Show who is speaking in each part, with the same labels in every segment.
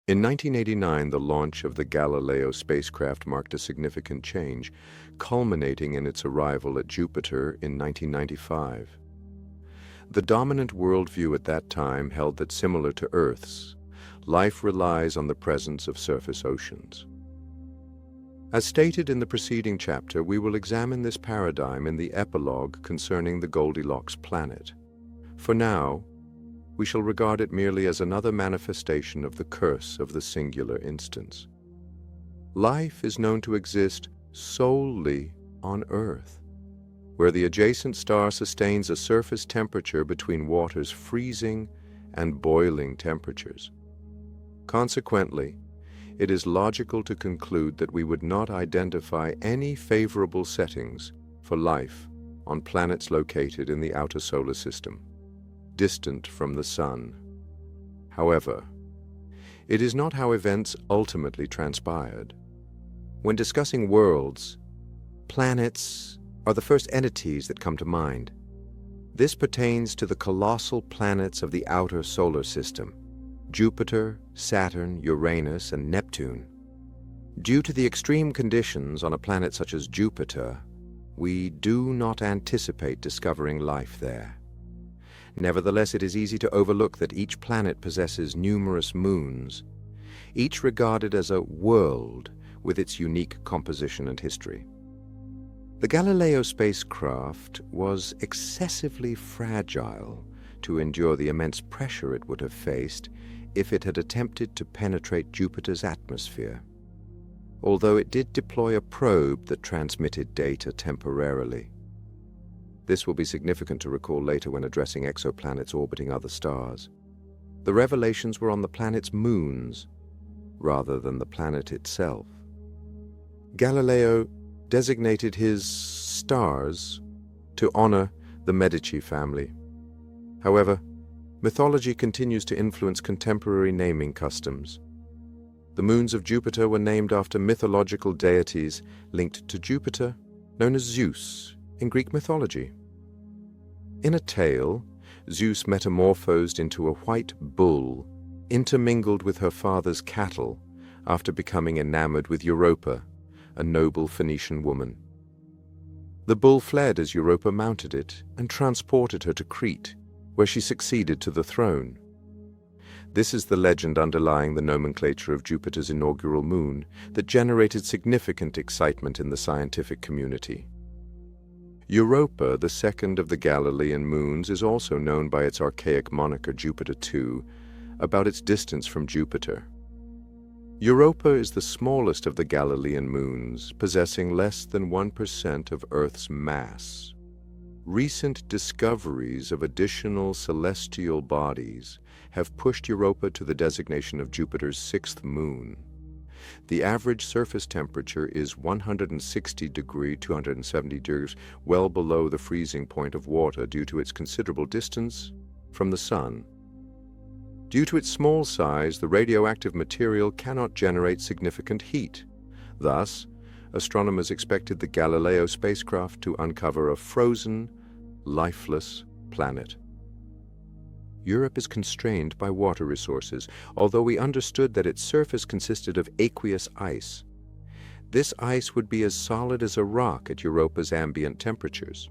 Speaker 1: In 1989, the launch of the Galileo spacecraft marked a significant change, culminating in its arrival at Jupiter in 1995. The dominant worldview at that time held that, similar to Earth's, life relies on the presence of surface oceans. As stated in the preceding chapter, we will examine this paradigm in the epilogue concerning the Goldilocks planet. For now, we shall regard it merely as another manifestation of the curse of the singular instance. Life is known to exist solely on Earth, where the adjacent star sustains a surface temperature between water's freezing and boiling temperatures. Consequently, it is logical to conclude that we would not identify any favorable settings for life on planets located in the outer solar system, distant from the Sun. However, it is not how events ultimately transpired. When discussing worlds, planets are the first entities that come to mind. This pertains to the colossal planets of the outer solar system: Jupiter, Saturn, Uranus, and Neptune. Due to the extreme conditions on a planet such as Jupiter, we do not anticipate discovering life there. Nevertheless, it is easy to overlook that each planet possesses numerous moons, each regarded as a world with its unique composition and history. The Galileo spacecraft was excessively fragile to endure the immense pressure it would have faced if it had attempted to penetrate Jupiter's atmosphere, although it did deploy a probe that transmitted data temporarily. This will be significant to recall later when addressing exoplanets orbiting other stars. The revelations were on the planet's moons rather than the planet itself. Galileo designated his stars to honor the Medici family. However, mythology continues to influence contemporary naming customs. The moons of Jupiter were named after mythological deities linked to Jupiter, known as Zeus in Greek mythology. In a tale, Zeus metamorphosed into a white bull, intermingled with her father's cattle after becoming enamored with Europa, a noble Phoenician woman. The bull fled as Europa mounted it and transported her to Crete, where she succeeded to the throne. This is the legend underlying the nomenclature of Jupiter's inaugural moon that generated significant excitement in the scientific community. Europa, the second of the Galilean moons, is also known by its archaic moniker Jupiter II, about its distance from Jupiter. Europa is the smallest of the Galilean moons, possessing less than 1% of Earth's mass. Recent discoveries of additional celestial bodies have pushed Europa to the designation of Jupiter's sixth moon. The average surface temperature is 160 degrees, 270 degrees, well below the freezing point of water due to its considerable distance from the Sun. Due to its small size, the radioactive material cannot generate significant heat. Thus, astronomers expected the Galileo spacecraft to uncover a frozen, lifeless planet. Europe is constrained by water resources, although we understood that its surface consisted of aqueous ice. This ice would be as solid as a rock at Europa's ambient temperatures.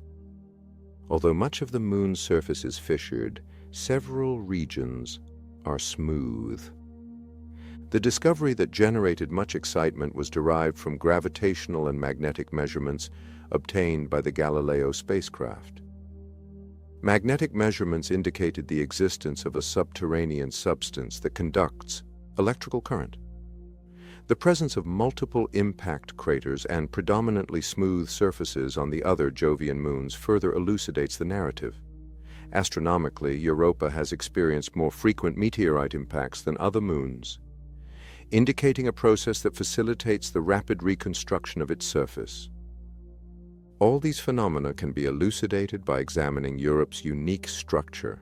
Speaker 1: Although much of the moon's surface is fissured, several regions are smooth. The discovery that generated much excitement was derived from gravitational and magnetic measurements obtained by the Galileo spacecraft. Magnetic measurements indicated the existence of a subterranean substance that conducts electrical current. The presence of multiple impact craters and predominantly smooth surfaces on the other Jovian moons further elucidates the narrative. Astronomically, Europa has experienced more frequent meteorite impacts than other moons, indicating a process that facilitates the rapid reconstruction of its surface. All these phenomena can be elucidated by examining Europe's unique structure.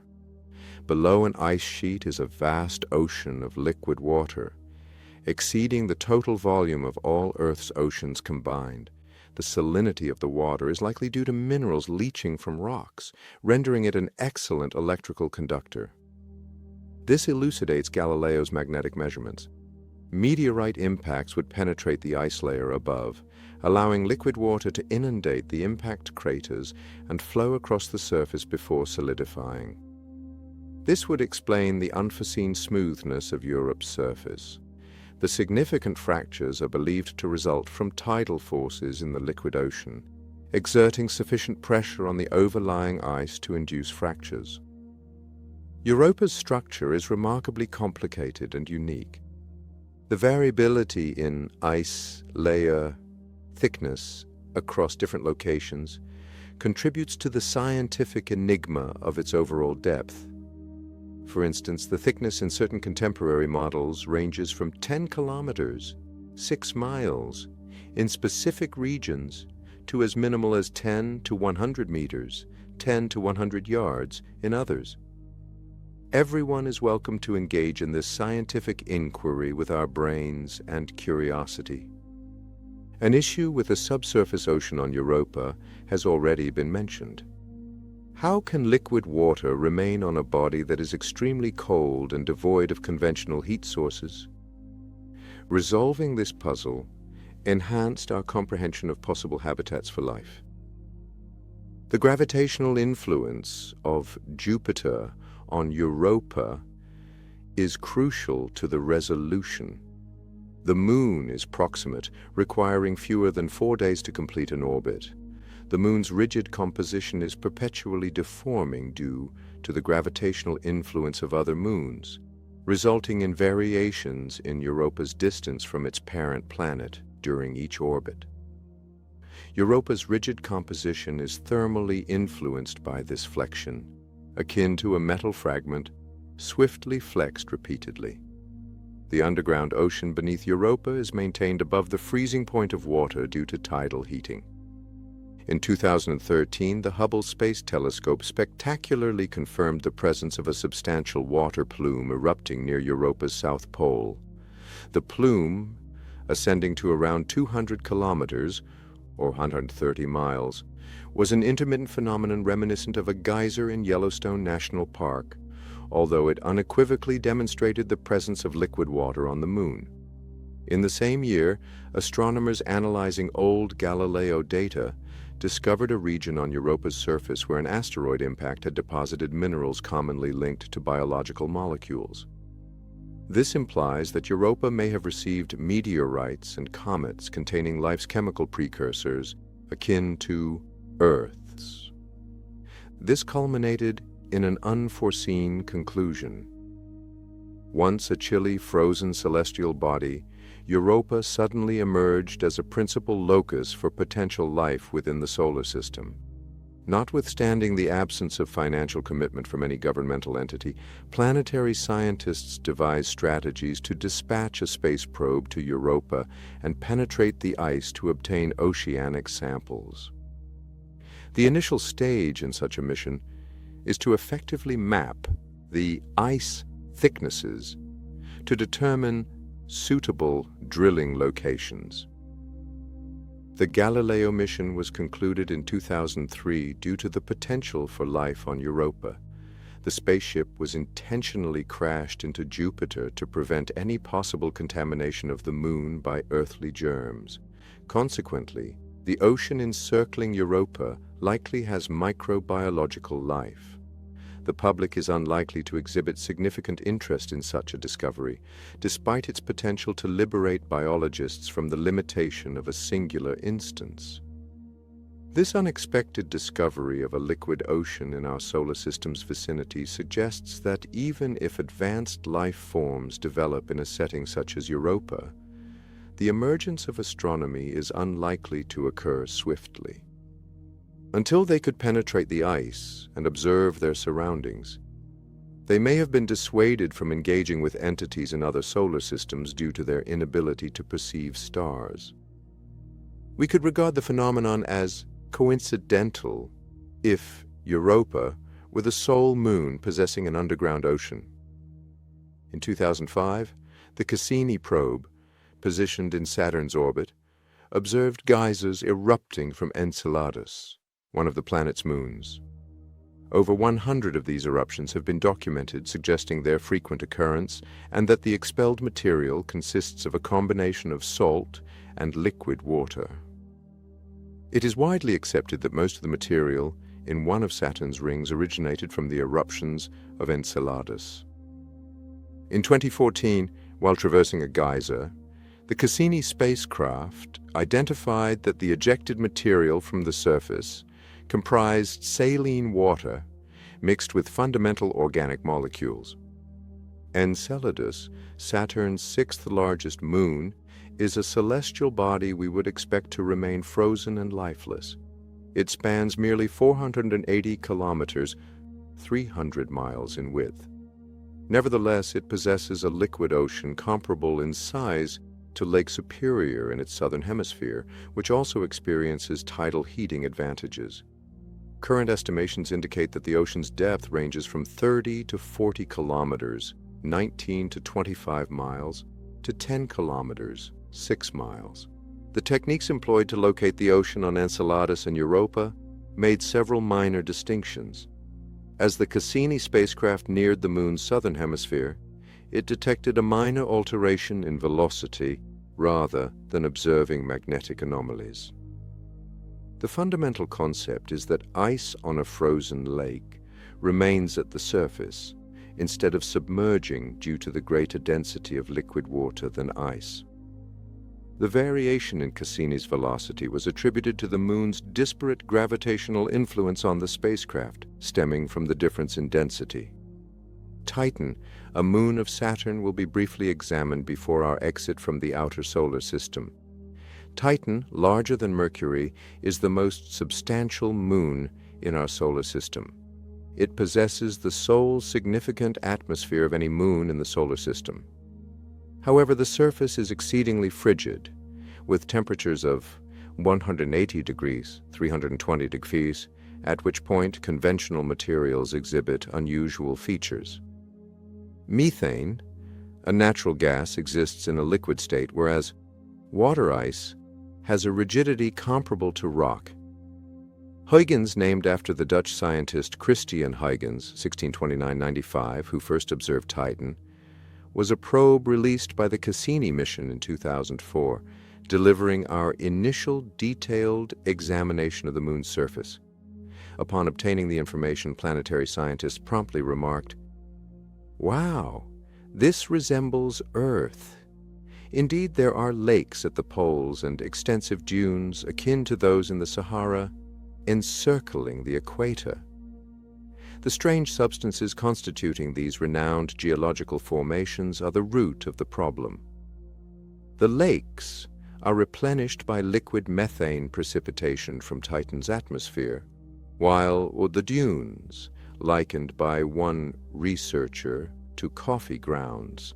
Speaker 1: Below an ice sheet is a vast ocean of liquid water, exceeding the total volume of all Earth's oceans combined. The salinity of the water is likely due to minerals leaching from rocks, rendering it an excellent electrical conductor. This elucidates Galileo's magnetic measurements. Meteorite impacts would penetrate the ice layer above, allowing liquid water to inundate the impact craters and flow across the surface before solidifying. This would explain the unforeseen smoothness of Europe's surface. The significant fractures are believed to result from tidal forces in the liquid ocean, exerting sufficient pressure on the overlying ice to induce fractures. Europa's structure is remarkably complicated and unique. The variability in ice layer thickness across different locations contributes to the scientific enigma of its overall depth. For instance, the thickness in certain contemporary models ranges from 10 kilometers, 6 miles, in specific regions, to as minimal as 10 to 100 meters, 10 to 100 yards in others. Everyone is welcome to engage in this scientific inquiry with our brains and curiosity. An issue with the subsurface ocean on Europa has already been mentioned. How can liquid water remain on a body that is extremely cold and devoid of conventional heat sources? Resolving this puzzle enhanced our comprehension of possible habitats for life. The gravitational influence of Jupiter on Europa is crucial to the resolution. The Moon is proximate, requiring fewer than 4 days to complete an orbit. The Moon's rigid composition is perpetually deforming due to the gravitational influence of other moons, resulting in variations in Europa's distance from its parent planet during each orbit. Europa's rigid composition is thermally influenced by this flexion, akin to a metal fragment swiftly flexed repeatedly. The underground ocean beneath Europa is maintained above the freezing point of water due to tidal heating. In 2013, the Hubble Space Telescope spectacularly confirmed the presence of a substantial water plume erupting near Europa's south pole. The plume, ascending to around 200 kilometers, or 130 miles, was an intermittent phenomenon reminiscent of a geyser in Yellowstone National Park, although it unequivocally demonstrated the presence of liquid water on the Moon. In the same year, astronomers analyzing old Galileo data discovered a region on Europa's surface where an asteroid impact had deposited minerals commonly linked to biological molecules. This implies that Europa may have received meteorites and comets containing life's chemical precursors akin to Earth's. This culminated in an unforeseen conclusion. Once a chilly, frozen celestial body, Europa suddenly emerged as a principal locus for potential life within the solar system. Notwithstanding the absence of financial commitment from any governmental entity, planetary scientists devised strategies to dispatch a space probe to Europa and penetrate the ice to obtain oceanic samples. The initial stage in such a mission is to effectively map the ice thicknesses to determine suitable drilling locations. The Galileo mission was concluded in 2003 due to the potential for life on Europa. The spaceship was intentionally crashed into Jupiter to prevent any possible contamination of the Moon by earthly germs. Consequently, the ocean encircling Europa likely has microbiological life. The public is unlikely to exhibit significant interest in such a discovery, despite its potential to liberate biologists from the limitation of a singular instance. This unexpected discovery of a liquid ocean in our solar system's vicinity suggests that even if advanced life forms develop in a setting such as Europa, the emergence of astronomy is unlikely to occur swiftly. Until they could penetrate the ice and observe their surroundings, they may have been dissuaded from engaging with entities in other solar systems due to their inability to perceive stars. We could regard the phenomenon as coincidental if Europa were the sole moon possessing an underground ocean. In 2005, the Cassini probe, positioned in Saturn's orbit, observed geysers erupting from Enceladus, one of the planet's moons. Over 100 of these eruptions have been documented, suggesting their frequent occurrence and that the expelled material consists of a combination of salt and liquid water. It is widely accepted that most of the material in one of Saturn's rings originated from the eruptions of Enceladus. In 2014, while traversing a geyser, the Cassini spacecraft identified that the ejected material from the surface comprised saline water mixed with fundamental organic molecules. Enceladus, Saturn's sixth largest moon, is a celestial body we would expect to remain frozen and lifeless. It spans merely 480 kilometers, 300 miles in width. Nevertheless, it possesses a liquid ocean comparable in size to Lake Superior in its southern hemisphere, which also experiences tidal heating advantages. Current estimations indicate that the ocean's depth ranges from 30 to 40 kilometers, 19 to 25 miles, to 10 kilometers, 6 miles. The techniques employed to locate the ocean on Enceladus and Europa made several minor distinctions. As the Cassini spacecraft neared the moon's southern hemisphere, it detected a minor alteration in velocity rather than observing magnetic anomalies. The fundamental concept is that ice on a frozen lake remains at the surface instead of submerging due to the greater density of liquid water than ice. The variation in Cassini's velocity was attributed to the moon's disparate gravitational influence on the spacecraft, stemming from the difference in density. Titan, a moon of Saturn, will be briefly examined before our exit from the outer solar system. Titan, larger than Mercury, is the most substantial moon in our solar system. It possesses the sole significant atmosphere of any moon in the solar system. However, the surface is exceedingly frigid, with temperatures of 180 degrees, 320 degrees, at which point conventional materials exhibit unusual features. Methane, a natural gas, exists in a liquid state, whereas water ice has a rigidity comparable to rock. Huygens, named after the Dutch scientist Christian Huygens, 1629-95, who first observed Titan, was a probe released by the Cassini mission in 2004, delivering our initial detailed examination of the moon's surface. Upon obtaining the information, planetary scientists promptly remarked, "Wow, this resembles Earth. Indeed, there are lakes at the poles and extensive dunes akin to those in the Sahara encircling the equator." The strange substances constituting these renowned geological formations are the root of the problem. The lakes are replenished by liquid methane precipitation from Titan's atmosphere, while the dunes, likened by one researcher to coffee grounds,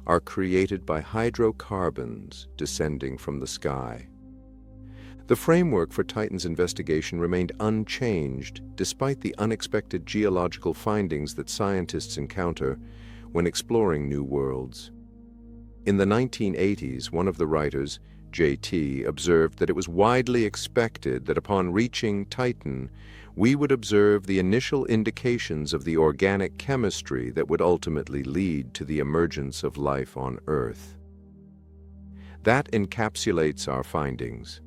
Speaker 1: are created by hydrocarbons descending from the sky. The framework for Titan's investigation remained unchanged despite the unexpected geological findings that scientists encounter when exploring new worlds. In the 1980s, one of the writers, J.T., observed that it was widely expected that upon reaching Titan, we would observe the initial indications of the organic chemistry that would ultimately lead to the emergence of life on Earth. That encapsulates our findings.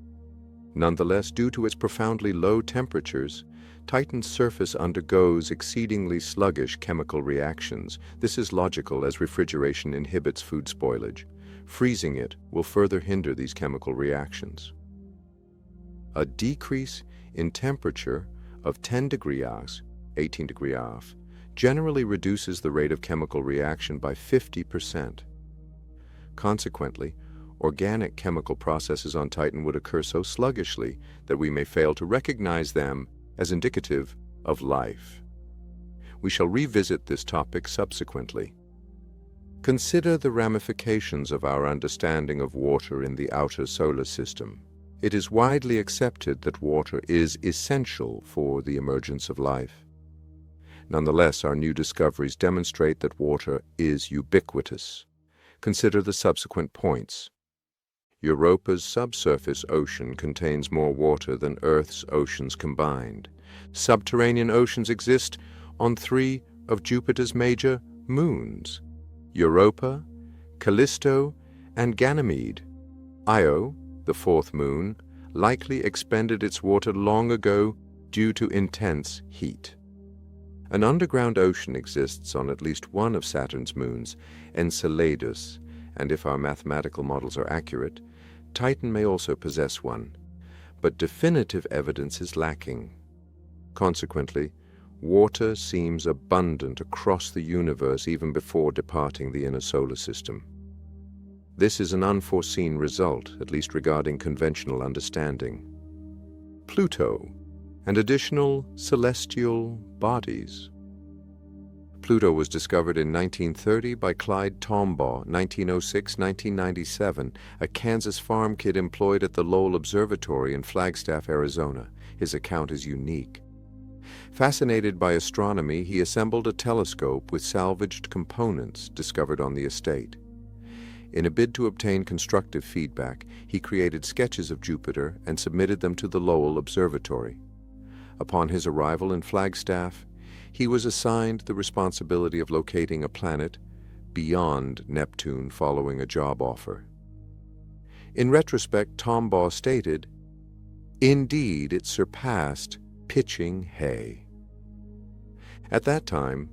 Speaker 1: Nonetheless, due to its profoundly low temperatures, Titan's surface undergoes exceedingly sluggish chemical reactions. This is logical, as refrigeration inhibits food spoilage. Freezing it will further hinder these chemical reactions. A decrease in temperature of 10 degrees, 18 degrees, generally reduces the rate of chemical reaction by 50%. Consequently, organic chemical processes on Titan would occur so sluggishly that we may fail to recognize them as indicative of life. We shall revisit this topic subsequently. Consider the ramifications of our understanding of water in the outer solar system. It is widely accepted that water is essential for the emergence of life. Nonetheless, our new discoveries demonstrate that water is ubiquitous. Consider the subsequent points. Europa's subsurface ocean contains more water than Earth's oceans combined. Subterranean oceans exist on 3 of Jupiter's major moons: Europa, Callisto, and Ganymede. Io, the 4th moon, likely expended its water long ago due to intense heat. An underground ocean exists on at least one of Saturn's moons, Enceladus, and if our mathematical models are accurate, Titan may also possess one. But definitive evidence is lacking. Consequently, water seems abundant across the universe even before departing the inner solar system. This is an unforeseen result, at least regarding conventional understanding. Pluto and additional celestial bodies. Pluto was discovered in 1930 by Clyde Tombaugh, 1906-1997, a Kansas farm kid employed at the Lowell Observatory in Flagstaff, Arizona. His account is unique. Fascinated by astronomy, he assembled a telescope with salvaged components discovered on the estate. In a bid to obtain constructive feedback, he created sketches of Jupiter and submitted them to the Lowell Observatory. Upon his arrival in Flagstaff, he was assigned the responsibility of locating a planet beyond Neptune following a job offer. In retrospect, Tombaugh stated, "Indeed, it surpassed pitching hay." At that time,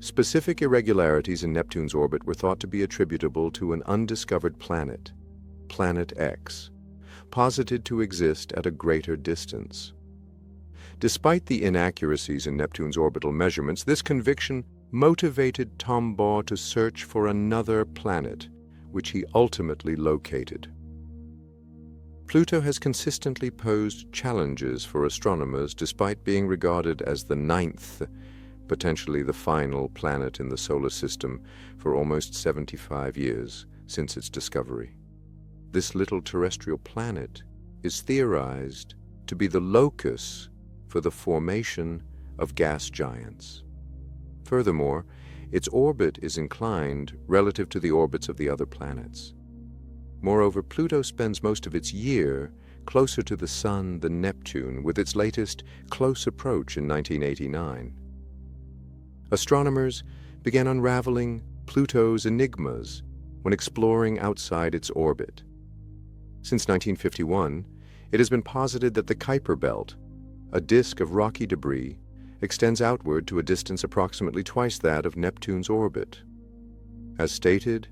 Speaker 1: specific irregularities in Neptune's orbit were thought to be attributable to an undiscovered planet, Planet X, posited to exist at a greater distance. Despite the inaccuracies in Neptune's orbital measurements, this conviction motivated Tombaugh to search for another planet, which he ultimately located. Pluto has consistently posed challenges for astronomers despite being regarded as the 9th, potentially the final planet in the solar system for almost 75 years since its discovery. This little terrestrial planet is theorized to be the locus for the formation of gas giants. Furthermore, its orbit is inclined relative to the orbits of the other planets. Moreover, Pluto spends most of its year closer to the Sun than Neptune, with its latest close approach in 1989. Astronomers began unraveling Pluto's enigmas when exploring outside its orbit. Since 1951, it has been posited that the Kuiper belt, a disk of rocky debris, extends outward to a distance approximately twice that of Neptune's orbit. As stated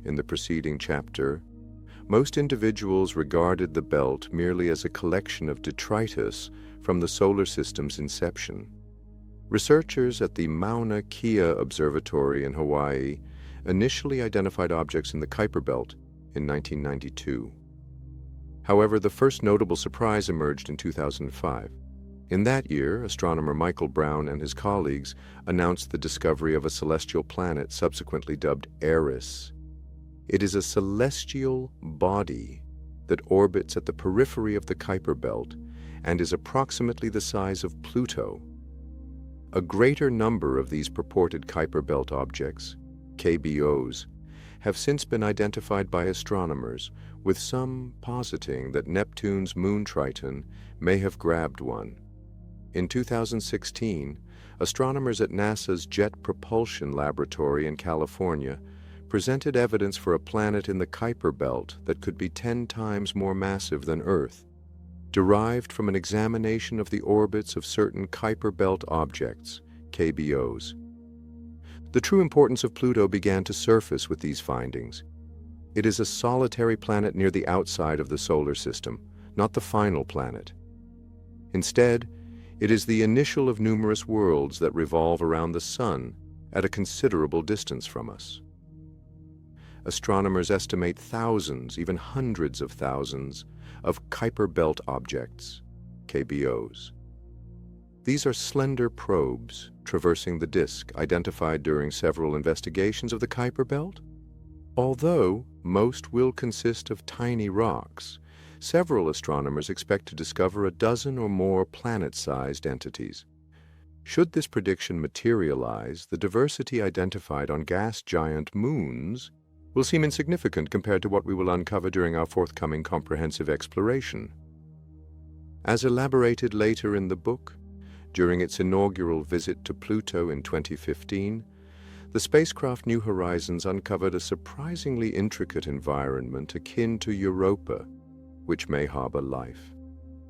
Speaker 1: in the preceding chapter, most individuals regarded the belt merely as a collection of detritus from the solar system's inception. Researchers at the Mauna Kea Observatory in Hawaii initially identified objects in the Kuiper belt in 1992. However, the first notable surprise emerged in 2005. In that year, astronomer Michael Brown and his colleagues announced the discovery of a celestial planet subsequently dubbed Eris. It is a celestial body that orbits at the periphery of the Kuiper belt and is approximately the size of Pluto. A greater number of these purported Kuiper belt objects, KBOs, have since been identified by astronomers, with some positing that Neptune's moon Triton may have grabbed one. In 2016, astronomers at NASA's Jet Propulsion Laboratory in California presented evidence for a planet in the Kuiper belt that could be 10 times more massive than Earth, derived from an examination of the orbits of certain Kuiper belt objects, KBOs. The true importance of Pluto began to surface with these findings. It is a solitary planet near the outside of the solar system, not the final planet. Instead, it is the initial of numerous worlds that revolve around the Sun at a considerable distance from us. Astronomers estimate thousands, even hundreds of thousands, of Kuiper belt objects, KBOs. These are slender probes traversing the disk identified during several investigations of the Kuiper belt. Although most will consist of tiny rocks, several astronomers expect to discover a dozen or more planet-sized entities. Should this prediction materialize, the diversity identified on gas giant moons will seem insignificant compared to what we will uncover during our forthcoming comprehensive exploration. As elaborated later in the book, during its inaugural visit to Pluto in 2015, the spacecraft New Horizons uncovered a surprisingly intricate environment akin to Europa, which may harbor life.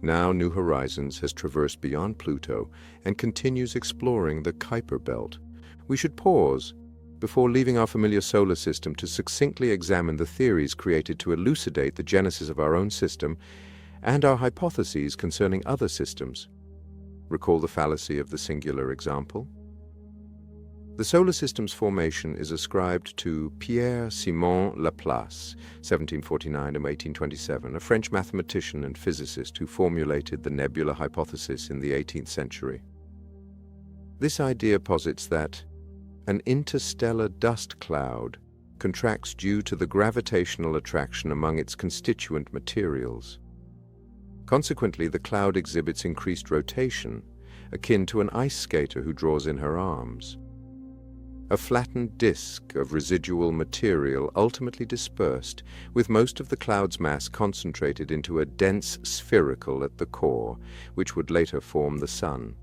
Speaker 1: Now New Horizons has traversed beyond Pluto and continues exploring the Kuiper belt. We should pause before leaving our familiar solar system to succinctly examine the theories created to elucidate the genesis of our own system and our hypotheses concerning other systems. Recall the fallacy of the singular example? The solar system's formation is ascribed to Pierre-Simon Laplace, 1749 to 1827, a French mathematician and physicist who formulated the nebula hypothesis in the 18th century. This idea posits that an interstellar dust cloud contracts due to the gravitational attraction among its constituent materials. Consequently, the cloud exhibits increased rotation, akin to an ice skater who draws in her arms. A flattened disk of residual material ultimately dispersed, with most of the cloud's mass concentrated into a dense spherical at the core, which would later form the Sun.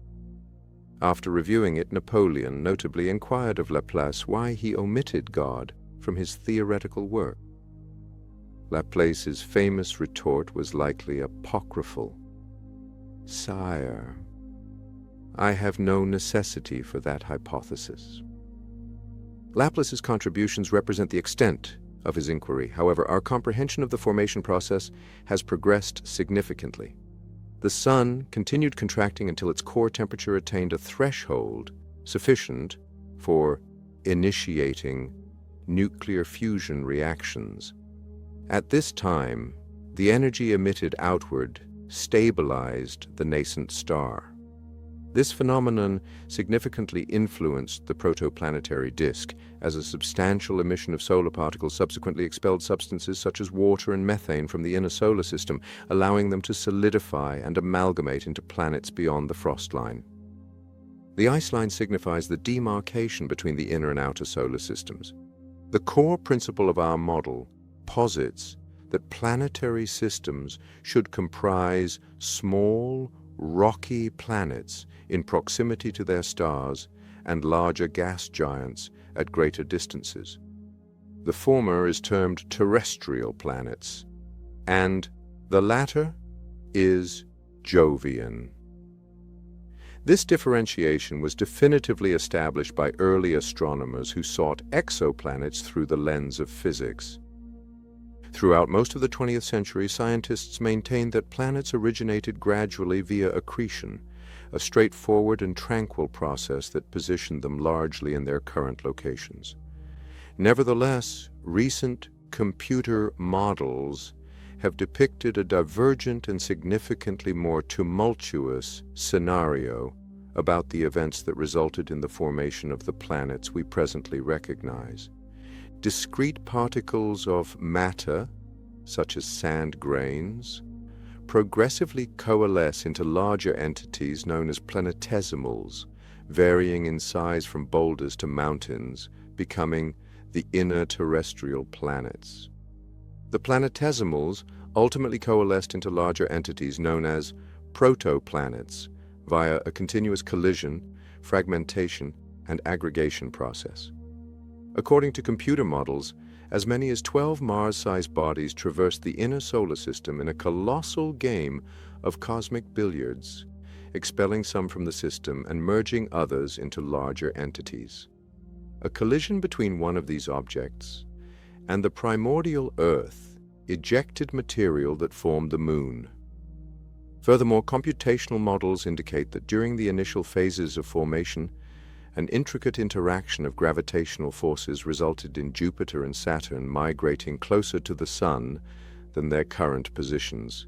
Speaker 1: After reviewing it, Napoleon notably inquired of Laplace why he omitted God from his theoretical work. Laplace's famous retort was likely apocryphal. "Sire, I have no necessity for that hypothesis." Laplace's contributions represent the extent of his inquiry. However, our comprehension of the formation process has progressed significantly. The Sun continued contracting until its core temperature attained a threshold sufficient for initiating nuclear fusion reactions. At this time, the energy emitted outward stabilized the nascent star. This phenomenon significantly influenced the protoplanetary disk, as a substantial emission of solar particles subsequently expelled substances such as water and methane from the inner solar system, allowing them to solidify and amalgamate into planets beyond the frost line. The ice line signifies the demarcation between the inner and outer solar systems. The core principle of our model posits that planetary systems should comprise small, rocky planets in proximity to their stars and larger gas giants at greater distances. The former is termed terrestrial planets, and the latter is Jovian. This differentiation was definitively established by early astronomers who sought exoplanets through the lens of physics. Throughout most of the 20th century, scientists maintained that planets originated gradually via accretion, a straightforward and tranquil process that positioned them largely in their current locations. Nevertheless, recent computer models have depicted a divergent and significantly more tumultuous scenario about the events that resulted in the formation of the planets we presently recognize. Discrete particles of matter, such as sand grains, progressively coalesce into larger entities known as planetesimals, varying in size from boulders to mountains, becoming the inner terrestrial planets. The planetesimals ultimately coalesced into larger entities known as protoplanets via a continuous collision, fragmentation, and aggregation process. According to computer models, as many as 12 Mars-sized bodies traverse the inner solar system in a colossal game of cosmic billiards, expelling some from the system and merging others into larger entities. A collision between one of these objects and the primordial Earth ejected material that formed the Moon. Furthermore, computational models indicate that during the initial phases of formation, an intricate interaction of gravitational forces resulted in Jupiter and Saturn migrating closer to the Sun than their current positions,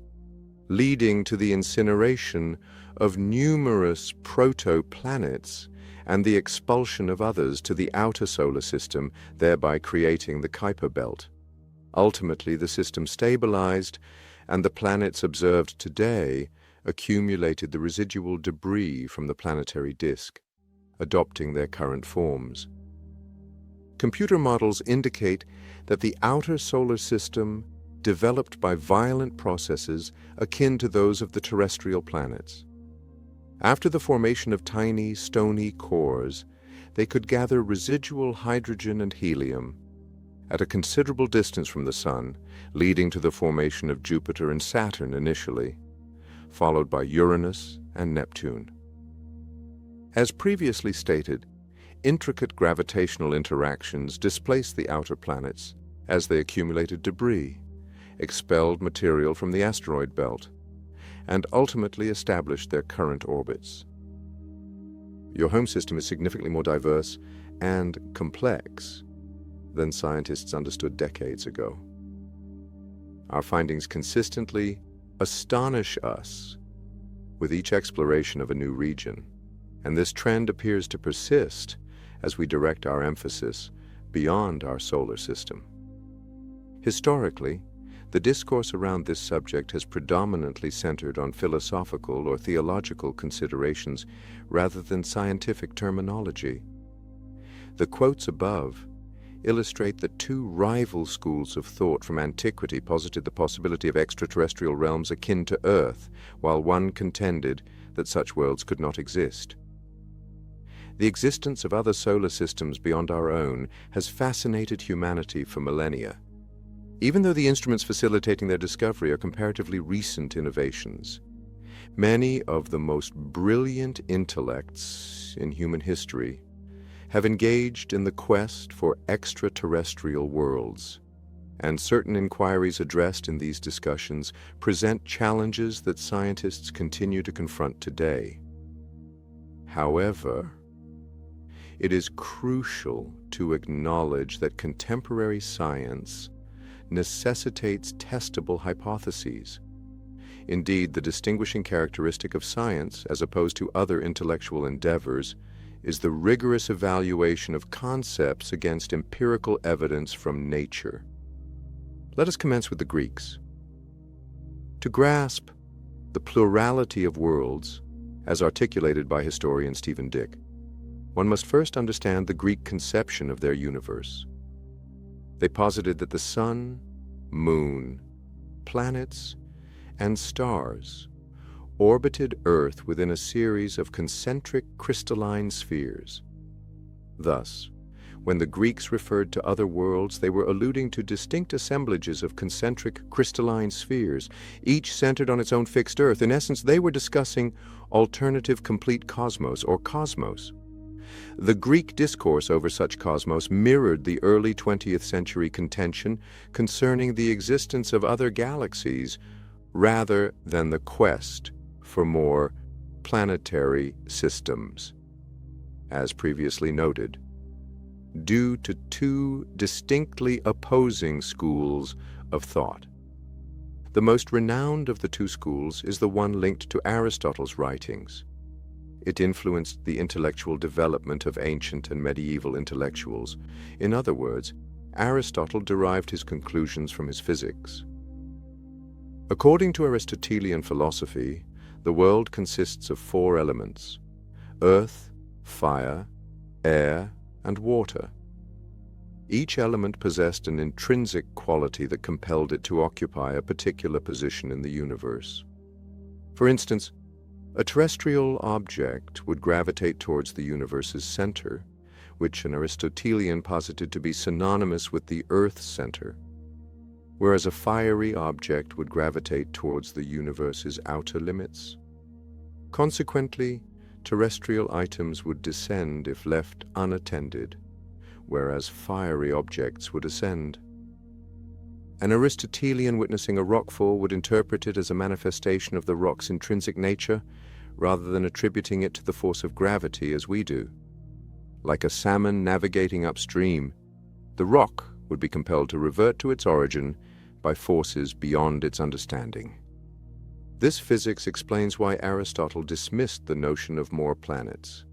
Speaker 1: leading to the incineration of numerous protoplanets and the expulsion of others to the outer solar system, thereby creating the Kuiper belt. Ultimately, the system stabilized, and the planets observed today accumulated the residual debris from the planetary disk, adopting their current forms. Computer models indicate that the outer solar system developed by violent processes akin to those of the terrestrial planets. After the formation of tiny, stony cores, they could gather residual hydrogen and helium at a considerable distance from the Sun, leading to the formation of Jupiter and Saturn initially, followed by Uranus and Neptune. As previously stated, intricate gravitational interactions displaced the outer planets as they accumulated debris, expelled material from the asteroid belt, and ultimately established their current orbits. Your home system is significantly more diverse and complex than scientists understood decades ago. Our findings consistently astonish us with each exploration of a new region, and this trend appears to persist as we direct our emphasis beyond our solar system. Historically, the discourse around this subject has predominantly centered on philosophical or theological considerations rather than scientific terminology. The quotes above illustrate that two rival schools of thought from antiquity posited the possibility of extraterrestrial realms akin to Earth, while one contended that such worlds could not exist. The existence of other solar systems beyond our own has fascinated humanity for millennia, even though the instruments facilitating their discovery are comparatively recent innovations. Many of the most brilliant intellects in human history have engaged in the quest for extraterrestrial worlds, and certain inquiries addressed in these discussions present challenges that scientists continue to confront today. However, it is crucial to acknowledge that contemporary science necessitates testable hypotheses. Indeed, the distinguishing characteristic of science, as opposed to other intellectual endeavors, is the rigorous evaluation of concepts against empirical evidence from nature. Let us commence with the Greeks. To grasp the plurality of worlds, as articulated by historian Stephen Dick, one must first understand the Greek conception of their universe. They posited that the sun, moon, planets, and stars orbited Earth within a series of concentric crystalline spheres. Thus, when the Greeks referred to other worlds, they were alluding to distinct assemblages of concentric crystalline spheres, each centered on its own fixed Earth. In essence, they were discussing alternative complete cosmos, or cosmos. The Greek discourse over such cosmos mirrored the early 20th century contention concerning the existence of other galaxies rather than the quest for more planetary systems. As previously noted, due to two distinctly opposing schools of thought. The most renowned of the two schools is the one linked to Aristotle's writings. It influenced the intellectual development of ancient and medieval intellectuals. In other words, Aristotle derived his conclusions from his physics. According to Aristotelian philosophy, the world consists of four elements: earth, fire, air, and water. Each element possessed an intrinsic quality that compelled it to occupy a particular position in the universe. For instance, a terrestrial object would gravitate towards the universe's center, which an Aristotelian posited to be synonymous with the Earth's center, whereas a fiery object would gravitate towards the universe's outer limits. Consequently, terrestrial items would descend if left unattended, whereas fiery objects would ascend. An Aristotelian witnessing a rockfall would interpret it as a manifestation of the rock's intrinsic nature, rather than attributing it to the force of gravity as we do. Like a salmon navigating upstream, the rock would be compelled to revert to its origin by forces beyond its understanding. This physics explains why Aristotle dismissed the notion of more planets.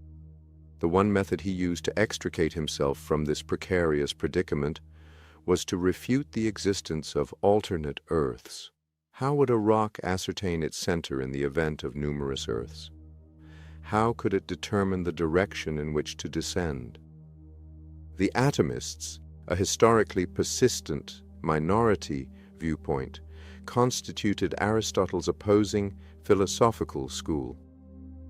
Speaker 1: The one method he used to extricate himself from this precarious predicament was to refute the existence of alternate Earths. How would a rock ascertain its center in the event of numerous Earths? How could it determine the direction in which to descend? The atomists, a historically persistent minority viewpoint, constituted Aristotle's opposing philosophical school.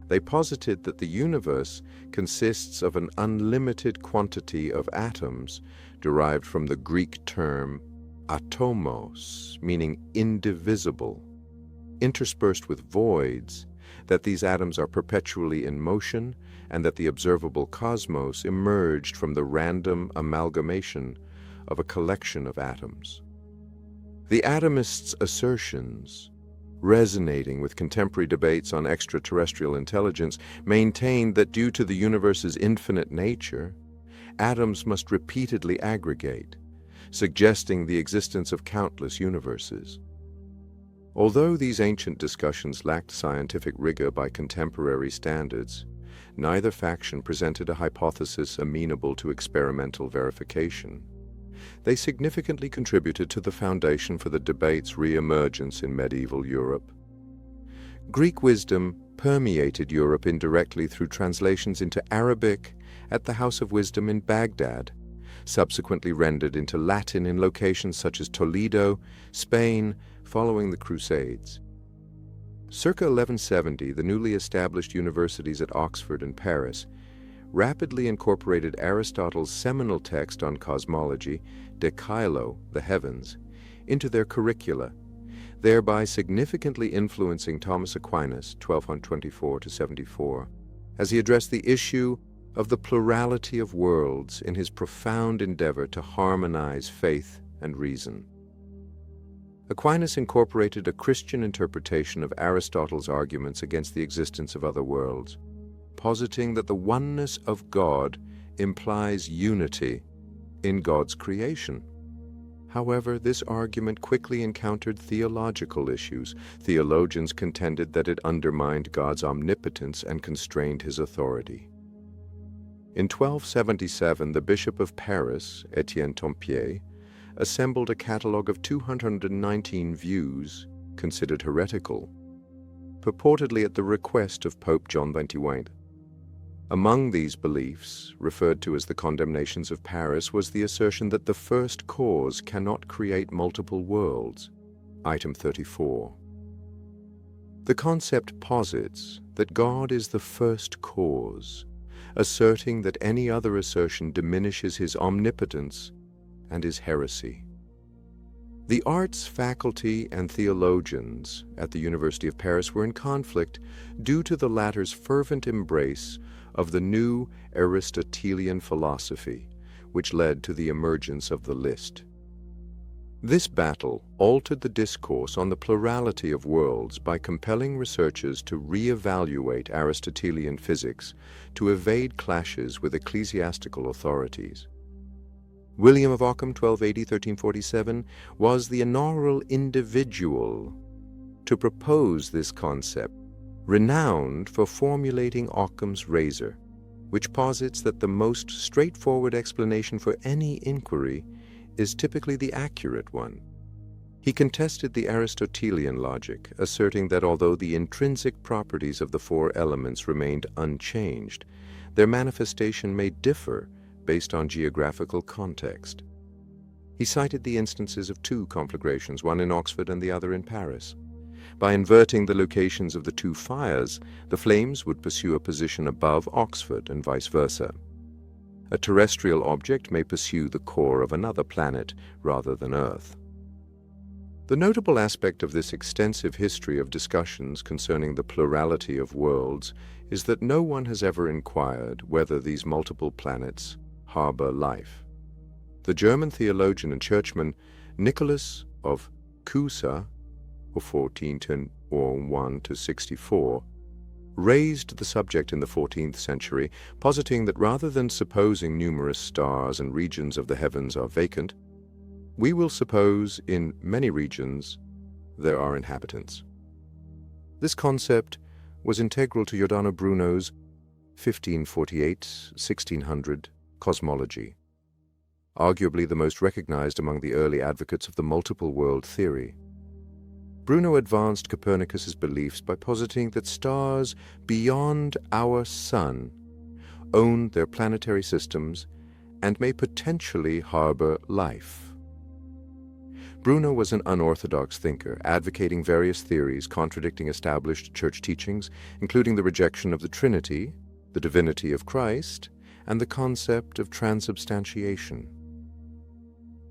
Speaker 1: They posited that the universe consists of an unlimited quantity of atoms derived from the Greek term atomos, meaning indivisible, interspersed with voids, that these atoms are perpetually in motion, and that the observable cosmos emerged from the random amalgamation of a collection of atoms. The atomists' assertions, resonating with contemporary debates on extraterrestrial intelligence, maintained that due to the universe's infinite nature, atoms must repeatedly aggregate, suggesting the existence of countless universes. Although these ancient discussions lacked scientific rigor by contemporary standards, neither faction presented a hypothesis amenable to experimental verification. They significantly contributed to the foundation for the debate's re-emergence in medieval Europe. Greek wisdom permeated Europe indirectly through translations into Arabic at the House of Wisdom in Baghdad, subsequently rendered into Latin in locations such as Toledo, Spain, following the Crusades. Circa 1170, the newly established universities at Oxford and Paris rapidly incorporated Aristotle's seminal text on cosmology, De Caelo, the heavens, into their curricula, thereby significantly influencing Thomas Aquinas, 1224–74, as he addressed the issue of the plurality of worlds in his profound endeavor to harmonize faith and reason. Aquinas incorporated a Christian interpretation of Aristotle's arguments against the existence of other worlds, positing that the oneness of God implies unity in God's creation. However, this argument quickly encountered theological issues. Theologians contended that it undermined God's omnipotence and constrained his authority. In 1277, the Bishop of Paris, Etienne Tompier, assembled a catalogue of 219 views considered heretical, purportedly at the request of Pope John XXIII. Among these beliefs, referred to as the condemnations of Paris, was the assertion that the first cause cannot create multiple worlds, item 34. The concept posits that God is the first cause, asserting that any other assertion diminishes his omnipotence and is heresy. The arts faculty and theologians at the University of Paris were in conflict due to the latter's fervent embrace of the new Aristotelian philosophy, which led to the emergence of the list. This battle altered the discourse on the plurality of worlds by compelling researchers to re-evaluate Aristotelian physics to evade clashes with ecclesiastical authorities. William of Ockham, 1280–1347, was the inaugural individual to propose this concept, renowned for formulating Occam's razor, which posits that the most straightforward explanation for any inquiry is typically the accurate one. He contested the Aristotelian logic, asserting that although the intrinsic properties of the four elements remained unchanged, their manifestation may differ based on geographical context. He cited the instances of two conflagrations, one in Oxford and the other in Paris. By inverting the locations of the two fires, the flames would pursue a position above Oxford and vice versa. A terrestrial object may pursue the core of another planet rather than Earth. The notable aspect of this extensive history of discussions concerning the plurality of worlds is that no one has ever inquired whether these multiple planets harbor life. The German theologian and churchman Nicholas of Cusa, 1401–64, raised the subject in the 14th century, positing that rather than supposing numerous stars and regions of the heavens are vacant, we will suppose in many regions there are inhabitants. This concept was integral to Giordano Bruno's 1548–1600 cosmology, arguably the most recognized among the early advocates of the multiple world theory. Bruno advanced Copernicus's beliefs by positing that stars beyond our Sun owned their planetary systems and may potentially harbor life. Bruno was an unorthodox thinker, advocating various theories contradicting established church teachings, including the rejection of the Trinity, the divinity of Christ, and the concept of transubstantiation.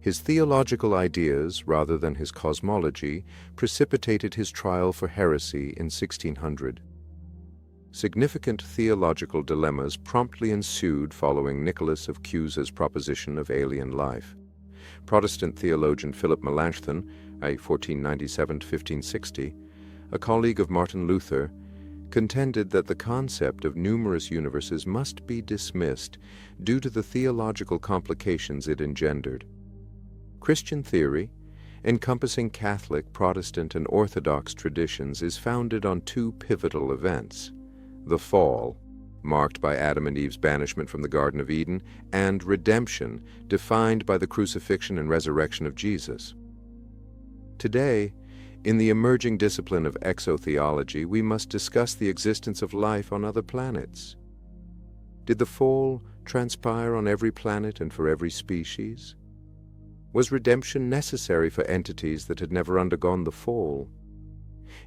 Speaker 1: His theological ideas, rather than his cosmology, precipitated his trial for heresy in 1600. Significant theological dilemmas promptly ensued following Nicholas of Cusa's proposition of alien life. Protestant theologian Philip Melanchthon, a 1497–1560, a colleague of Martin Luther, contended that the concept of numerous universes must be dismissed due to the theological complications it engendered. Christian theory, encompassing Catholic, Protestant, and Orthodox traditions, is founded on two pivotal events: the Fall, marked by Adam and Eve's banishment from the Garden of Eden, and redemption, defined by the crucifixion and resurrection of Jesus. Today, in the emerging discipline of exotheology, we must discuss the existence of life on other planets. Did the Fall transpire on every planet and for every species? Was redemption necessary for entities that had never undergone the Fall?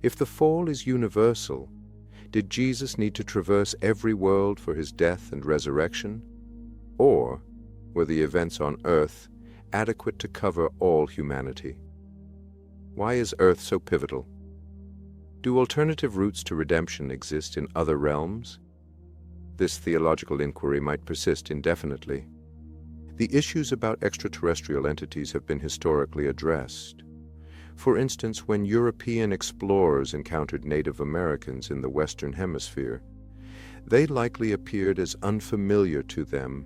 Speaker 1: If the Fall is universal, did Jesus need to traverse every world for his death and resurrection? Or were the events on Earth adequate to cover all humanity? Why is Earth so pivotal? Do alternative routes to redemption exist in other realms? This theological inquiry might persist indefinitely. The issues about extraterrestrial entities have been historically addressed. For instance, when European explorers encountered Native Americans in the Western Hemisphere, they likely appeared as unfamiliar to them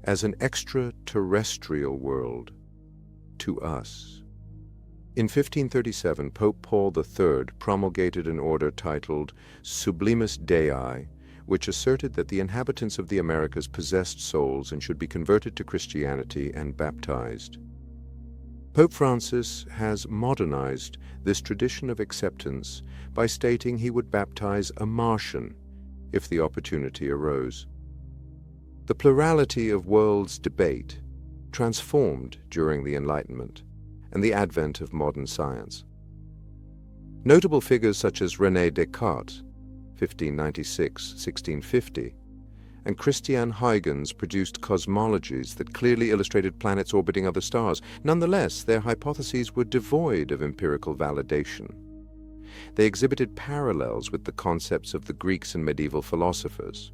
Speaker 1: as an extraterrestrial world to us. In 1537, Pope Paul III promulgated an order titled Sublimis Dei, which asserted that the inhabitants of the Americas possessed souls and should be converted to Christianity and baptized. Pope Francis has modernized this tradition of acceptance by stating he would baptize a Martian if the opportunity arose. The plurality of worlds debate transformed during the Enlightenment and the advent of modern science. Notable figures such as René Descartes, 1596–1650, and Christian Huygens produced cosmologies that clearly illustrated planets orbiting other stars. Nonetheless, their hypotheses were devoid of empirical validation. They exhibited parallels with the concepts of the Greeks and medieval philosophers.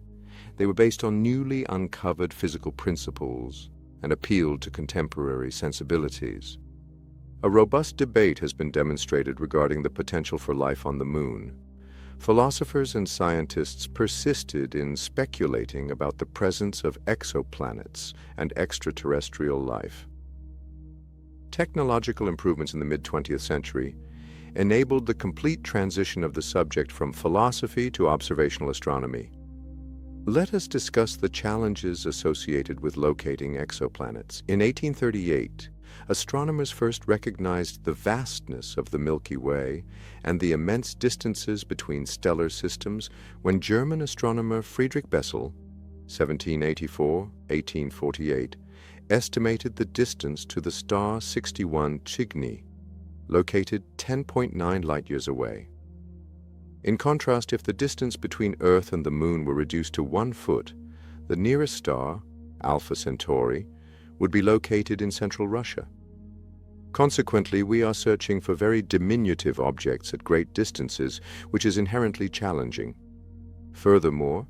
Speaker 1: They were based on newly uncovered physical principles and appealed to contemporary sensibilities. A robust debate has been demonstrated regarding the potential for life on the Moon. Philosophers and scientists persisted in speculating about the presence of exoplanets and extraterrestrial life. Technological improvements in the mid-20th century enabled the complete transition of the subject from philosophy to observational astronomy. Let us discuss the challenges associated with locating exoplanets. In 1838, astronomers first recognized the vastness of the Milky Way and the immense distances between stellar systems when German astronomer Friedrich Bessel, 1784–1848, estimated the distance to the star 61 Cygni, located 10.9 light-years away. In contrast, if the distance between Earth and the Moon were reduced to 1 foot, the nearest star, Alpha Centauri, would be located in central Russia. Consequently, we are searching for very diminutive objects at great distances, which is inherently challenging. Furthermore,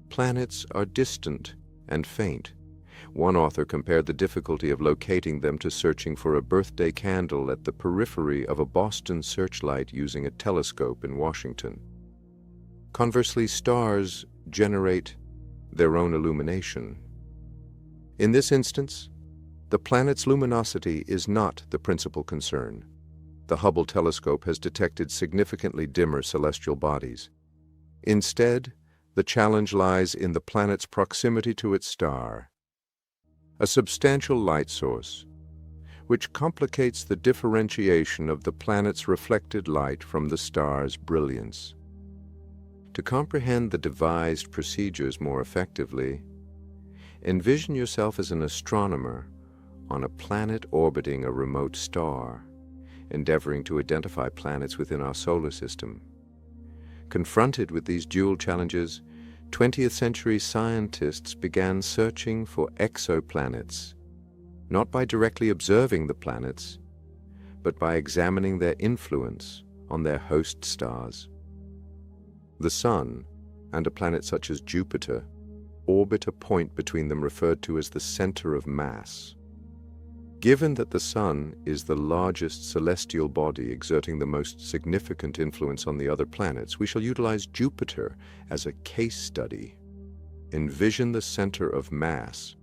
Speaker 1: planets are distant and faint. One author compared the difficulty of locating them to searching for a birthday candle at the periphery of a Boston searchlight using a telescope in Washington. Conversely, stars generate their own illumination. In this instance, the planet's luminosity is not the principal concern. The Hubble telescope has detected significantly dimmer celestial bodies. Instead, the challenge lies in the planet's proximity to its star, a substantial light source, which complicates the differentiation of the planet's reflected light from the star's brilliance. To comprehend the devised procedures more effectively, Envision yourself as an astronomer on a planet orbiting a remote star, endeavoring to identify planets within our solar system. Confronted with these dual challenges, 20th century scientists began searching for exoplanets, not by directly observing the planets, but by examining their influence on their host stars. The Sun and a planet such as Jupiter orbit a point between them referred to as the center of mass. Given that the Sun is the largest celestial body exerting the most significant influence on the other planets, we shall utilize Jupiter as a case study. Envision the center of mass,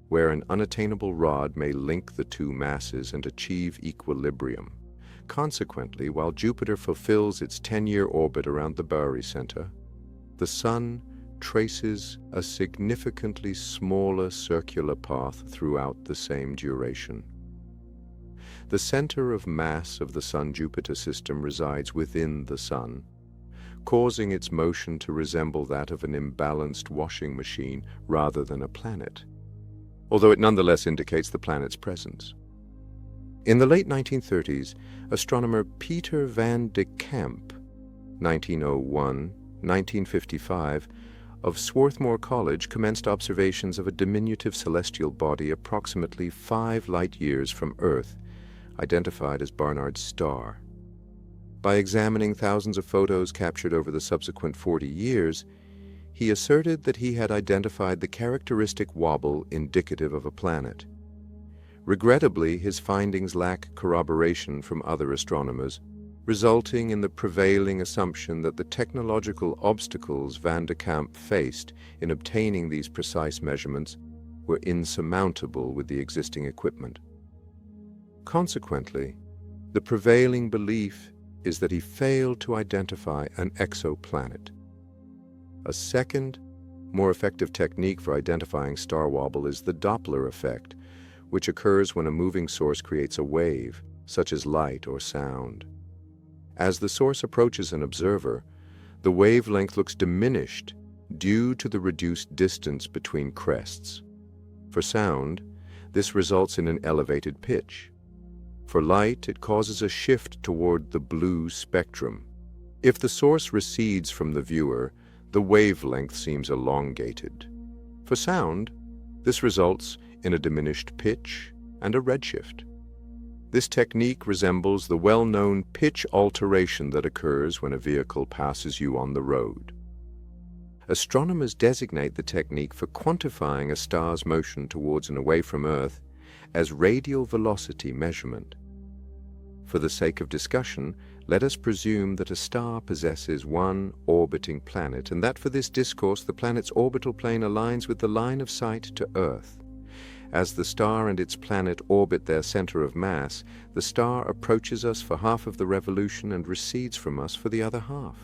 Speaker 1: where an unattainable rod may link the two masses and achieve equilibrium. Consequently, while Jupiter fulfills its 10-year orbit around the barycenter, the Sun traces a significantly smaller circular path throughout the same duration. The center of mass of the Sun-Jupiter system resides within the Sun, causing its motion to resemble that of an imbalanced washing machine rather than a planet, although it nonetheless indicates the planet's presence. In the late 1930s, astronomer Peter van de Camp, 1901-1955, of Swarthmore College commenced observations of a diminutive celestial body approximately 5 light-years from Earth, identified as Barnard's star. By examining thousands of photos captured over the subsequent 40 years, he asserted that he had identified the characteristic wobble indicative of a planet. Regrettably, his findings lack corroboration from other astronomers, resulting in the prevailing assumption that the technological obstacles van de Camp faced in obtaining these precise measurements were insurmountable with the existing equipment. Consequently, the prevailing belief is that he failed to identify an exoplanet. A second, more effective technique for identifying star wobble is the Doppler effect, which occurs when a moving source creates a wave, such as light or sound. As the source approaches an observer, the wavelength looks diminished due to the reduced distance between crests. For sound, this results in an elevated pitch. For light, it causes a shift toward the blue spectrum. If the source recedes from the viewer, the wavelength seems elongated. For sound, this results in a diminished pitch and a redshift. This technique resembles the well-known pitch alteration that occurs when a vehicle passes you on the road. Astronomers designate the technique for quantifying a star's motion towards and away from Earth as radial velocity measurement. For the sake of discussion, let us presume that a star possesses one orbiting planet, and that for this discourse the planet's orbital plane aligns with the line of sight to Earth. As the star and its planet orbit their center of mass, the star approaches us for half of the revolution and recedes from us for the other half.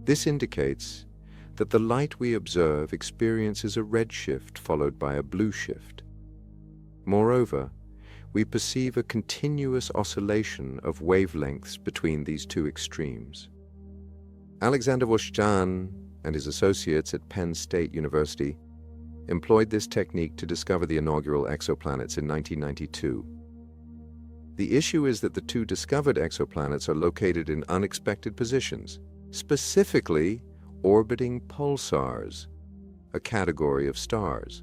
Speaker 1: This indicates that the light we observe experiences a redshift followed by a blue shift. Moreover, we perceive a continuous oscillation of wavelengths between these two extremes. Alexander Voshchan and his associates at Penn State University employed this technique to discover the inaugural exoplanets in 1992. The issue is that the two discovered exoplanets are located in unexpected positions, specifically orbiting pulsars, a category of stars.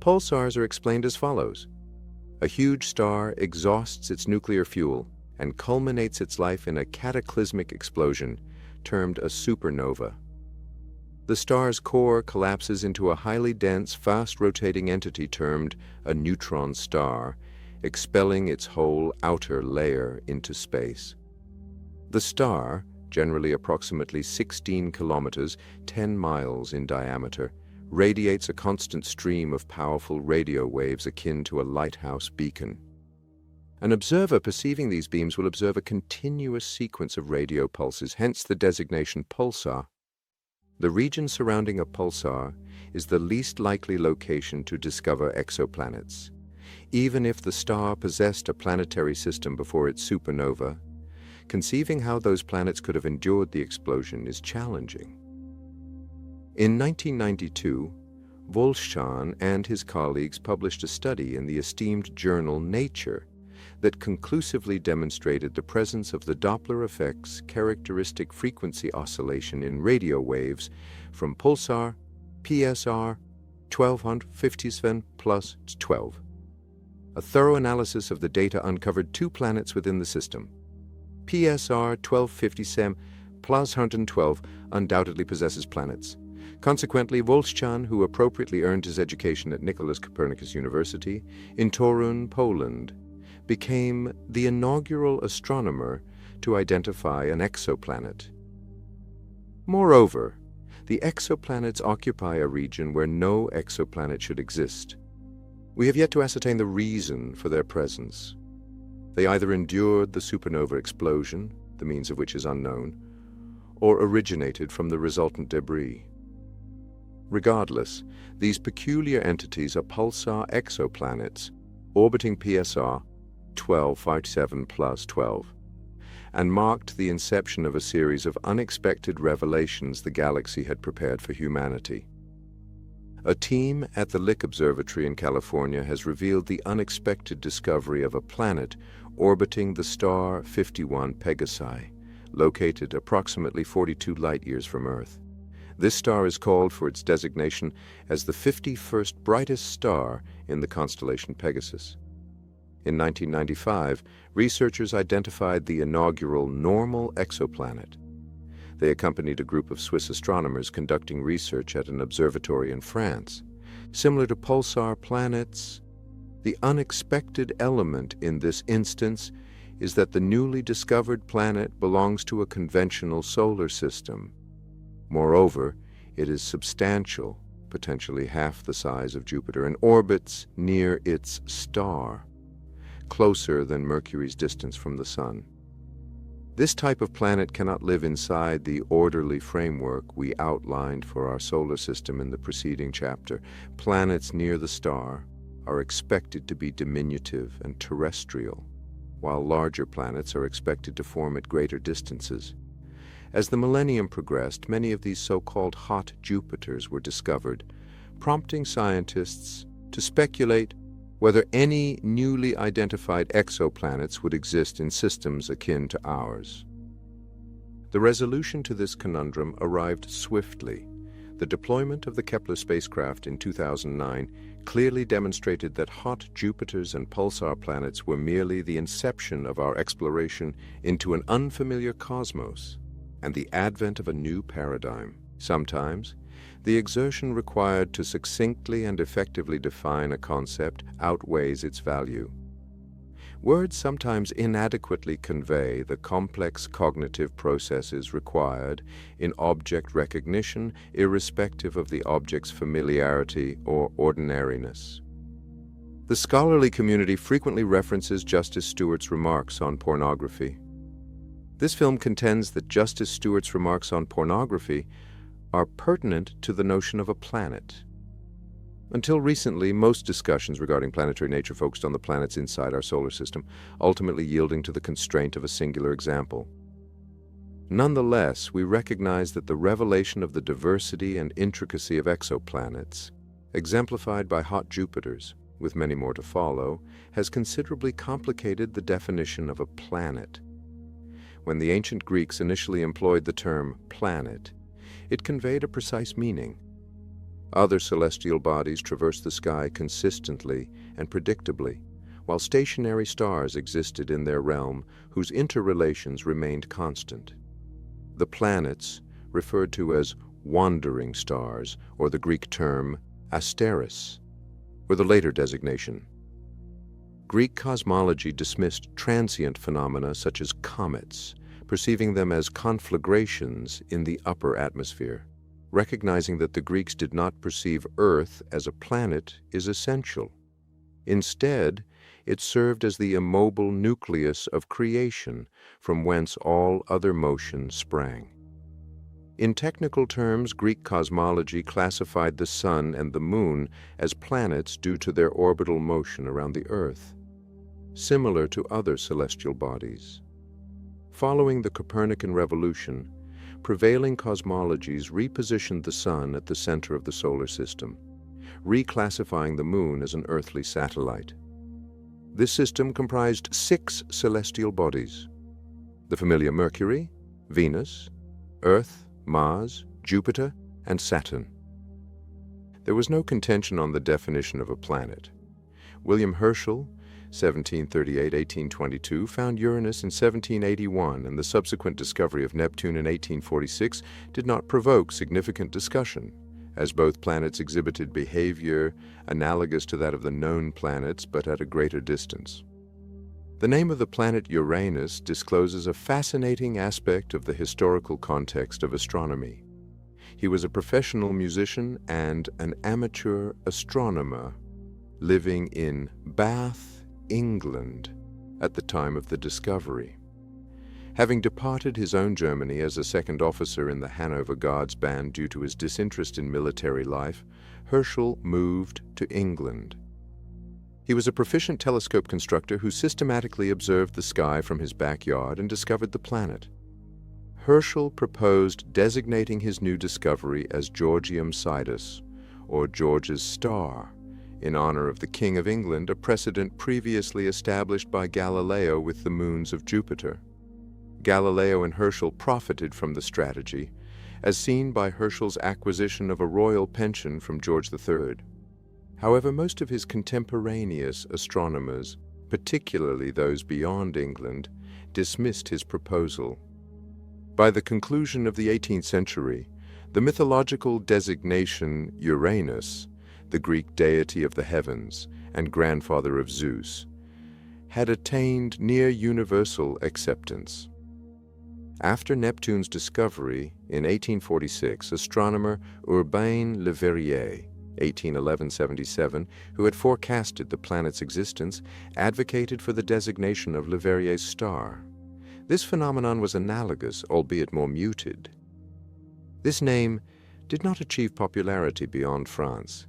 Speaker 1: Pulsars are explained as follows. A huge star exhausts its nuclear fuel and culminates its life in a cataclysmic explosion termed a supernova. The star's core collapses into a highly dense, fast-rotating entity termed a neutron star, expelling its whole outer layer into space. The star, generally approximately 16 kilometers, 10 miles in diameter, radiates a constant stream of powerful radio waves akin to a lighthouse beacon. An observer perceiving these beams will observe a continuous sequence of radio pulses, hence the designation pulsar. The region surrounding a pulsar is the least likely location to discover exoplanets. Even if the star possessed a planetary system before its supernova, conceiving how those planets could have endured the explosion is challenging. In 1992, Wolszczan and his colleagues published a study in the esteemed journal Nature that conclusively demonstrated the presence of the Doppler effect's characteristic frequency oscillation in radio waves from Pulsar, PSR 1257 plus 12. A thorough analysis of the data uncovered two planets within the system. PSR 1257 plus 112 undoubtedly possesses planets. Consequently, Wolszczan, who appropriately earned his education at Nicolaus Copernicus University in Torun, Poland, became the inaugural astronomer to identify an exoplanet. Moreover, the exoplanets occupy a region where no exoplanet should exist. We have yet to ascertain the reason for their presence. They either endured the supernova explosion, the means of which is unknown, or originated from the resultant debris. Regardless, these peculiar entities are pulsar exoplanets orbiting PSR 1257 plus 12, and marked the inception of a series of unexpected revelations the galaxy had prepared for humanity. A team at the Lick Observatory in California has revealed the unexpected discovery of a planet orbiting the star 51 Pegasi, located approximately 42 light-years from Earth. This star is called for its designation as the 51st brightest star in the constellation Pegasus. In 1995, researchers identified the inaugural normal exoplanet. They accompanied a group of Swiss astronomers conducting research at an observatory in France. Similar to pulsar planets, the unexpected element in this instance is that the newly discovered planet belongs to a conventional solar system. Moreover, it is substantial, potentially half the size of Jupiter, and orbits near its star, closer than Mercury's distance from the Sun. This type of planet cannot live inside the orderly framework we outlined for our solar system in the preceding chapter. Planets near the star are expected to be diminutive and terrestrial, while larger planets are expected to form at greater distances. As the millennium progressed, many of these so-called hot Jupiters were discovered, prompting scientists to speculate whether any newly identified exoplanets would exist in systems akin to ours. The resolution to this conundrum arrived swiftly. The deployment of the Kepler spacecraft in 2009 clearly demonstrated that hot Jupiters and pulsar planets were merely the inception of our exploration into an unfamiliar cosmos and the advent of a new paradigm. Sometimes, the exertion required to succinctly and effectively define a concept outweighs its value. Words sometimes inadequately convey the complex cognitive processes required in object recognition, irrespective of the object's familiarity or ordinariness. The scholarly community frequently references Justice Stewart's remarks on pornography. This film contends that Justice Stewart's remarks on pornography are pertinent to the notion of a planet. Until recently, most discussions regarding planetary nature focused on the planets inside our solar system, ultimately yielding to the constraint of a singular example. Nonetheless, we recognize that the revelation of the diversity and intricacy of exoplanets, exemplified by hot Jupiters, with many more to follow, has considerably complicated the definition of a planet. When the ancient Greeks initially employed the term planet, it conveyed a precise meaning. Other celestial bodies traverse the sky consistently and predictably, while stationary stars existed in their realm whose interrelations remained constant. The planets, referred to as wandering stars, or the Greek term asteris, were the later designation. Greek cosmology dismissed transient phenomena such as comets, perceiving them as conflagrations in the upper atmosphere. Recognizing that the Greeks did not perceive Earth as a planet is essential. Instead, it served as the immobile nucleus of creation from whence all other motion sprang. In technical terms, Greek cosmology classified the Sun and the Moon as planets due to their orbital motion around the Earth, similar to other celestial bodies. Following the Copernican revolution, prevailing cosmologies repositioned the Sun at the center of the solar system. reclassifying the Moon as an earthly satellite. This system comprised 6 celestial bodies: the familiar Mercury, Venus, Earth, Mars, Jupiter, and Saturn. There was no contention on the definition of a planet. William Herschel, 1738–1822, found Uranus in 1781, and the subsequent discovery of Neptune in 1846 did not provoke significant discussion, as both planets exhibited behavior analogous to that of the known planets but at a greater distance. The name of the planet Uranus discloses a fascinating aspect of the historical context of astronomy. He was a professional musician and an amateur astronomer living in Bath, England, at the time of the discovery. Having departed his own Germany as a second officer in the Hanover Guards Band due to his disinterest in military life, Herschel moved to England. He was a proficient telescope constructor who systematically observed the sky from his backyard and discovered the planet. Herschel proposed designating his new discovery as Georgium Sidus, or George's Star, in honor of the King of England, a precedent previously established by Galileo with the moons of Jupiter. Galileo and Herschel profited from the strategy, as seen by Herschel's acquisition of a royal pension from George III. However, most of his contemporaneous astronomers, particularly those beyond England, dismissed his proposal. By the conclusion of the 18th century, the mythological designation Uranus, the Greek deity of the heavens and grandfather of Zeus, had attained near universal acceptance. After Neptune's discovery in 1846, astronomer Urbain Le Verrier, 1811–77, who had forecasted the planet's existence, advocated for the designation of Le Verrier's star. This phenomenon was analogous, albeit more muted. This name did not achieve popularity beyond France.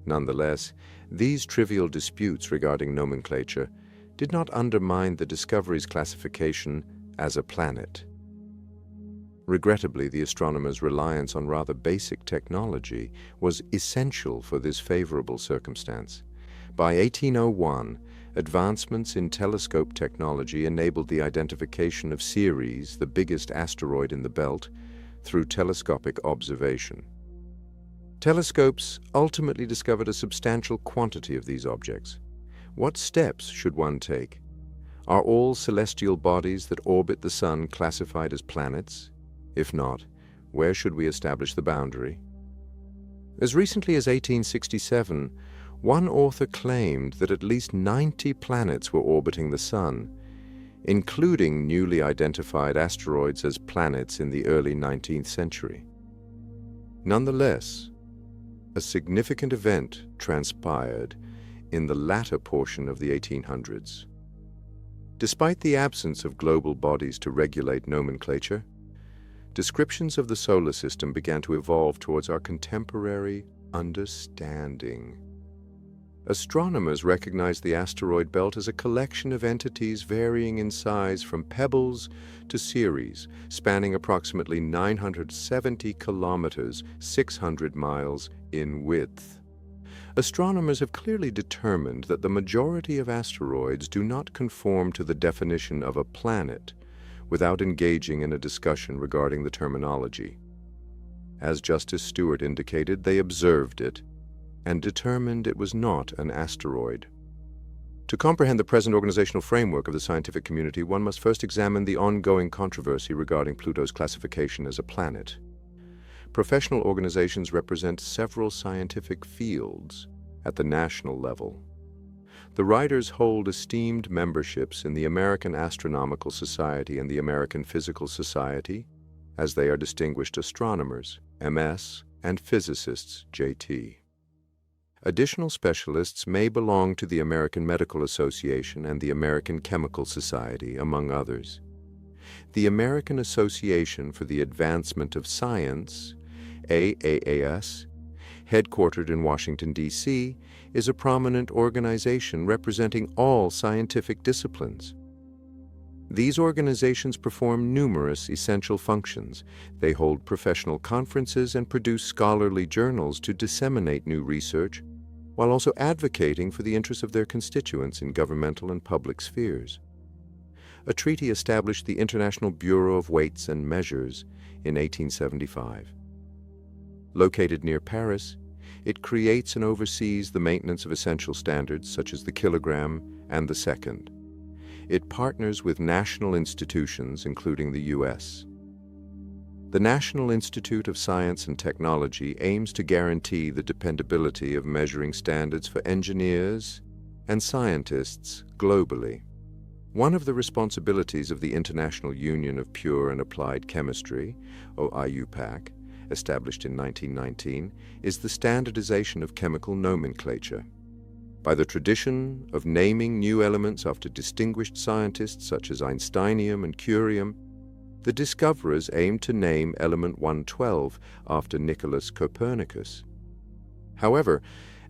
Speaker 1: Nonetheless, these trivial disputes regarding nomenclature did not undermine the discovery's classification as a planet. Regrettably, the astronomers' reliance on rather basic technology was essential for this favorable circumstance. By 1801, advancements in telescope technology enabled the identification of Ceres, the biggest asteroid in the belt, through telescopic observation. Telescopes ultimately discovered a substantial quantity of these objects. What steps should one take? Are all celestial bodies that orbit the Sun classified as planets? If not, where should we establish the boundary? As recently as 1867, one author claimed that at least 90 planets were orbiting the Sun, including newly identified asteroids as planets in the early 19th century. Nonetheless, a significant event transpired in the latter portion of the 1800s. Despite the absence of global bodies to regulate nomenclature, descriptions of the solar system began to evolve towards our contemporary understanding. Astronomers recognized the asteroid belt as a collection of entities varying in size from pebbles to Ceres, spanning approximately 970 kilometers, 600 miles in width. Astronomers have clearly determined that the majority of asteroids do not conform to the definition of a planet without engaging in a discussion regarding the terminology. As Justice Stewart indicated, they observed it and determined it was not an asteroid. To comprehend the present organizational framework of the scientific community, one must first examine the ongoing controversy regarding Pluto's classification as a planet. Professional organizations represent several scientific fields at the national level. The writers hold esteemed memberships in the American Astronomical Society and the American Physical Society, as they are distinguished astronomers, MS, and physicists, JT. Additional specialists may belong to the American Medical Association and the American Chemical Society, among others. The American Association for the Advancement of Science, AAAS, headquartered in Washington, D.C., is a prominent organization representing all scientific disciplines. These organizations perform numerous essential functions. They hold professional conferences and produce scholarly journals to disseminate new research, while also advocating for the interests of their constituents in governmental and public spheres. A treaty established the International Bureau of Weights and Measures in 1875. Located near Paris, it creates and oversees the maintenance of essential standards such as the kilogram and the second. It partners with national institutions, including the U.S. The National Institute of Science and Technology aims to guarantee the dependability of measuring standards for engineers and scientists globally. One of the responsibilities of the International Union of Pure and Applied Chemistry, or IUPAC, established in 1919, is the standardization of chemical nomenclature. By the tradition of naming new elements after distinguished scientists such as Einsteinium and Curium, the discoverers aimed to name element 112 after Nicholas Copernicus. However,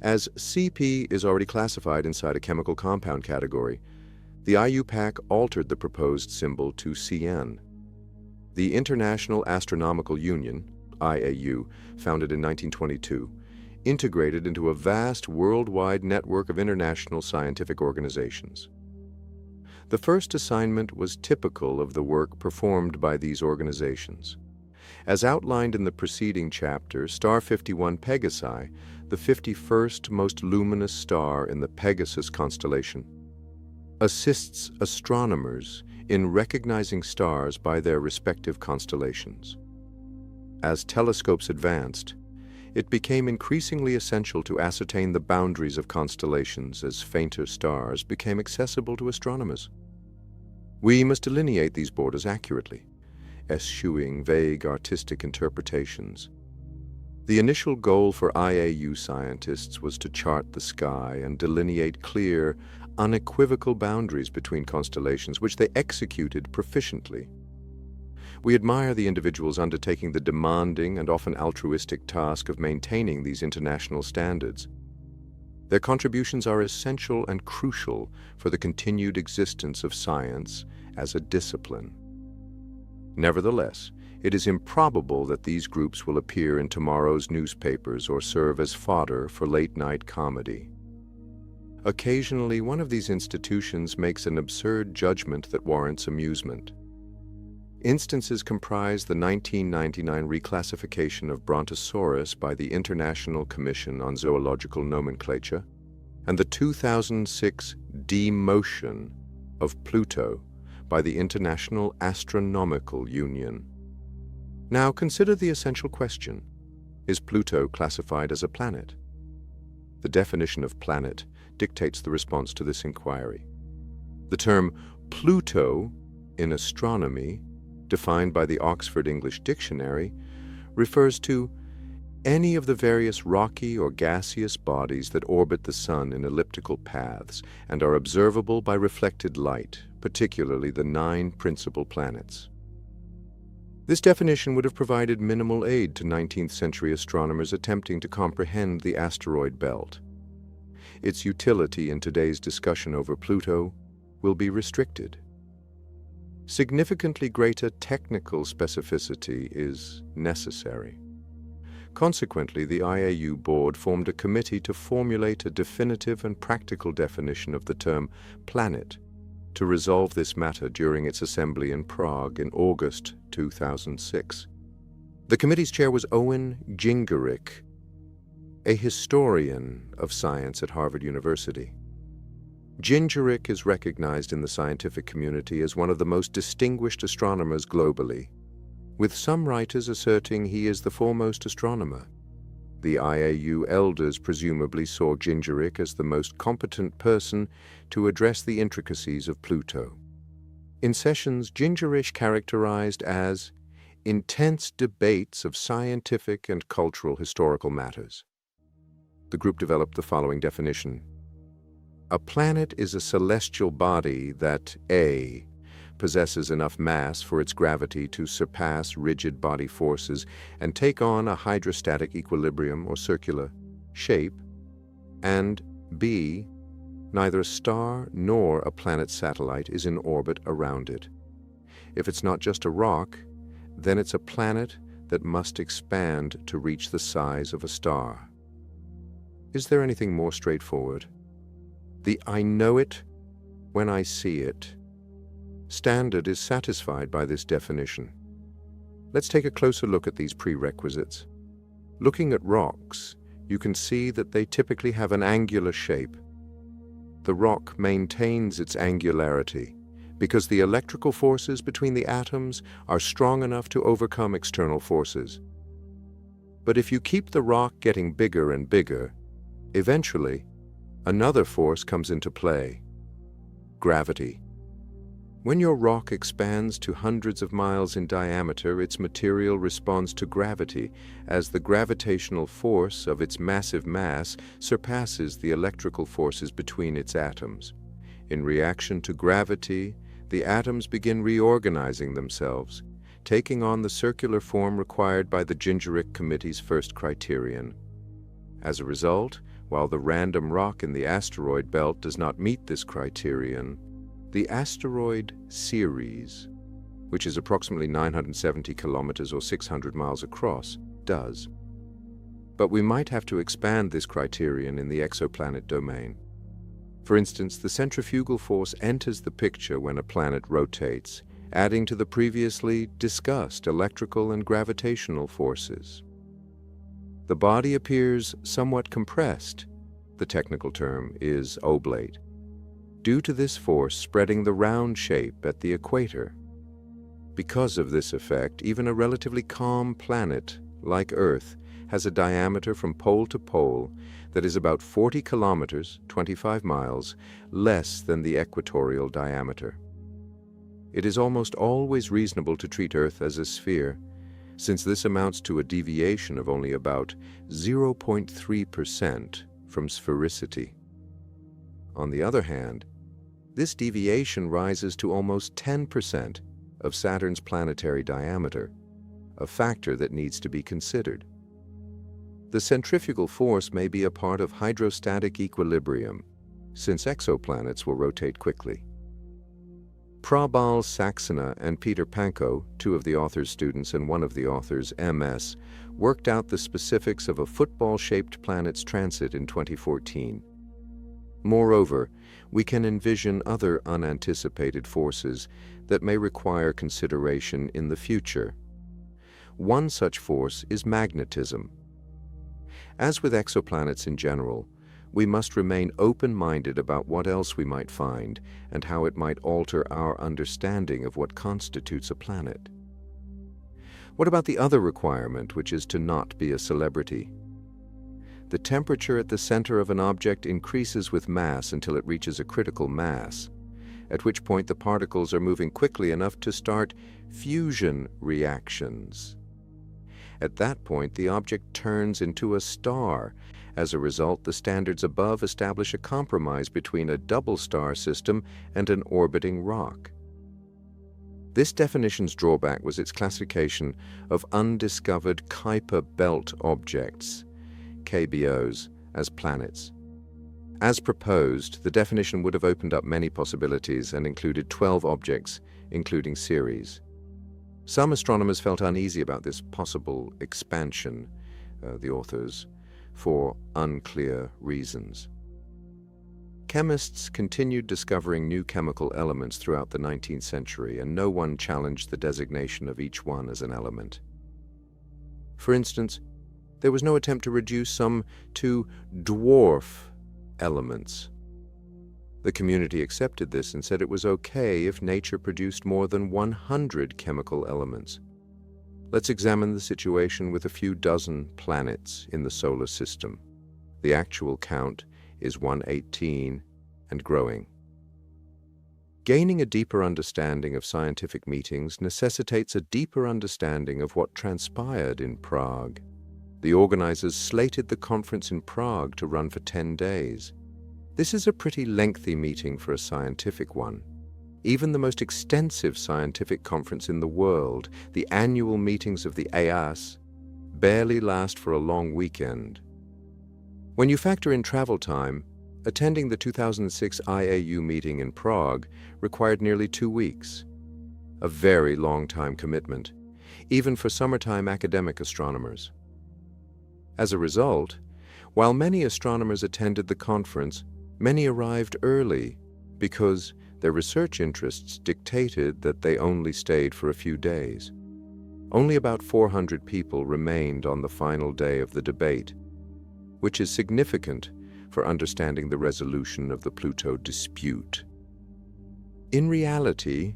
Speaker 1: as Cp is already classified inside a chemical compound category, the IUPAC altered the proposed symbol to Cn. The International Astronomical Union, IAU, founded in 1922, integrated into a vast worldwide network of international scientific organizations. The first assignment was typical of the work performed by these organizations. As outlined in the preceding chapter, star 51 Pegasi, the 51st most luminous star in the Pegasus constellation, assists astronomers in recognizing stars by their respective constellations. As telescopes advanced, it became increasingly essential to ascertain the boundaries of constellations as fainter stars became accessible to astronomers. We must delineate these borders accurately, eschewing vague artistic interpretations. The initial goal for IAU scientists was to chart the sky and delineate clear, unequivocal boundaries between constellations, which they executed proficiently. We admire the individuals undertaking the demanding and often altruistic task of maintaining these international standards. Their contributions are essential and crucial for the continued existence of science as a discipline. Nevertheless, it is improbable that these groups will appear in tomorrow's newspapers or serve as fodder for late-night comedy. Occasionally, one of these institutions makes an absurd judgment that warrants amusement. Instances comprise the 1999 reclassification of Brontosaurus by the International Commission on Zoological Nomenclature and the 2006 demotion of Pluto by the International Astronomical Union. Now consider the essential question: is Pluto classified as a planet? The definition of planet dictates the response to this inquiry. The term Pluto in astronomy, defined by the Oxford English Dictionary, refers to any of the various rocky or gaseous bodies that orbit the Sun in elliptical paths and are observable by reflected light, particularly the 9 principal planets. This definition would have provided minimal aid to 19th century astronomers attempting to comprehend the asteroid belt. Its utility in today's discussion over Pluto will be restricted. Significantly greater technical specificity is necessary. Consequently, the IAU board formed a committee to formulate a definitive and practical definition of the term planet to resolve this matter during its assembly in Prague in August 2006. The committee's chair was Owen Gingerich, a historian of science at Harvard University. Gingerich is recognized in the scientific community as one of the most distinguished astronomers globally, with some writers asserting he is the foremost astronomer. The IAU elders presumably saw Gingerich as the most competent person to address the intricacies of Pluto. In sessions, Gingerich characterized as intense debates of scientific and cultural historical matters. The group developed the following definition: a planet is a celestial body that A, possesses enough mass for its gravity to surpass rigid body forces and take on a hydrostatic equilibrium or circular shape, and B, Neither a star nor a planet satellite is in orbit around it. If it's not just a rock, then it's a planet that must expand to reach the size of a star. Is there anything more straightforward? The "I know it when I see it" standard is satisfied by this definition. Let's take a closer look at these prerequisites. Looking at rocks, you can see that they typically have an angular shape. The rock maintains its angularity because the electrical forces between the atoms are strong enough to overcome external forces. But if you keep the rock getting bigger and bigger, eventually, another force comes into play: gravity. When your rock expands to hundreds of miles in diameter, its material responds to gravity as the gravitational force of its massive mass surpasses the electrical forces between its atoms. In reaction to gravity, the atoms begin reorganizing themselves, taking on the circular form required by the Gingeric Committee's first criterion. As a result, while the random rock in the asteroid belt does not meet this criterion, the asteroid series, which is approximately 970 kilometers or 600 miles across, does. But we might have to expand this criterion in the exoplanet domain. For instance, the centrifugal force enters the picture when a planet rotates, adding to the previously discussed electrical and gravitational forces. The body appears somewhat compressed. The technical term is oblate, due to this force spreading the round shape at the equator. Because of this effect, even a relatively calm planet like Earth has a diameter from pole to pole that is about 40 kilometers, 25 miles, less than the equatorial diameter. It is almost always reasonable to treat Earth as a sphere, since this amounts to a deviation of only about 0.3% from sphericity. On the other hand, this deviation rises to almost 10% of Saturn's planetary diameter, a factor that needs to be considered. The centrifugal force may be a part of hydrostatic equilibrium, since exoplanets will rotate quickly. Prabal Saxena and Peter Pankow, two of the author's students and one of the author's MS, worked out the specifics of a football-shaped planet's transit in 2014. Moreover, we can envision other unanticipated forces that may require consideration in the future. One such force is magnetism. As with exoplanets in general, we must remain open-minded about what else we might find and how it might alter our understanding of what constitutes a planet. What about the other requirement, which is to not be a celebrity? The temperature at the center of an object increases with mass until it reaches a critical mass, at which point the particles are moving quickly enough to start fusion reactions. At that point, the object turns into a star. As a result, the standards above establish a compromise between a double star system and an orbiting rock. This definition's drawback was its classification of undiscovered Kuiper belt objects, KBOs, as planets. As proposed, the definition would have opened up many possibilities and included 12 objects, including Ceres. Some astronomers felt uneasy about this possible expansion, the authors, for unclear reasons. Chemists continued discovering new chemical elements throughout the 19th century, and no one challenged the designation of each one as an element. For instance, there was no attempt to reduce some to dwarf elements. The community accepted this and said it was okay if nature produced more than 100 chemical elements. Let's examine the situation with a few dozen planets in the solar system. The actual count is 118 and growing. Gaining a deeper understanding of scientific meetings necessitates a deeper understanding of what transpired in Prague. The organizers slated the conference in Prague to run for 10 days. This is a pretty lengthy meeting for a scientific one. Even the most extensive scientific conference in the world, the annual meetings of the EAS, barely last for a long weekend. When you factor in travel time attending the 2006 IAU meeting in Prague required nearly 2 weeks. A very long-time commitment, even for summertime academic astronomers. As a result, while many astronomers attended the conference, many arrived early because their research interests dictated that they only stayed for a few days. Only about 400 people remained on the final day of the debate, which is significant for understanding the resolution of the Pluto dispute. In reality,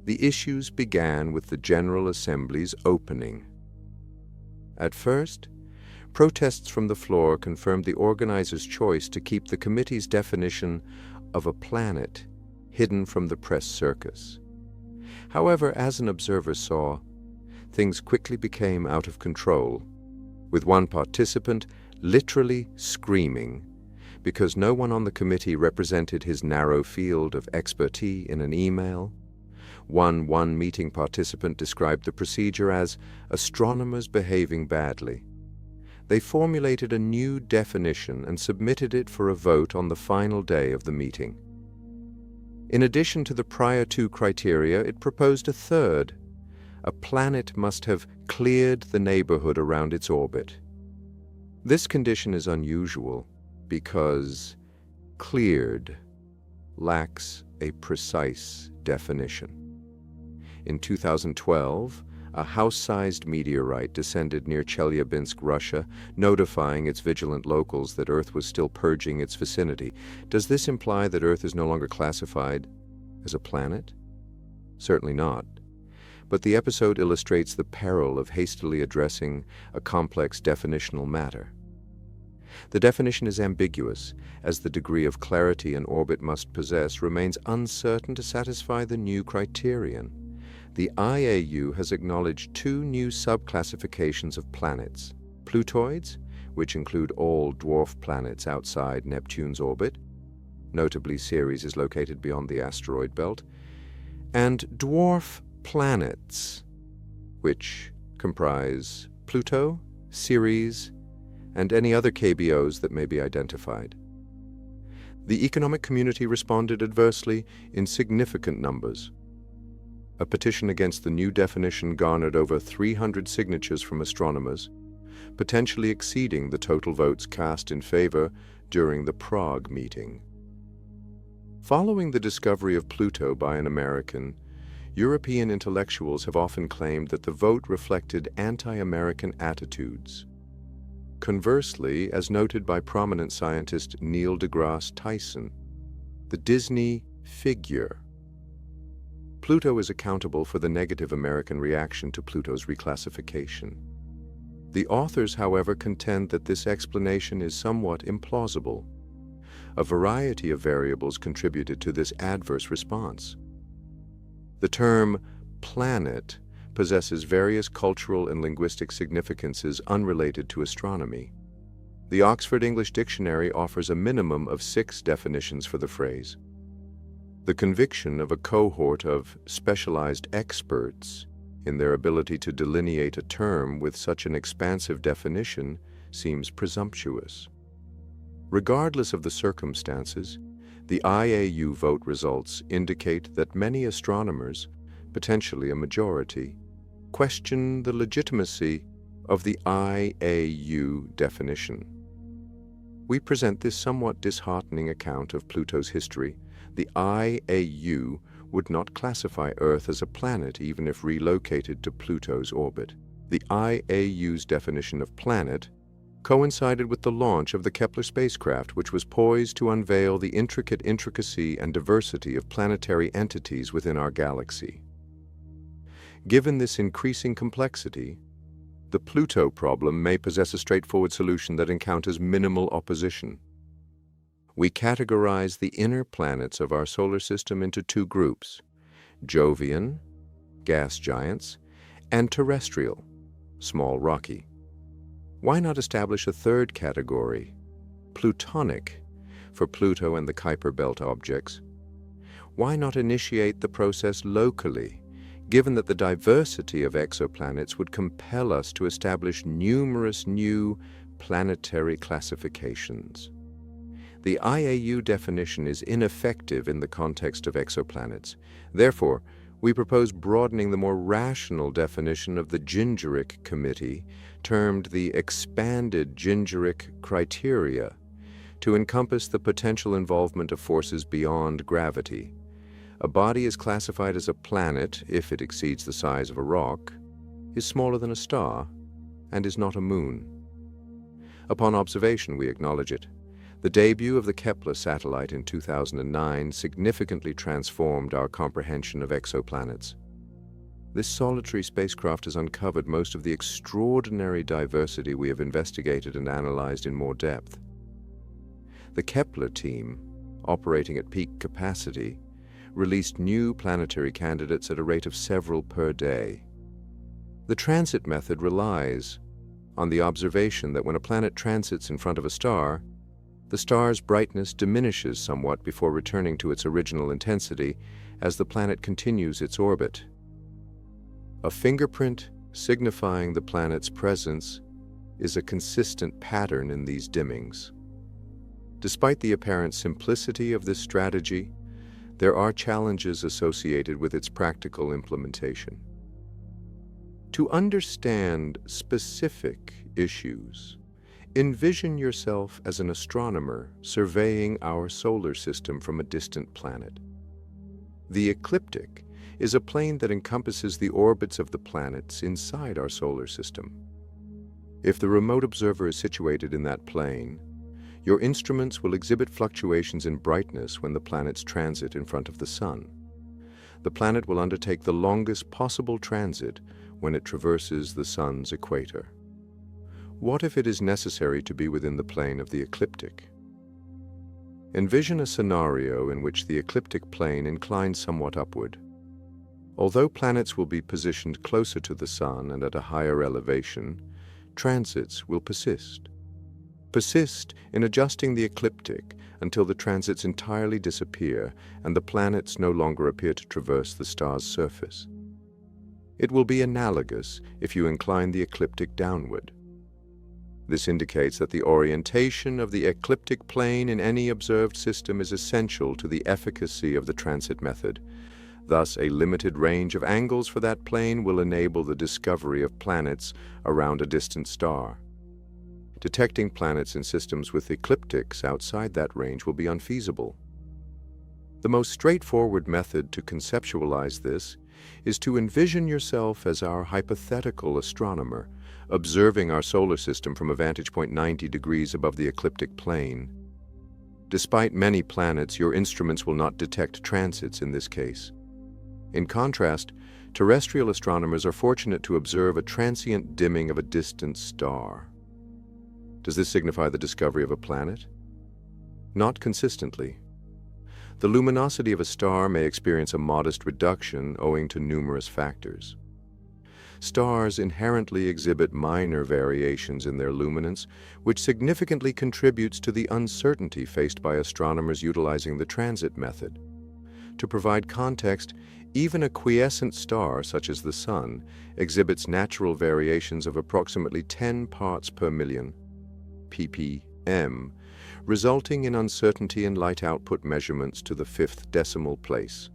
Speaker 1: the issues began with the General Assembly's opening. At first, protests from the floor confirmed the organizers' choice to keep the committee's definition of a planet hidden from the press circus. However, as an observer saw, things quickly became out of control, with one participant literally screaming because no one on the committee represented his narrow field of expertise in an email. One meeting participant described the procedure as astronomers behaving badly. They formulated a new definition and submitted it for a vote on the final day of the meeting. In addition to the prior 2 criteria, it proposed a third. A planet must have cleared the neighborhood around its orbit. This condition is unusual because cleared lacks a precise definition. In 2012, a house-sized meteorite descended near Chelyabinsk, Russia, notifying its vigilant locals that Earth was still purging its vicinity. Does this imply that Earth is no longer classified as a planet? Certainly not. But the episode illustrates the peril of hastily addressing a complex definitional matter. The definition is ambiguous, as the degree of clarity an orbit must possess remains uncertain to satisfy the new criterion. The IAU has acknowledged 2 new subclassifications of planets: Plutoids, which include all dwarf planets outside Neptune's orbit, notably Ceres is located beyond the asteroid belt, and dwarf planets, which comprise Pluto, Ceres, and any other KBOs that may be identified. The economic community responded adversely in significant numbers. A petition against the new definition garnered over 300 signatures from astronomers, potentially exceeding the total votes cast in favor during the Prague meeting. Following the discovery of Pluto by an American, European intellectuals have often claimed that the vote reflected anti-American attitudes. Conversely, as noted by prominent scientist Neil deGrasse Tyson, the Disney figure, Pluto is accountable for the negative American reaction to Pluto's reclassification. The authors, however, contend that this explanation is somewhat implausible. A variety of variables contributed to this adverse response. The term planet possesses various cultural and linguistic significances unrelated to astronomy. The Oxford English Dictionary offers a minimum of 6 definitions for the phrase. The conviction of a cohort of specialized experts in their ability to delineate a term with such an expansive definition seems presumptuous. Regardless of the circumstances, the IAU vote results indicate that many astronomers, potentially a majority, question the legitimacy of the IAU definition. We present this somewhat disheartening account of Pluto's history. The IAU would not classify Earth as a planet even if relocated to Pluto's orbit. The IAU's definition of planet coincided with the launch of the Kepler spacecraft, which was poised to unveil the intricate intricacy and diversity of planetary entities within our galaxy. Given this increasing complexity, the Pluto problem may possess a straightforward solution that encounters minimal opposition. We categorize the inner planets of our solar system into 2 groups: Jovian, gas giants, and terrestrial, small rocky. Why not establish a 3rd category, Plutonic, for Pluto and the Kuiper belt objects? Why not initiate the process locally, given that the diversity of exoplanets would compel us to establish numerous new planetary classifications? The IAU definition is ineffective in the context of exoplanets. Therefore, we propose broadening the more rational definition of the Gingeric Committee, termed the expanded Gingeric criteria, to encompass the potential involvement of forces beyond gravity. A body is classified as a planet if it exceeds the size of a rock, is smaller than a star, and is not a moon. Upon observation, we acknowledge it. The debut of the Kepler satellite in 2009 significantly transformed our comprehension of exoplanets. This solitary spacecraft has uncovered most of the extraordinary diversity we have investigated and analyzed in more depth. The Kepler team, operating at peak capacity, released new planetary candidates at a rate of several per day. The transit method relies on the observation that when a planet transits in front of a star, the star's brightness diminishes somewhat before returning to its original intensity as the planet continues its orbit. A fingerprint signifying the planet's presence is a consistent pattern in these dimmings. Despite the apparent simplicity of this strategy, there are challenges associated with its practical implementation. To understand specific issues, envision yourself as an astronomer surveying our solar system from a distant planet. The ecliptic is a plane that encompasses the orbits of the planets inside our solar system. If the remote observer is situated in that plane, your instruments will exhibit fluctuations in brightness when the planets transit in front of the Sun. The planet will undertake the longest possible transit when it traverses the Sun's equator. What if it is necessary to be within the plane of the ecliptic? Envision a scenario in which the ecliptic plane inclines somewhat upward. Although planets will be positioned closer to the Sun and at a higher elevation, transits will persist. Persist in adjusting the ecliptic until the transits entirely disappear and the planets no longer appear to traverse the star's surface. It will be analogous if you incline the ecliptic downward. This indicates that the orientation of the ecliptic plane in any observed system is essential to the efficacy of the transit method. Thus, a limited range of angles for that plane will enable the discovery of planets around a distant star. Detecting planets in systems with ecliptics outside that range will be unfeasible. The most straightforward method to conceptualize this is to envision yourself as our hypothetical astronomer, observing our solar system from a vantage point 90 degrees above the ecliptic plane. Despite many planets, your instruments will not detect transits in this case. In contrast, terrestrial astronomers are fortunate to observe a transient dimming of a distant star. Does this signify the discovery of a planet? Not consistently. The luminosity of a star may experience a modest reduction owing to numerous factors. Stars inherently exhibit minor variations in their luminance, which significantly contributes to the uncertainty faced by astronomers utilizing the transit method. To provide context, even a quiescent star, such as the Sun, exhibits natural variations of approximately 10 parts per million, ppm, resulting in uncertainty in light output measurements to the 5th decimal place.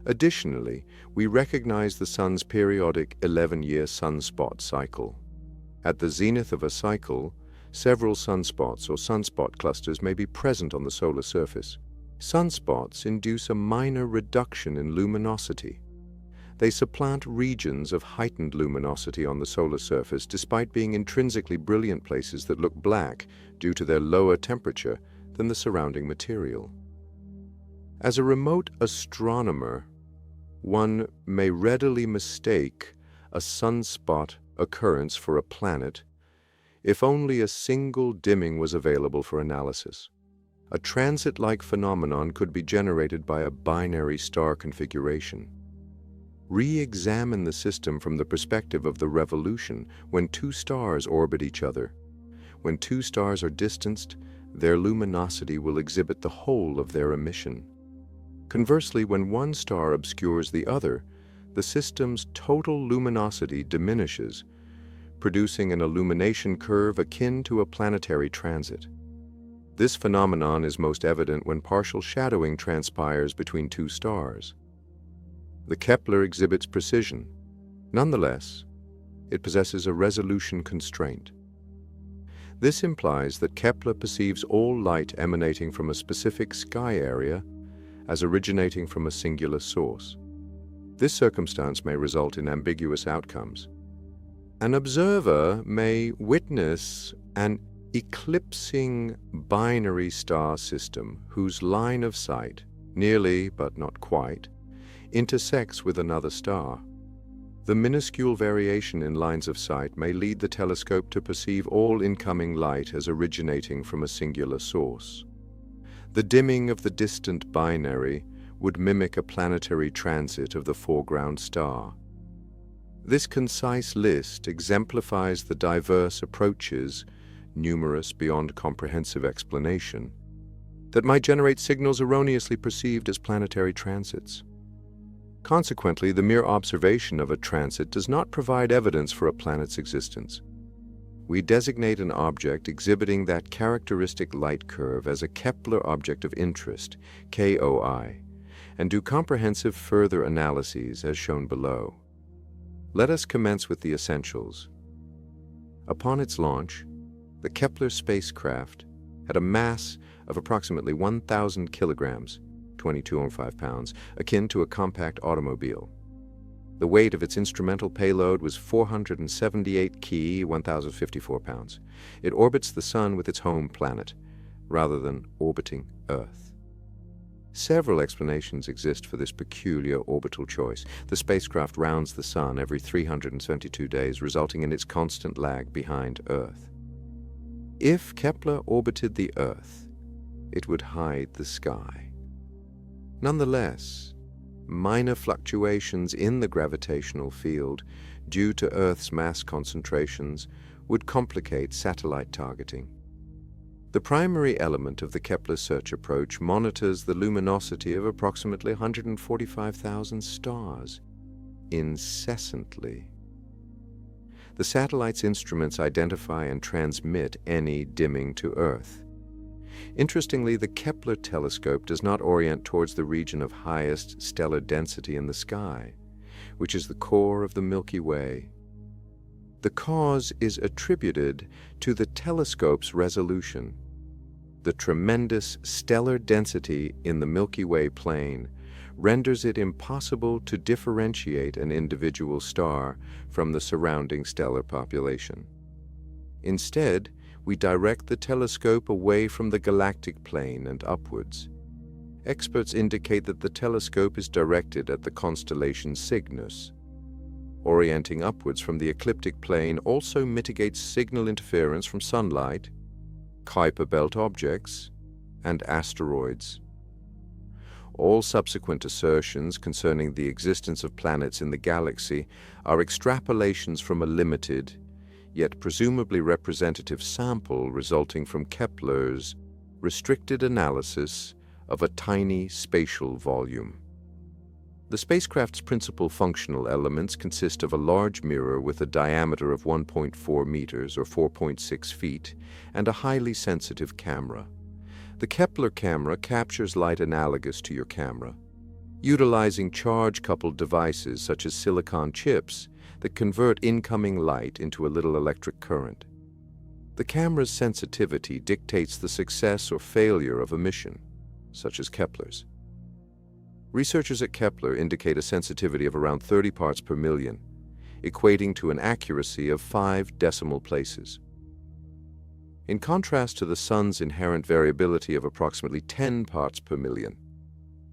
Speaker 1: Additionally, we recognize the Sun's periodic 11-year sunspot cycle. At the zenith of a cycle, several sunspots or sunspot clusters may be present on the solar surface. Sunspots induce a minor reduction in luminosity. They supplant regions of heightened luminosity on the solar surface despite being intrinsically brilliant places that look black due to their lower temperature than the surrounding material. As a remote astronomer, one may readily mistake a sunspot occurrence for a planet if only a single dimming was available for analysis. A transit-like phenomenon could be generated by a binary star configuration. Re-examine the system from the perspective of the revolution when two stars orbit each other. When two stars are distanced, their luminosity will exhibit the whole of their emission. Conversely, when one star obscures the other, the system's total luminosity diminishes, producing an illumination curve akin to a planetary transit. This phenomenon is most evident when partial shadowing transpires between two stars. The Kepler exhibits precision. Nonetheless, it possesses a resolution constraint. This implies that Kepler perceives all light emanating from a specific sky area as originating from a singular source. This circumstance may result in ambiguous outcomes. An observer may witness an eclipsing binary star system whose line of sight, nearly but not quite, intersects with another star. The minuscule variation in lines of sight may lead the telescope to perceive all incoming light as originating from a singular source. The dimming of the distant binary would mimic a planetary transit of the foreground star. This concise list exemplifies the diverse approaches, numerous beyond comprehensive explanation, that might generate signals erroneously perceived as planetary transits. Consequently, the mere observation of a transit does not provide evidence for a planet's existence. We designate an object exhibiting that characteristic light curve as a Kepler object of interest, KOI, and do comprehensive further analyses as shown below. Let us commence with the essentials. Upon its launch, the Kepler spacecraft had a mass of approximately 1,000 kilograms, 22.05 pounds, akin to a compact automobile. The weight of its instrumental payload was 478 kg, 1,054 pounds. It orbits the Sun with its home planet, rather than orbiting Earth. Several explanations exist for this peculiar orbital choice. The spacecraft rounds the Sun every 372 days, resulting in its constant lag behind Earth. If Kepler orbited the Earth, it would hide the sky. Nonetheless, minor fluctuations in the gravitational field due to Earth's mass concentrations would complicate satellite targeting. The primary element of the Kepler search approach monitors the luminosity of approximately 145,000 stars incessantly. The satellite's instruments identify and transmit any dimming to Earth. Interestingly, the Kepler telescope does not orient towards the region of highest stellar density in the sky, which is the core of the Milky Way. The cause is attributed to the telescope's resolution. The tremendous stellar density in the Milky Way plane renders it impossible to differentiate an individual star from the surrounding stellar population. Instead, we direct the telescope away from the galactic plane and upwards. Experts indicate that the telescope is directed at the constellation Cygnus. Orienting upwards from the ecliptic plane also mitigates signal interference from sunlight, Kuiper belt objects, and asteroids. All subsequent assertions concerning the existence of planets in the galaxy are extrapolations from a limited, yet presumably representative sample resulting from Kepler's restricted analysis of a tiny spatial volume. The spacecraft's principal functional elements consist of a large mirror with a diameter of 1.4 meters or 4.6 feet and a highly sensitive camera. The Kepler camera captures light analogous to your camera, utilizing charge-coupled devices such as silicon chips that convert incoming light into a little electric current. The camera's sensitivity dictates the success or failure of a mission, such as Kepler's. Researchers at Kepler indicate a sensitivity of around 30 parts per million, equating to an accuracy of 5 decimal places. In contrast to the Sun's inherent variability of approximately 10 parts per million,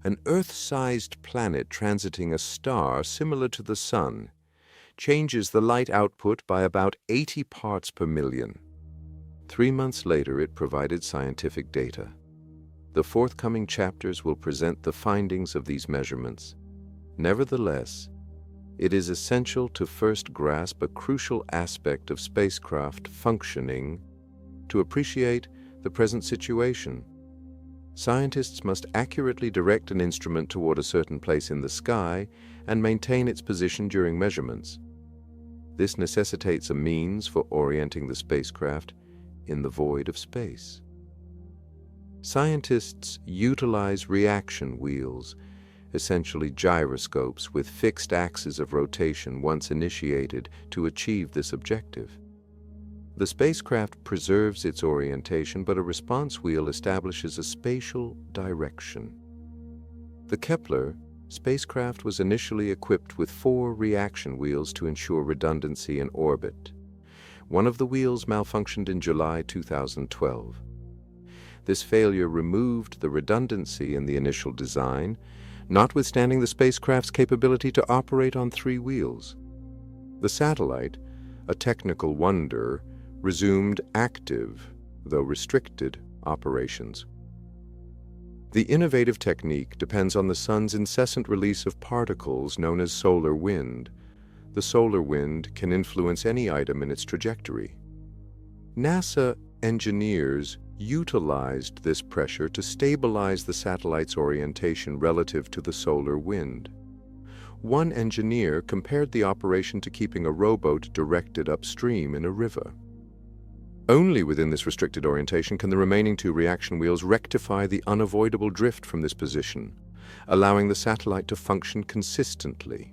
Speaker 1: an Earth-sized planet transiting a star similar to the Sun changes the light output by about 80 parts per million. 3 months later, it provided scientific data. The forthcoming chapters will present the findings of these measurements. Nevertheless, it is essential to first grasp a crucial aspect of spacecraft functioning to appreciate the present situation. Scientists must accurately direct an instrument toward a certain place in the sky and maintain its position during measurements. This necessitates a means for orienting the spacecraft in the void of space. Scientists utilize reaction wheels, essentially gyroscopes with fixed axes of rotation once initiated, to achieve this objective. The spacecraft preserves its orientation, but a response wheel establishes a spatial direction. The Kepler spacecraft was initially equipped with 4 reaction wheels to ensure redundancy in orbit. One of the wheels malfunctioned in July 2012. This failure removed the redundancy in the initial design, notwithstanding the spacecraft's capability to operate on 3 wheels. The satellite, a technical wonder, resumed active, though restricted, operations. The innovative technique depends on the sun's incessant release of particles known as solar wind. The solar wind can influence any item in its trajectory. NASA engineers utilized this pressure to stabilize the satellite's orientation relative to the solar wind. One engineer compared the operation to keeping a rowboat directed upstream in a river. Only within this restricted orientation can the remaining 2 reaction wheels rectify the unavoidable drift from this position, allowing the satellite to function consistently.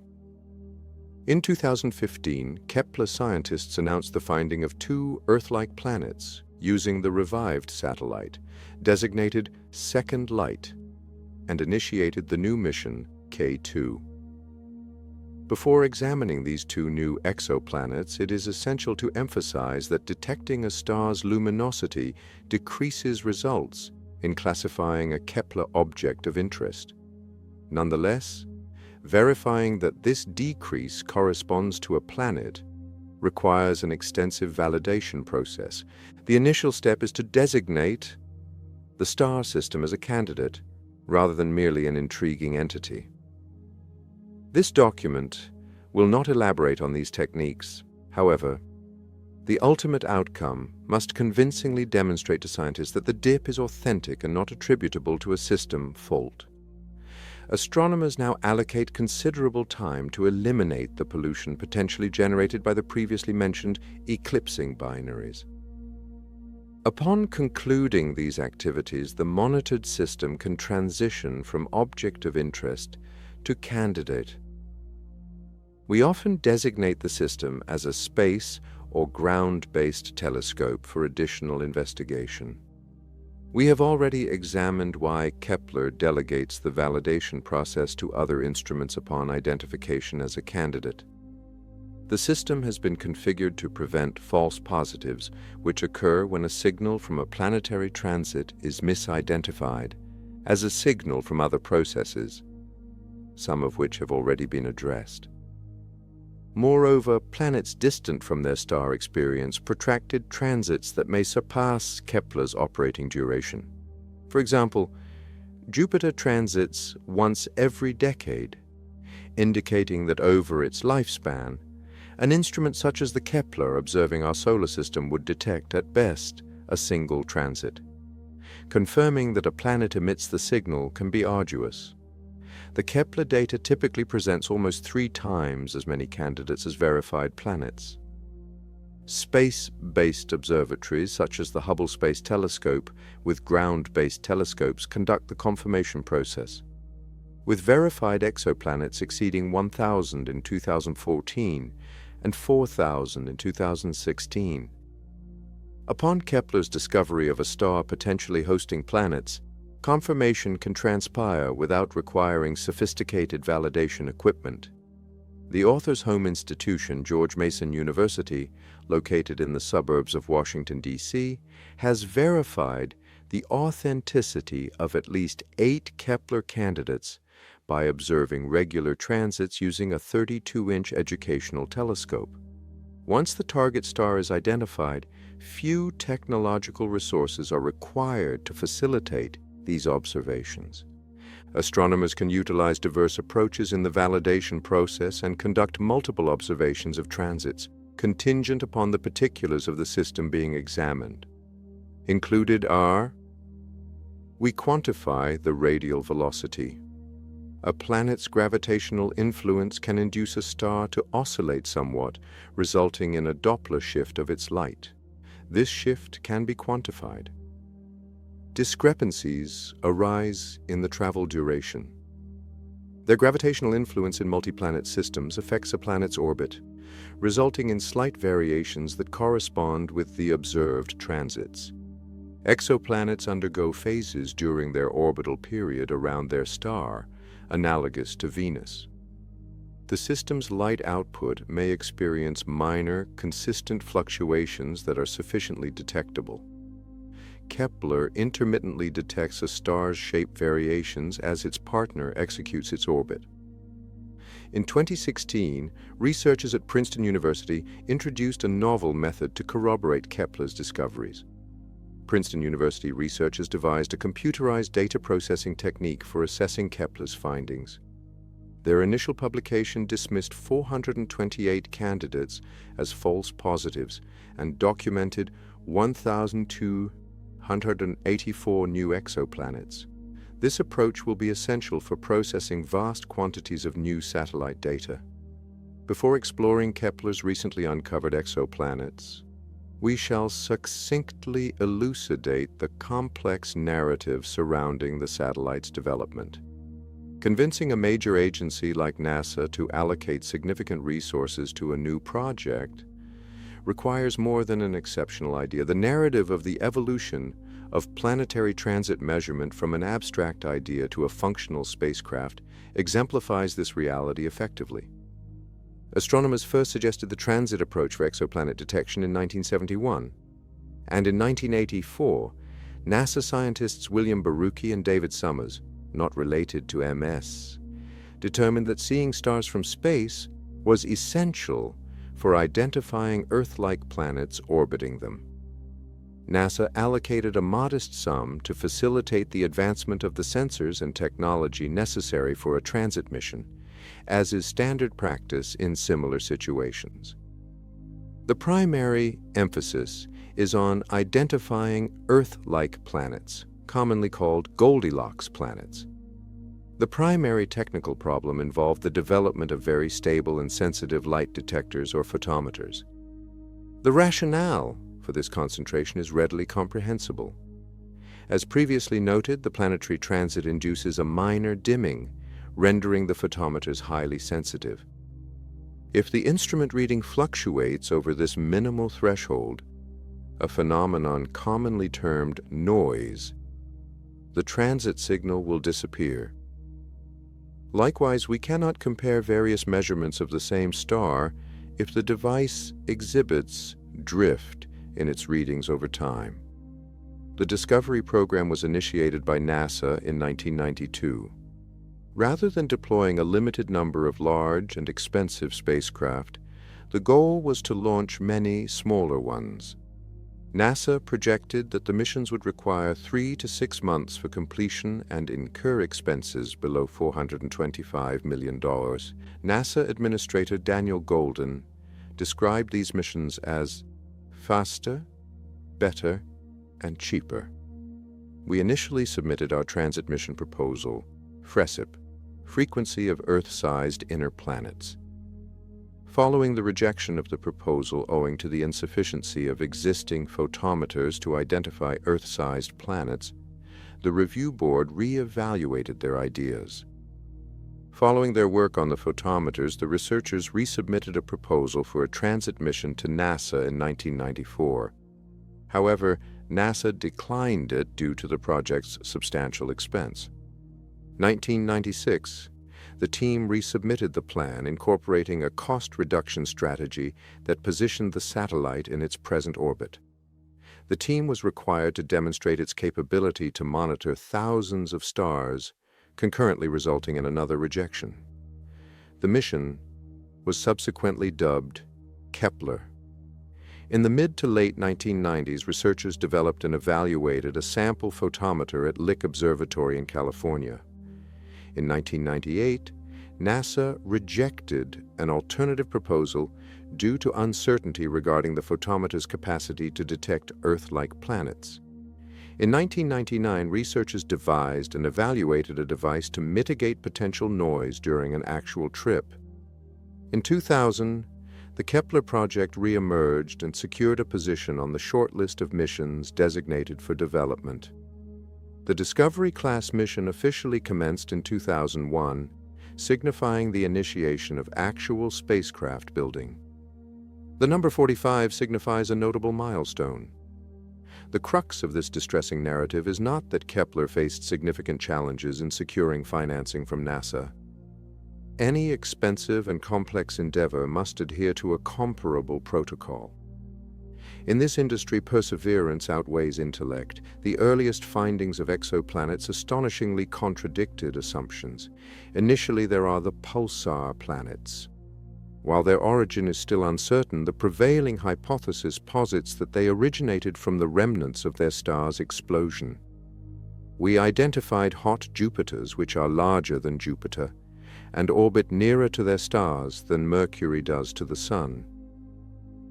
Speaker 1: In 2015, Kepler scientists announced the finding of 2 Earth-like planets using the revived satellite, designated Second Light, and initiated the new mission K2. Before examining these 2 new exoplanets, it is essential to emphasize that detecting a star's luminosity decreases results in classifying a Kepler object of interest. Nonetheless, verifying that this decrease corresponds to a planet requires an extensive validation process. The initial step is to designate the star system as a candidate, rather than merely an intriguing entity. This document will not elaborate on these techniques. However, the ultimate outcome must convincingly demonstrate to scientists that the dip is authentic and not attributable to a system fault. Astronomers now allocate considerable time to eliminate the pollution potentially generated by the previously mentioned eclipsing binaries. Upon concluding these activities, the monitored system can transition from object of interest to candidate. We often designate the system as a space or ground-based telescope for additional investigation. We have already examined why Kepler delegates the validation process to other instruments upon identification as a candidate. The system has been configured to prevent false positives, which occur when a signal from a planetary transit is misidentified as a signal from other processes, some of which have already been addressed. Moreover, planets distant from their star experience protracted transits that may surpass Kepler's operating duration. For example, Jupiter transits once every decade, indicating that over its lifespan, an instrument such as the Kepler observing our solar system would detect at best a single transit. Confirming that a planet emits the signal can be arduous. The Kepler data typically presents almost 3 times as many candidates as verified planets. Space-based observatories such as the Hubble Space Telescope with ground-based telescopes conduct the confirmation process, with verified exoplanets exceeding 1,000 in 2014 and 4,000 in 2016. Upon Kepler's discovery of a star potentially hosting planets, confirmation can transpire without requiring sophisticated validation equipment. The author's home institution, George Mason University, located in the suburbs of Washington, D.C., has verified the authenticity of at least 8 Kepler candidates by observing regular transits using a 32-inch educational telescope. Once the target star is identified, few technological resources are required to facilitate these observations. Astronomers can utilize diverse approaches in the validation process and conduct multiple observations of transits, contingent upon the particulars of the system being examined. Included are: we quantify the radial velocity. A planet's gravitational influence can induce a star to oscillate somewhat, resulting in a Doppler shift of its light. This shift can be quantified. discrepancies arise in the travel duration. Their gravitational influence in multi-planet systems affects a planet's orbit, resulting in slight variations that correspond with the observed transits. Exoplanets undergo phases during their orbital period around their star, analogous to Venus. The system's light output may experience minor, consistent fluctuations that are sufficiently detectable. Kepler intermittently detects a star's shape variations as its partner executes its orbit. In 2016, researchers at Princeton University introduced a novel method to corroborate Kepler's discoveries. Princeton University researchers devised a computerized data processing technique for assessing Kepler's findings. Their initial publication dismissed 428 candidates as false positives and documented 1,284 new exoplanets. This approach will be essential for processing vast quantities of new satellite data. Before exploring Kepler's recently uncovered exoplanets, we shall succinctly elucidate the complex narrative surrounding the satellite's development. Convincing a major agency like NASA to allocate significant resources to a new project requires more than an exceptional idea. The narrative of the evolution of planetary transit measurement from an abstract idea to a functional spacecraft exemplifies this reality effectively. Astronomers first suggested the transit approach for exoplanet detection in 1971, and in 1984, NASA scientists William Barucki and David Summers, not related to MS, determined that seeing stars from space was essential for identifying Earth-like planets orbiting them. NASA allocated a modest sum to facilitate the advancement of the sensors and technology necessary for a transit mission, as is standard practice in similar situations. The primary emphasis is on identifying Earth-like planets, commonly called Goldilocks planets. The primary technical problem involved the development of very stable and sensitive light detectors or photometers. The rationale for this concentration is readily comprehensible. As previously noted, the planetary transit induces a minor dimming, rendering the photometers highly sensitive. If the instrument reading fluctuates over this minimal threshold, a phenomenon commonly termed noise, the transit signal will disappear. Likewise, we cannot compare various measurements of the same star if the device exhibits drift in its readings over time. The Discovery program was initiated by NASA in 1992. Rather than deploying a limited number of large and expensive spacecraft, the goal was to launch many smaller ones. NASA projected that the missions would require 3 to 6 months for completion and incur expenses below $425 million. NASA Administrator Daniel Goldin described these missions as faster, better, and cheaper. We initially submitted our transit mission proposal, FRESIP, Frequency of Earth-Sized Inner Planets. Following the rejection of the proposal owing to the insufficiency of existing photometers to identify Earth-sized planets, the review board re-evaluated their ideas. Following their work on the photometers, the researchers resubmitted a proposal for a transit mission to NASA in 1994. However, NASA declined it due to the project's substantial expense. 1996, the team resubmitted the plan, incorporating a cost reduction strategy that positioned the satellite in its present orbit. The team was required to demonstrate its capability to monitor thousands of stars, concurrently resulting in another rejection. The mission was subsequently dubbed Kepler. In the mid to late 1990s, researchers developed and evaluated a sample photometer at Lick Observatory in California. In 1998, NASA rejected an alternative proposal due to uncertainty regarding the photometer's capacity to detect Earth-like planets. In 1999, researchers devised and evaluated a device to mitigate potential noise during an actual trip. In 2000, the Kepler project re-emerged and secured a position on the short list of missions designated for development. The Discovery-class mission officially commenced in 2001, signifying the initiation of actual spacecraft building. The number 45 signifies a notable milestone. The crux of this distressing narrative is not that Kepler faced significant challenges in securing financing from NASA. Any expensive and complex endeavor must adhere to a comparable protocol. In this industry, perseverance outweighs intellect. The earliest findings of exoplanets astonishingly contradicted assumptions. Initially, there are the pulsar planets. While their origin is still uncertain, the prevailing hypothesis posits that they originated from the remnants of their star's explosion. We identified hot Jupiters, which are larger than Jupiter, and orbit nearer to their stars than Mercury does to the Sun.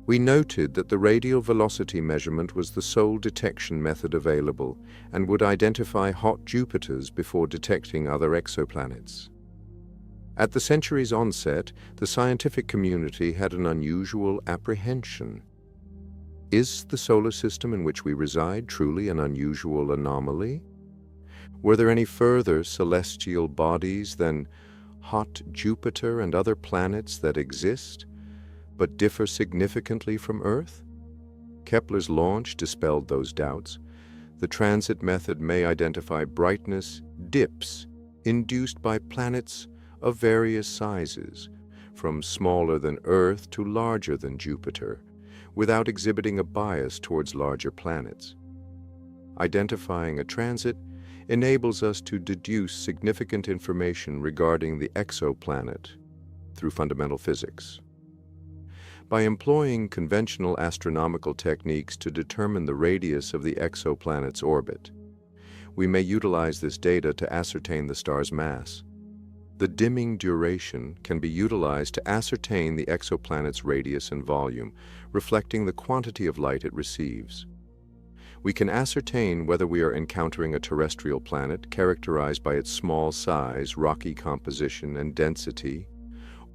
Speaker 1: We noted that the radial velocity measurement was the sole detection method available and would identify hot Jupiters before detecting other exoplanets. At the century's onset, the scientific community had an unusual apprehension. Is the solar system in which we reside truly an unusual anomaly? Were there any further celestial bodies than hot Jupiter and other planets that exist, but differ significantly from Earth? Kepler's launch dispelled those doubts. The transit method may identify brightness dips induced by planets of various sizes, from smaller than Earth to larger than Jupiter, without exhibiting a bias towards larger planets. Identifying a transit enables us to deduce significant information regarding the exoplanet through fundamental physics. By employing conventional astronomical techniques to determine the radius of the exoplanet's orbit, we may utilize this data to ascertain the star's mass. The dimming duration can be utilized to ascertain the exoplanet's radius and volume, reflecting the quantity of light it receives. We can ascertain whether we are encountering a terrestrial planet characterized by its small size, rocky composition, and density,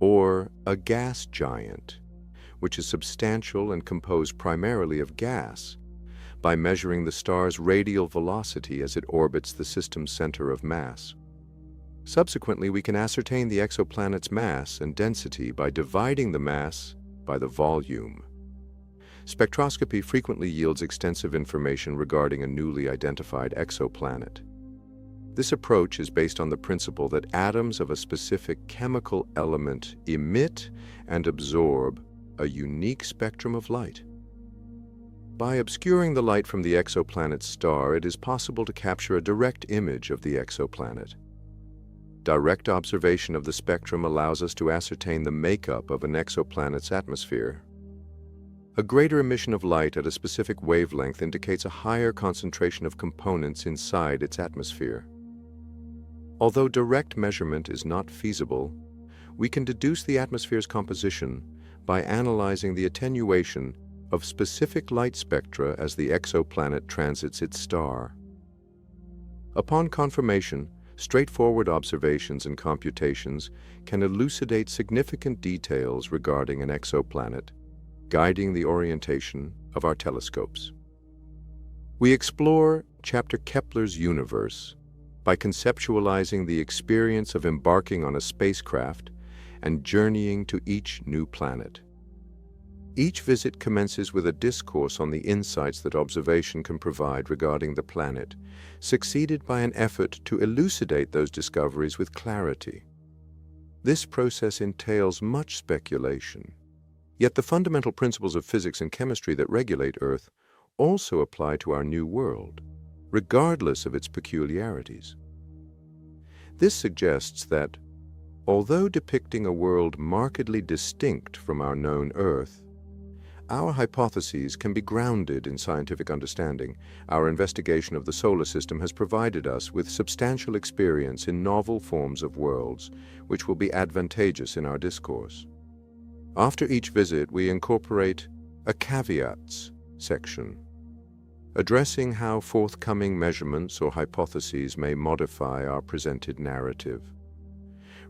Speaker 1: or a gas giant, which is substantial and composed primarily of gas, by measuring the star's radial velocity as it orbits the system's center of mass. Subsequently, we can ascertain the exoplanet's mass and density by dividing the mass by the volume. Spectroscopy frequently yields extensive information regarding a newly identified exoplanet. This approach is based on the principle that atoms of a specific chemical element emit and absorb a unique spectrum of light. By obscuring the light from the exoplanet's star, it is possible to capture a direct image of the exoplanet. Direct observation of the spectrum allows us to ascertain the makeup of an exoplanet's atmosphere. A greater emission of light at a specific wavelength indicates a higher concentration of components inside its atmosphere. Although direct measurement is not feasible, we can deduce the atmosphere's composition by analyzing the attenuation of specific light spectra as the exoplanet transits its star. Upon confirmation, straightforward observations and computations can elucidate significant details regarding an exoplanet, guiding the orientation of our telescopes. We explore Chapter Kepler's universe by conceptualizing the experience of embarking on a spacecraft and journeying to each new planet. Each visit commences with a discourse on the insights that observation can provide regarding the planet, succeeded by an effort to elucidate those discoveries with clarity. This process entails much speculation. Yet the fundamental principles of physics and chemistry that regulate Earth also apply to our new world, regardless of its peculiarities. This suggests that, although depicting a world markedly distinct from our known Earth, our hypotheses can be grounded in scientific understanding. Our investigation of the solar system has provided us with substantial experience in novel forms of worlds, which will be advantageous in our discourse. After each visit, we incorporate a caveats section, addressing how forthcoming measurements or hypotheses may modify our presented narrative,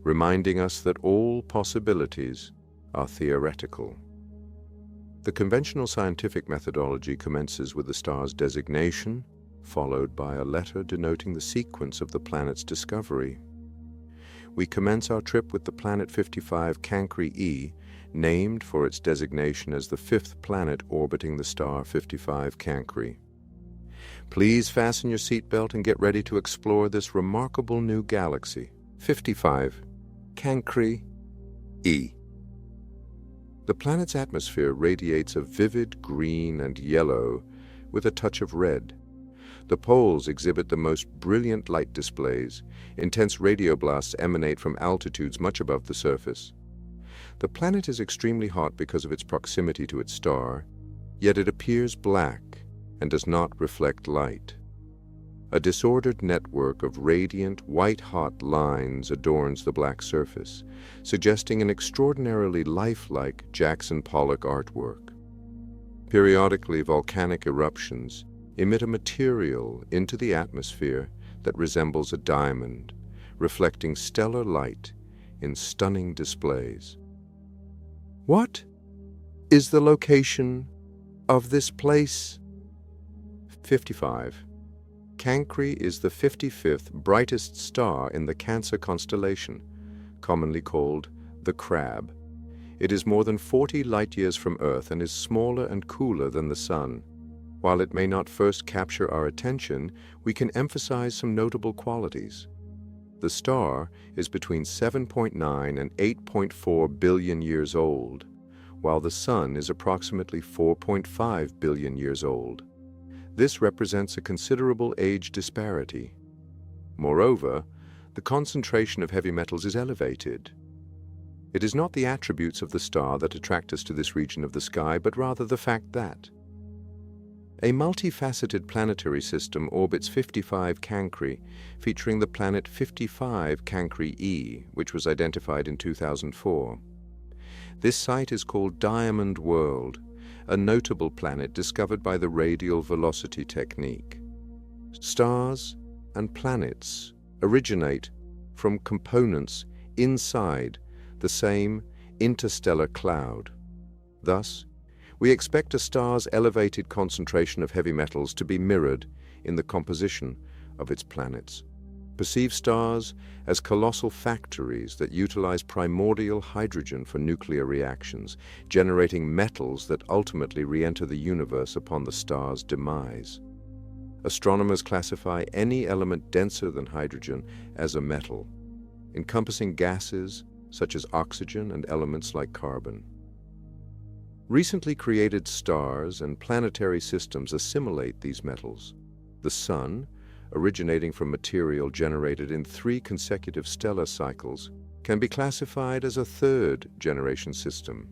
Speaker 1: reminding us that all possibilities are theoretical. The conventional scientific methodology commences with the star's designation, followed by a letter denoting the sequence of the planet's discovery. We commence our trip with the planet 55 Cancri E, named for its designation as the fifth planet orbiting the star 55 Cancri. Please fasten your seatbelt and get ready to explore this remarkable new galaxy, 55 Cancri E. The planet's atmosphere radiates a vivid green and yellow with a touch of red. The poles exhibit the most brilliant light displays. Intense radioblasts emanate from altitudes much above the surface. The planet is extremely hot because of its proximity to its star, yet it appears black and does not reflect light. A disordered network of radiant, white-hot lines adorns the black surface, suggesting an extraordinarily lifelike Jackson Pollock artwork. Periodically, volcanic eruptions emit a material into the atmosphere that resembles a diamond, reflecting stellar light in stunning displays. What is the location of this place? 55. Cancri is the 55th brightest star in the Cancer constellation, commonly called the Crab. It is more than 40 light-years from Earth and is smaller and cooler than the Sun. While it may not first capture our attention, we can emphasize some notable qualities. The star is between 7.9 and 8.4 billion years old, while the Sun is approximately 4.5 billion years old. This represents a considerable age disparity. Moreover, the concentration of heavy metals is elevated. It is not the attributes of the star that attract us to this region of the sky, but rather the fact that a multifaceted planetary system orbits 55 Cancri, featuring the planet 55 Cancri E, which was identified in 2004. This site is called Diamond World, a notable planet discovered by the radial velocity technique. Stars and planets originate from components inside the same interstellar cloud. Thus, we expect a star's elevated concentration of heavy metals to be mirrored in the composition of its planets. Perceive stars as colossal factories that utilize primordial hydrogen for nuclear reactions, generating metals that ultimately re-enter the universe upon the star's demise. Astronomers classify any element denser than hydrogen as a metal, encompassing gases such as oxygen and elements like carbon. Recently created stars and planetary systems assimilate these metals. The Sun, originating from material generated in 3 consecutive stellar cycles, can be classified as a third-generation system.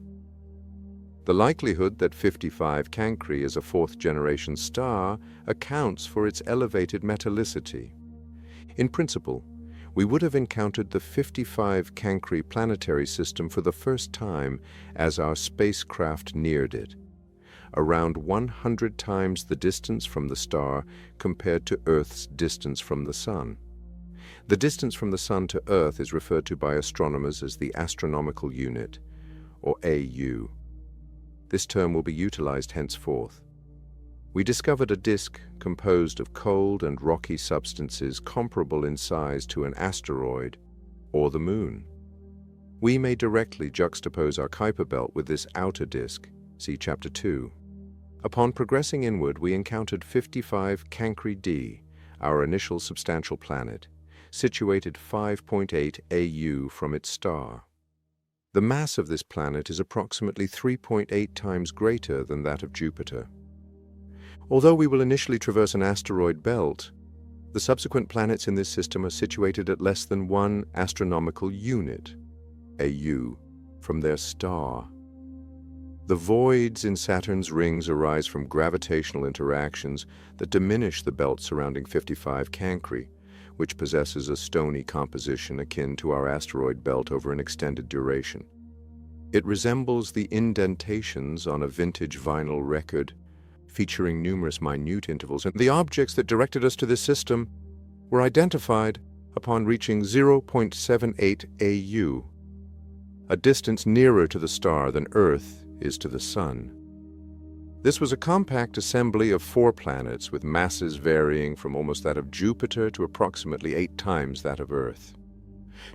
Speaker 1: The likelihood that 55 Cancri is a fourth-generation star accounts for its elevated metallicity. In principle, we would have encountered the 55 Cancri planetary system for the first time as our spacecraft neared it, around 100 times the distance from the star compared to Earth's distance from the Sun. The distance from the Sun to Earth is referred to by astronomers as the astronomical unit, or AU. This term will be utilized henceforth. We discovered a disk composed of cold and rocky substances comparable in size to an asteroid or the Moon. We may directly juxtapose our Kuiper belt with this outer disk, see Chapter 2. Upon progressing inward, we encountered 55 Cancri D, our initial substantial planet, situated 5.8 AU from its star. The mass of this planet is approximately 3.8 times greater than that of Jupiter. Although we will initially traverse an asteroid belt, the subsequent planets in this system are situated at less than 1 astronomical unit, AU, from their star. The voids in Saturn's rings arise from gravitational interactions that diminish the belt surrounding 55 Cancri, which possesses a stony composition akin to our asteroid belt over an extended duration. It resembles the indentations on a vintage vinyl record, featuring numerous minute intervals, and the objects that directed us to this system were identified upon reaching 0.78 AU, a distance nearer to the star than Earth is to the Sun. This was a compact assembly of 4 planets with masses varying from almost that of Jupiter to approximately 8 times that of Earth.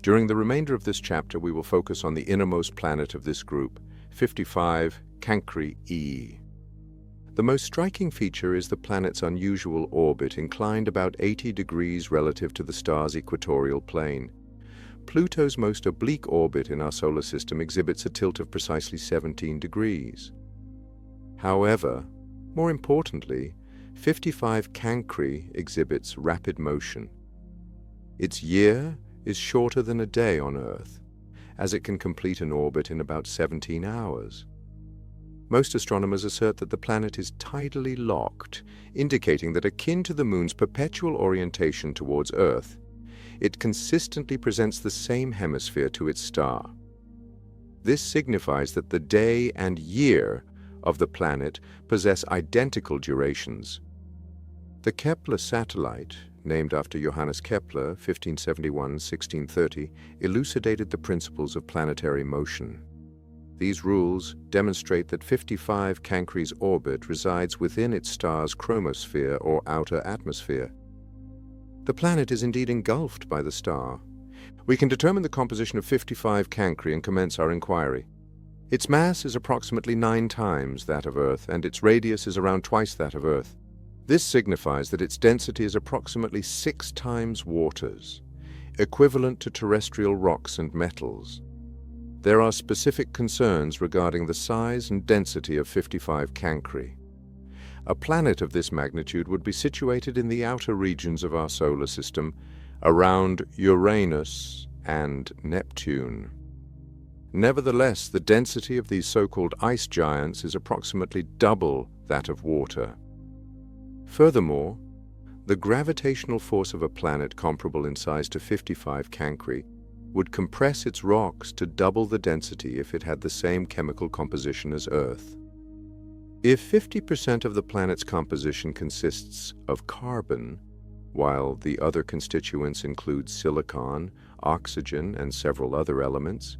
Speaker 1: During the remainder of this chapter, we will focus on the innermost planet of this group, 55 Cancri e. The most striking feature is the planet's unusual orbit, inclined about 80 degrees relative to the star's equatorial plane. Pluto's most oblique orbit in our solar system exhibits a tilt of precisely 17 degrees. However, more importantly, 55 Cancri exhibits rapid motion. Its year is shorter than a day on Earth, as it can complete an orbit in about 17 hours. Most astronomers assert that the planet is tidally locked, indicating that akin to the Moon's perpetual orientation towards Earth, it consistently presents the same hemisphere to its star. This signifies that the day and year of the planet possess identical durations. The Kepler satellite, named after Johannes Kepler, 1571-1630, elucidated the principles of planetary motion. These rules demonstrate that 55 Cancri's orbit resides within its star's chromosphere or outer atmosphere. The planet is indeed engulfed by the star. We can determine the composition of 55 Cancri and commence our inquiry. Its mass is approximately 9 times that of Earth, and its radius is around twice that of Earth. This signifies that its density is approximately 6 times water's, equivalent to terrestrial rocks and metals. There are specific concerns regarding the size and density of 55 Cancri. A planet of this magnitude would be situated in the outer regions of our solar system, around Uranus and Neptune. Nevertheless, the density of these so-called ice giants is approximately double that of water. Furthermore, the gravitational force of a planet comparable in size to 55 Cancri would compress its rocks to double the density if it had the same chemical composition as Earth. If 50% of the planet's composition consists of carbon, while the other constituents include silicon, oxygen, and several other elements,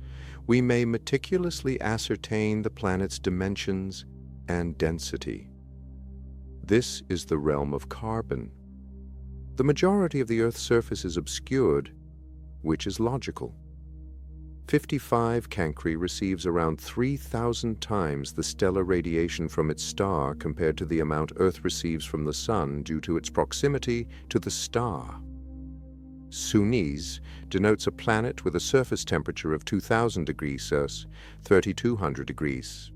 Speaker 1: we may meticulously ascertain the planet's dimensions and density. This is the realm of carbon. The majority of the Earth's surface is obscured, which is logical. 55 Cancri receives around 3,000 times the stellar radiation from its star compared to the amount Earth receives from the Sun due to its proximity to the star. Sunis denotes a planet with a surface temperature of 2,000 degrees Celsius, 3,200 degrees.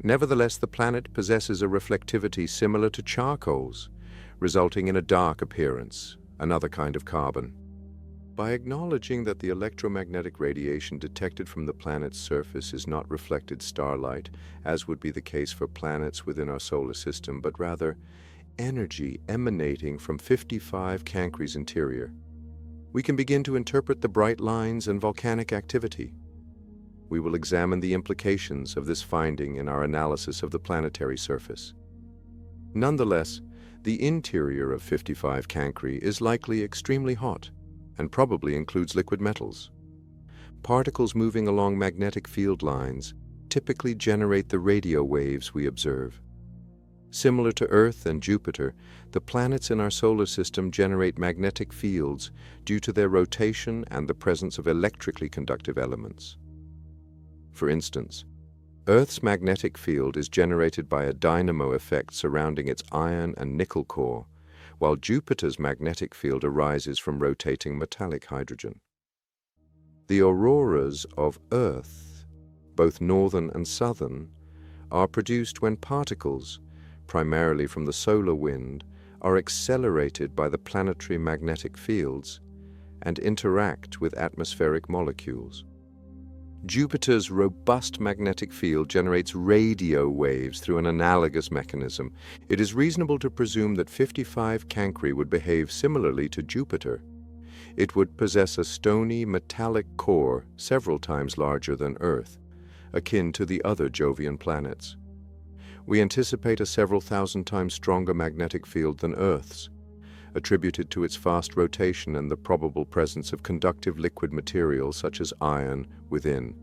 Speaker 1: Nevertheless, the planet possesses a reflectivity similar to charcoal's, resulting in a dark appearance, another kind of carbon. By acknowledging that the electromagnetic radiation detected from the planet's surface is not reflected starlight, as would be the case for planets within our solar system, but rather energy emanating from 55 Cancri's interior, we can begin to interpret the bright lines and volcanic activity. We will examine the implications of this finding in our analysis of the planetary surface. Nonetheless, the interior of 55 Cancri is likely extremely hot and probably includes liquid metals. Particles moving along magnetic field lines typically generate the radio waves we observe. Similar to Earth and Jupiter, the planets in our solar system generate magnetic fields due to their rotation and the presence of electrically conductive elements. For instance, Earth's magnetic field is generated by a dynamo effect surrounding its iron and nickel core, while Jupiter's magnetic field arises from rotating metallic hydrogen. The auroras of Earth, both northern and southern, are produced when particles, primarily from the solar wind, are accelerated by the planetary magnetic fields and interact with atmospheric molecules. Jupiter's robust magnetic field generates radio waves through an analogous mechanism. It is reasonable to presume that 55 Cancri would behave similarly to Jupiter. It would possess a stony metallic core several times larger than Earth, akin to the other Jovian planets. We anticipate a several thousand times stronger magnetic field than Earth's, attributed to its fast rotation and the probable presence of conductive liquid material such as iron within.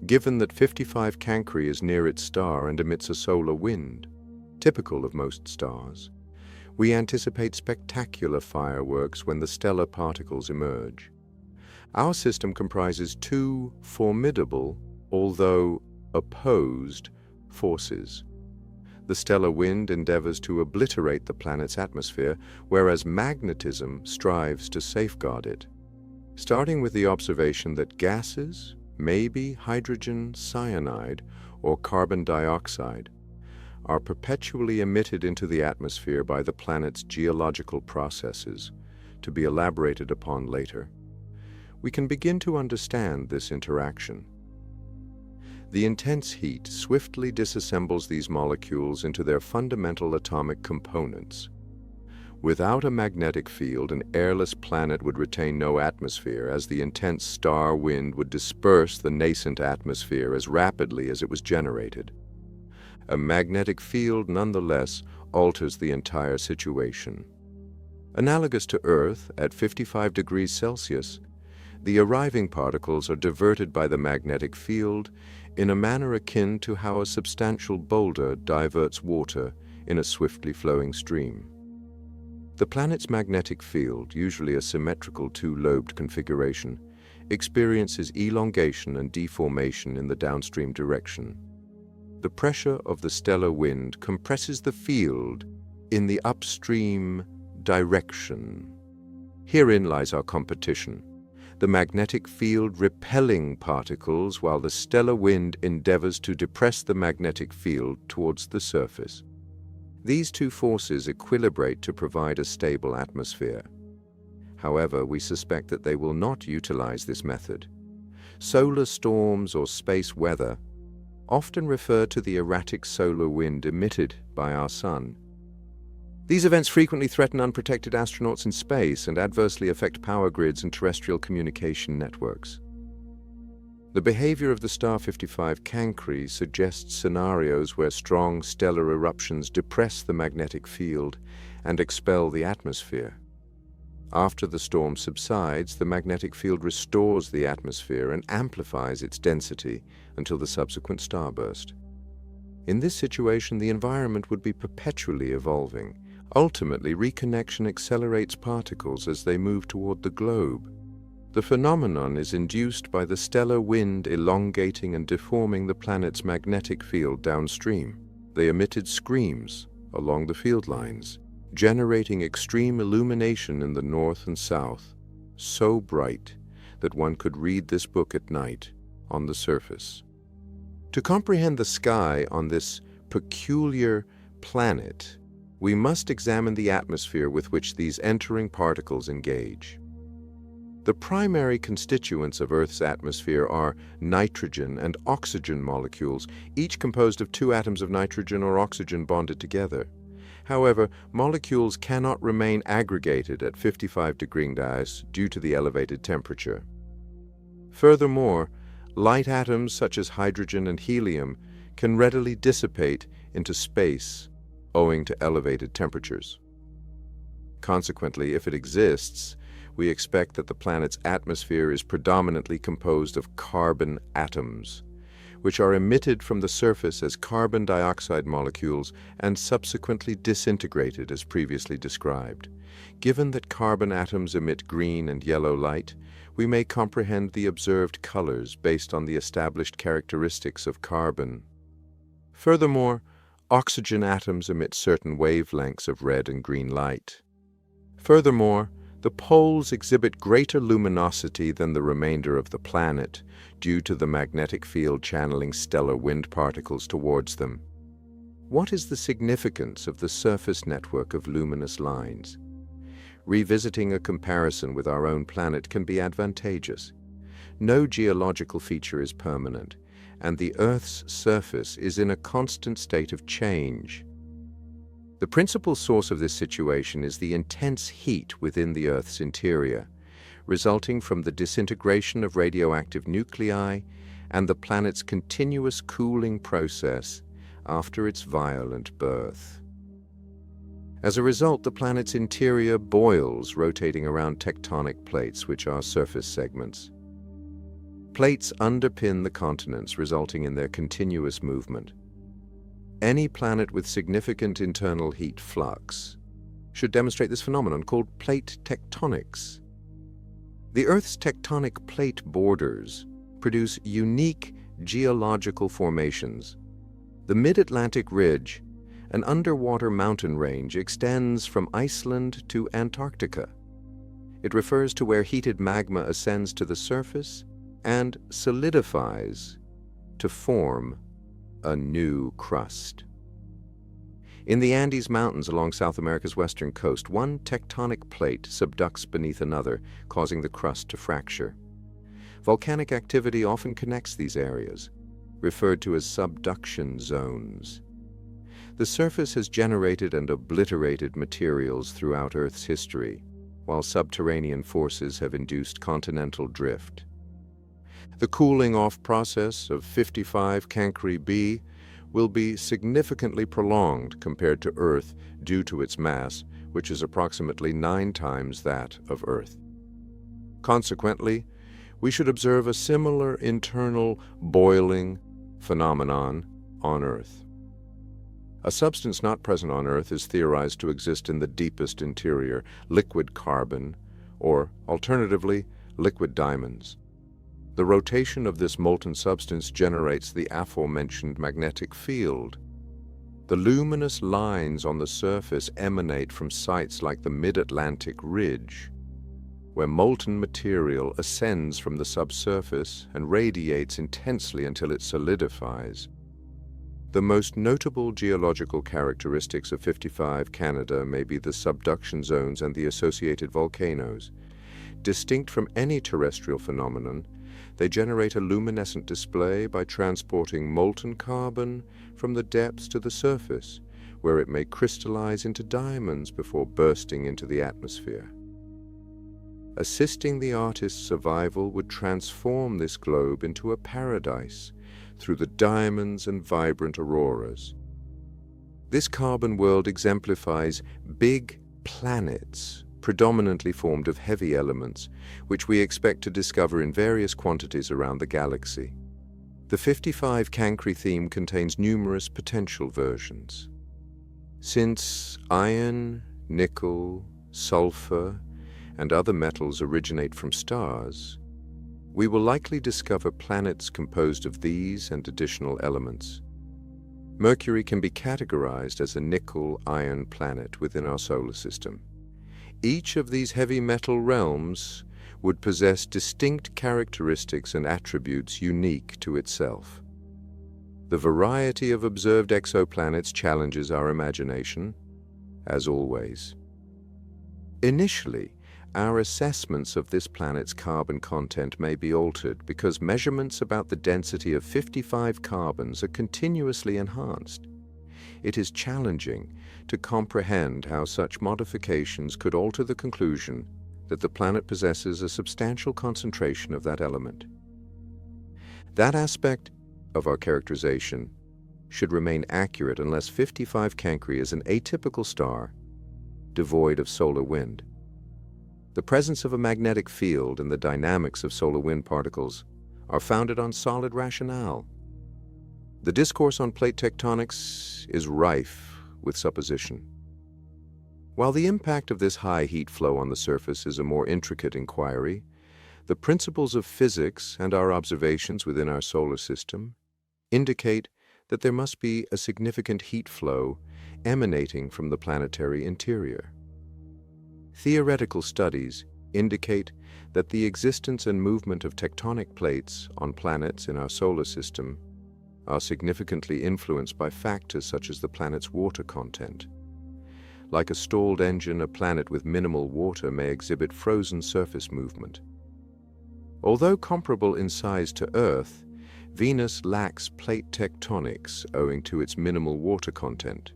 Speaker 1: Given that 55 Cancri is near its star and emits a solar wind, typical of most stars, we anticipate spectacular fireworks when the stellar particles emerge. Our system comprises two formidable, although opposed, forces. The stellar wind endeavors to obliterate the planet's atmosphere, whereas magnetism strives to safeguard it. Starting with the observation that gases, maybe hydrogen cyanide or carbon dioxide, are perpetually emitted into the atmosphere by the planet's geological processes, to be elaborated upon later, we can begin to understand this interaction. The intense heat swiftly disassembles these molecules into their fundamental atomic components. Without a magnetic field, an airless planet would retain no atmosphere, as the intense star wind would disperse the nascent atmosphere as rapidly as it was generated. A magnetic field, nonetheless, alters the entire situation. Analogous to Earth, at 55 degrees Celsius, the arriving particles are diverted by the magnetic field in a manner akin to how a substantial boulder diverts water in a swiftly flowing stream. The planet's magnetic field, usually a symmetrical two-lobed configuration, experiences elongation and deformation in the downstream direction. The pressure of the stellar wind compresses the field in the upstream direction. Herein lies our competition, the magnetic field repelling particles while the stellar wind endeavors to depress the magnetic field towards the surface. These two forces equilibrate to provide a stable atmosphere. However, we suspect that they will not utilize this method. Solar storms or space weather often refer to the erratic solar wind emitted by our Sun. These events frequently threaten unprotected astronauts in space and adversely affect power grids and terrestrial communication networks. The behavior of the star 55 Cancri suggests scenarios where strong stellar eruptions depress the magnetic field and expel the atmosphere. After the storm subsides, the magnetic field restores the atmosphere and amplifies its density until the subsequent starburst. In this situation, the environment would be perpetually evolving. Ultimately, reconnection accelerates particles as they move toward the globe. The phenomenon is induced by the stellar wind elongating and deforming the planet's magnetic field downstream. They emitted screams along the field lines, generating extreme illumination in the north and south, so bright that one could read this book at night on the surface. To comprehend the sky on this peculiar planet, we must examine the atmosphere with which these entering particles engage. The primary constituents of Earth's atmosphere are nitrogen and oxygen molecules, each composed of two atoms of nitrogen or oxygen bonded together. However, molecules cannot remain aggregated at 55 degrees due to the elevated temperature. Furthermore, light atoms such as hydrogen and helium can readily dissipate into space owing to elevated temperatures. Consequently, if it exists, we expect that the planet's atmosphere is predominantly composed of carbon atoms, which are emitted from the surface as carbon dioxide molecules and subsequently disintegrated as previously described. Given that carbon atoms emit green and yellow light, we may comprehend the observed colors based on the established characteristics of carbon. Furthermore, oxygen atoms emit certain wavelengths of red and green light. Furthermore, the poles exhibit greater luminosity than the remainder of the planet due to the magnetic field channeling stellar wind particles towards them. What is the significance of the surface network of luminous lines? Revisiting a comparison with our own planet can be advantageous. No geological feature is permanent, and the Earth's surface is in a constant state of change. The principal source of this situation is the intense heat within the Earth's interior, resulting from the disintegration of radioactive nuclei and the planet's continuous cooling process after its violent birth. As a result, the planet's interior boils, rotating around tectonic plates, which are surface segments. Plates underpin the continents, resulting in their continuous movement. Any planet with significant internal heat flux should demonstrate this phenomenon called plate tectonics. The Earth's tectonic plate borders produce unique geological formations. The Mid-Atlantic Ridge, an underwater mountain range, extends from Iceland to Antarctica. It refers to where heated magma ascends to the surface and solidifies to form a new crust. In the Andes Mountains along South America's western coast, one tectonic plate subducts beneath another, causing the crust to fracture. Volcanic activity often connects these areas, referred to as subduction zones. The surface has generated and obliterated materials throughout Earth's history, while subterranean forces have induced continental drift. The cooling-off process of 55 Cancri b will be significantly prolonged compared to Earth due to its mass, which is approximately 9 times that of Earth. Consequently, we should observe a similar internal boiling phenomenon on Earth. A substance not present on Earth is theorized to exist in the deepest interior, liquid carbon, or alternatively, liquid diamonds. The rotation of this molten substance generates the aforementioned magnetic field. The luminous lines on the surface emanate from sites like the Mid-Atlantic Ridge, where molten material ascends from the subsurface and radiates intensely until it solidifies. The most notable geological characteristics of 55 Canada may be the subduction zones and the associated volcanoes. Distinct from any terrestrial phenomenon, they generate a luminescent display by transporting molten carbon from the depths to the surface, where it may crystallize into diamonds before bursting into the atmosphere. Assisting the artist's survival would transform this globe into a paradise through the diamonds and vibrant auroras. This carbon world exemplifies big planets, predominantly formed of heavy elements, which we expect to discover in various quantities around the galaxy. The 55 Cancri theme contains numerous potential versions. Since iron, nickel, sulfur, and other metals originate from stars, we will likely discover planets composed of these and additional elements. Mercury can be categorized as a nickel-iron planet within our solar system. Each of these heavy metal realms would possess distinct characteristics and attributes unique to itself. The variety of observed exoplanets challenges our imagination, as always. Initially, our assessments of this planet's carbon content may be altered because measurements about the density of 55 carbons are continuously enhanced. It is challenging to comprehend how such modifications could alter the conclusion that the planet possesses a substantial concentration of that element. That aspect of our characterization should remain accurate unless 55 Cancri is an atypical star devoid of solar wind. The presence of a magnetic field and the dynamics of solar wind particles are founded on solid rationale. The discourse on plate tectonics is rife with supposition. While the impact of this high heat flow on the surface is a more intricate inquiry, the principles of physics and our observations within our solar system indicate that there must be a significant heat flow emanating from the planetary interior. Theoretical studies indicate that the existence and movement of tectonic plates on planets in our solar system are significantly influenced by factors such as the planet's water content. Like a stalled engine, a planet with minimal water may exhibit frozen surface movement. Although comparable in size to Earth, Venus lacks plate tectonics owing to its minimal water content.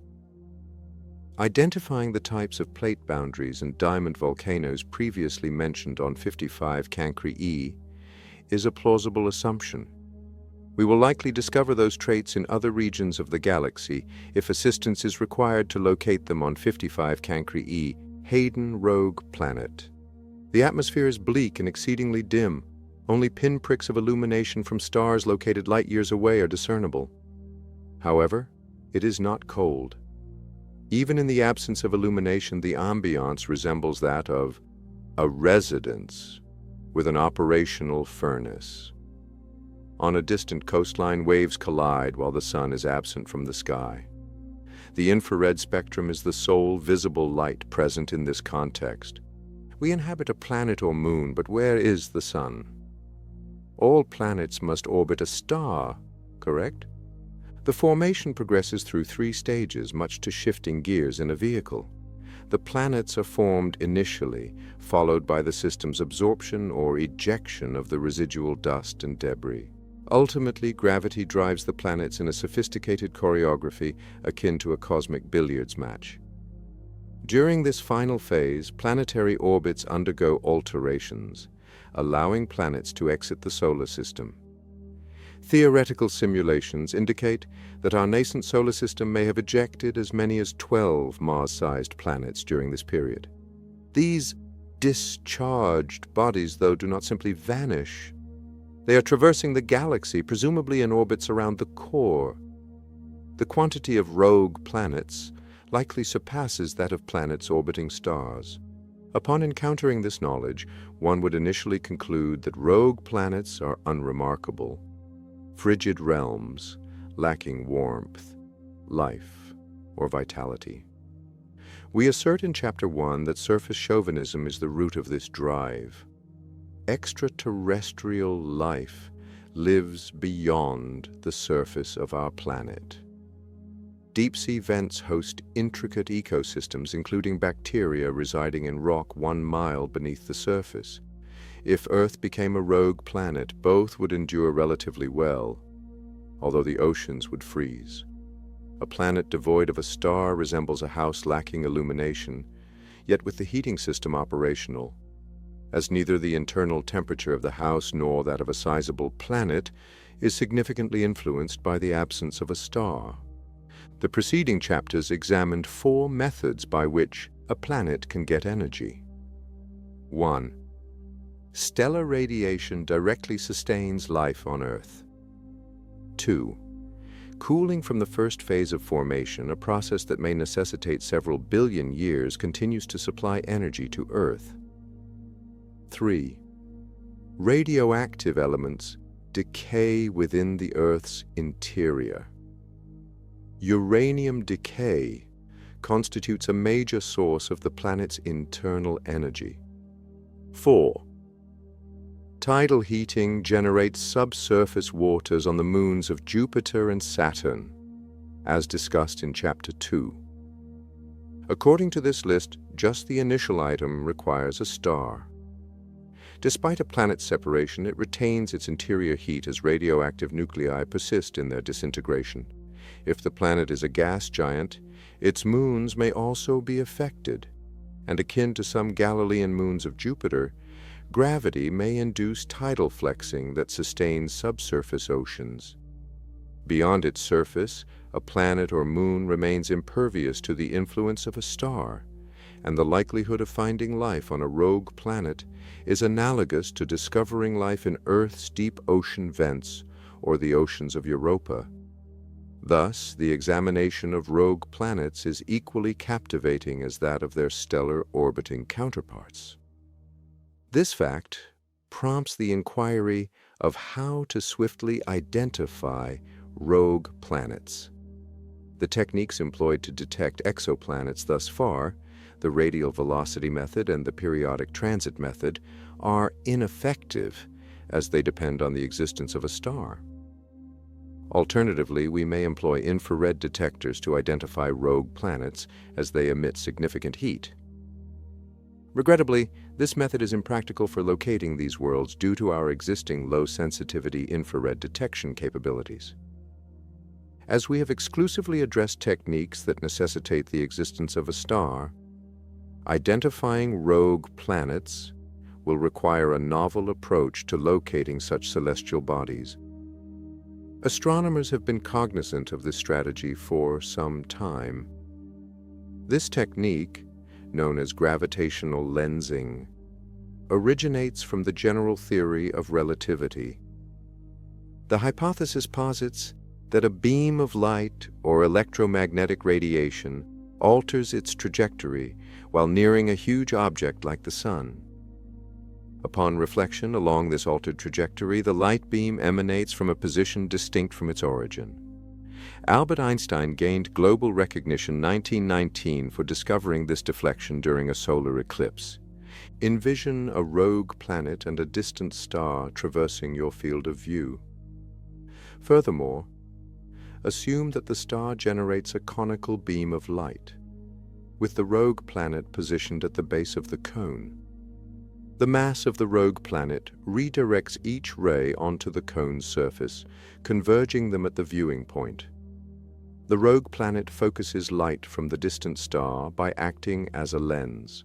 Speaker 1: Identifying the types of plate boundaries and diamond volcanoes previously mentioned on 55 Cancri e is a plausible assumption. We will likely discover those traits in other regions of the galaxy if assistance is required to locate them on 55 Cancri e, Hayden Rogue Planet. The atmosphere is bleak and exceedingly dim, Only pinpricks of illumination from stars located light years away are discernible. However, it is not cold. Even in the absence of illumination, the ambiance resembles that of a residence with an operational furnace. On a distant coastline, waves collide while the sun is absent from the sky. The infrared spectrum is the sole visible light present in this context. We inhabit a planet or moon, but where is the sun? All planets must orbit a star, correct? The formation progresses through 3 stages, much to shifting gears in a vehicle. The planets are formed initially, followed by the system's absorption or ejection of the residual dust and debris. Ultimately, gravity drives the planets in a sophisticated choreography akin to a cosmic billiards match. During this final phase, planetary orbits undergo alterations, allowing planets to exit the solar system. Theoretical simulations indicate that our nascent solar system may have ejected as many as 12 Mars-sized planets during this period. These discharged bodies, though, do not simply vanish. They are traversing the galaxy, presumably in orbits around the core. The quantity of rogue planets likely surpasses that of planets orbiting stars. Upon encountering this knowledge, one would initially conclude that rogue planets are unremarkable, frigid realms lacking warmth, life, or vitality. We assert in Chapter 1 that surface chauvinism is the root of this drive. Extraterrestrial life lives beyond the surface of our planet. Deep-sea vents host intricate ecosystems, including bacteria residing in rock 1 mile beneath the surface. If Earth became a rogue planet, both would endure relatively well, although the oceans would freeze. A planet devoid of a star resembles a house lacking illumination, yet with the heating system operational. As neither the internal temperature of the house nor that of a sizable planet is significantly influenced by the absence of a star. The preceding chapters examined 4 methods by which a planet can get energy. 1. Stellar radiation directly sustains life on Earth. 2. Cooling from the first phase of formation, a process that may necessitate several billion years, continues to supply energy to Earth. 3. Radioactive elements decay within the Earth's interior. Uranium decay constitutes a major source of the planet's internal energy. 4. Tidal heating generates subsurface waters on the moons of Jupiter and Saturn, as discussed in Chapter 2. According to this list, just the initial item requires a star. Despite a planet's separation, it retains its interior heat as radioactive nuclei persist in their disintegration. If the planet is a gas giant, its moons may also be affected, and akin to some Galilean moons of Jupiter, gravity may induce tidal flexing that sustains subsurface oceans. Beyond its surface, a planet or moon remains impervious to the influence of a star, and the likelihood of finding life on a rogue planet is analogous to discovering life in Earth's deep ocean vents or the oceans of Europa. Thus, the examination of rogue planets is equally captivating as that of their stellar orbiting counterparts. This fact prompts the inquiry of how to swiftly identify rogue planets. The techniques employed to detect exoplanets thus far, the radial velocity method and the periodic transit method, are ineffective as they depend on the existence of a star. Alternatively, we may employ infrared detectors to identify rogue planets as they emit significant heat. Regrettably, this method is impractical for locating these worlds due to our existing low-sensitivity infrared detection capabilities. As we have exclusively addressed techniques that necessitate the existence of a star, identifying rogue planets will require a novel approach to locating such celestial bodies. Astronomers have been cognizant of this strategy for some time. This technique, known as gravitational lensing, originates from the general theory of relativity. The hypothesis posits that a beam of light or electromagnetic radiation alters its trajectory while nearing a huge object like the Sun. Upon reflection along this altered trajectory, the light beam emanates from a position distinct from its origin. Albert Einstein gained global recognition in 1919 for discovering this deflection during a solar eclipse. Envision a rogue planet and a distant star traversing your field of view. Furthermore, assume that the star generates a conical beam of light, with the rogue planet positioned at the base of the cone. The mass of the rogue planet redirects each ray onto the cone's surface, converging them at the viewing point. The rogue planet focuses light from the distant star by acting as a lens.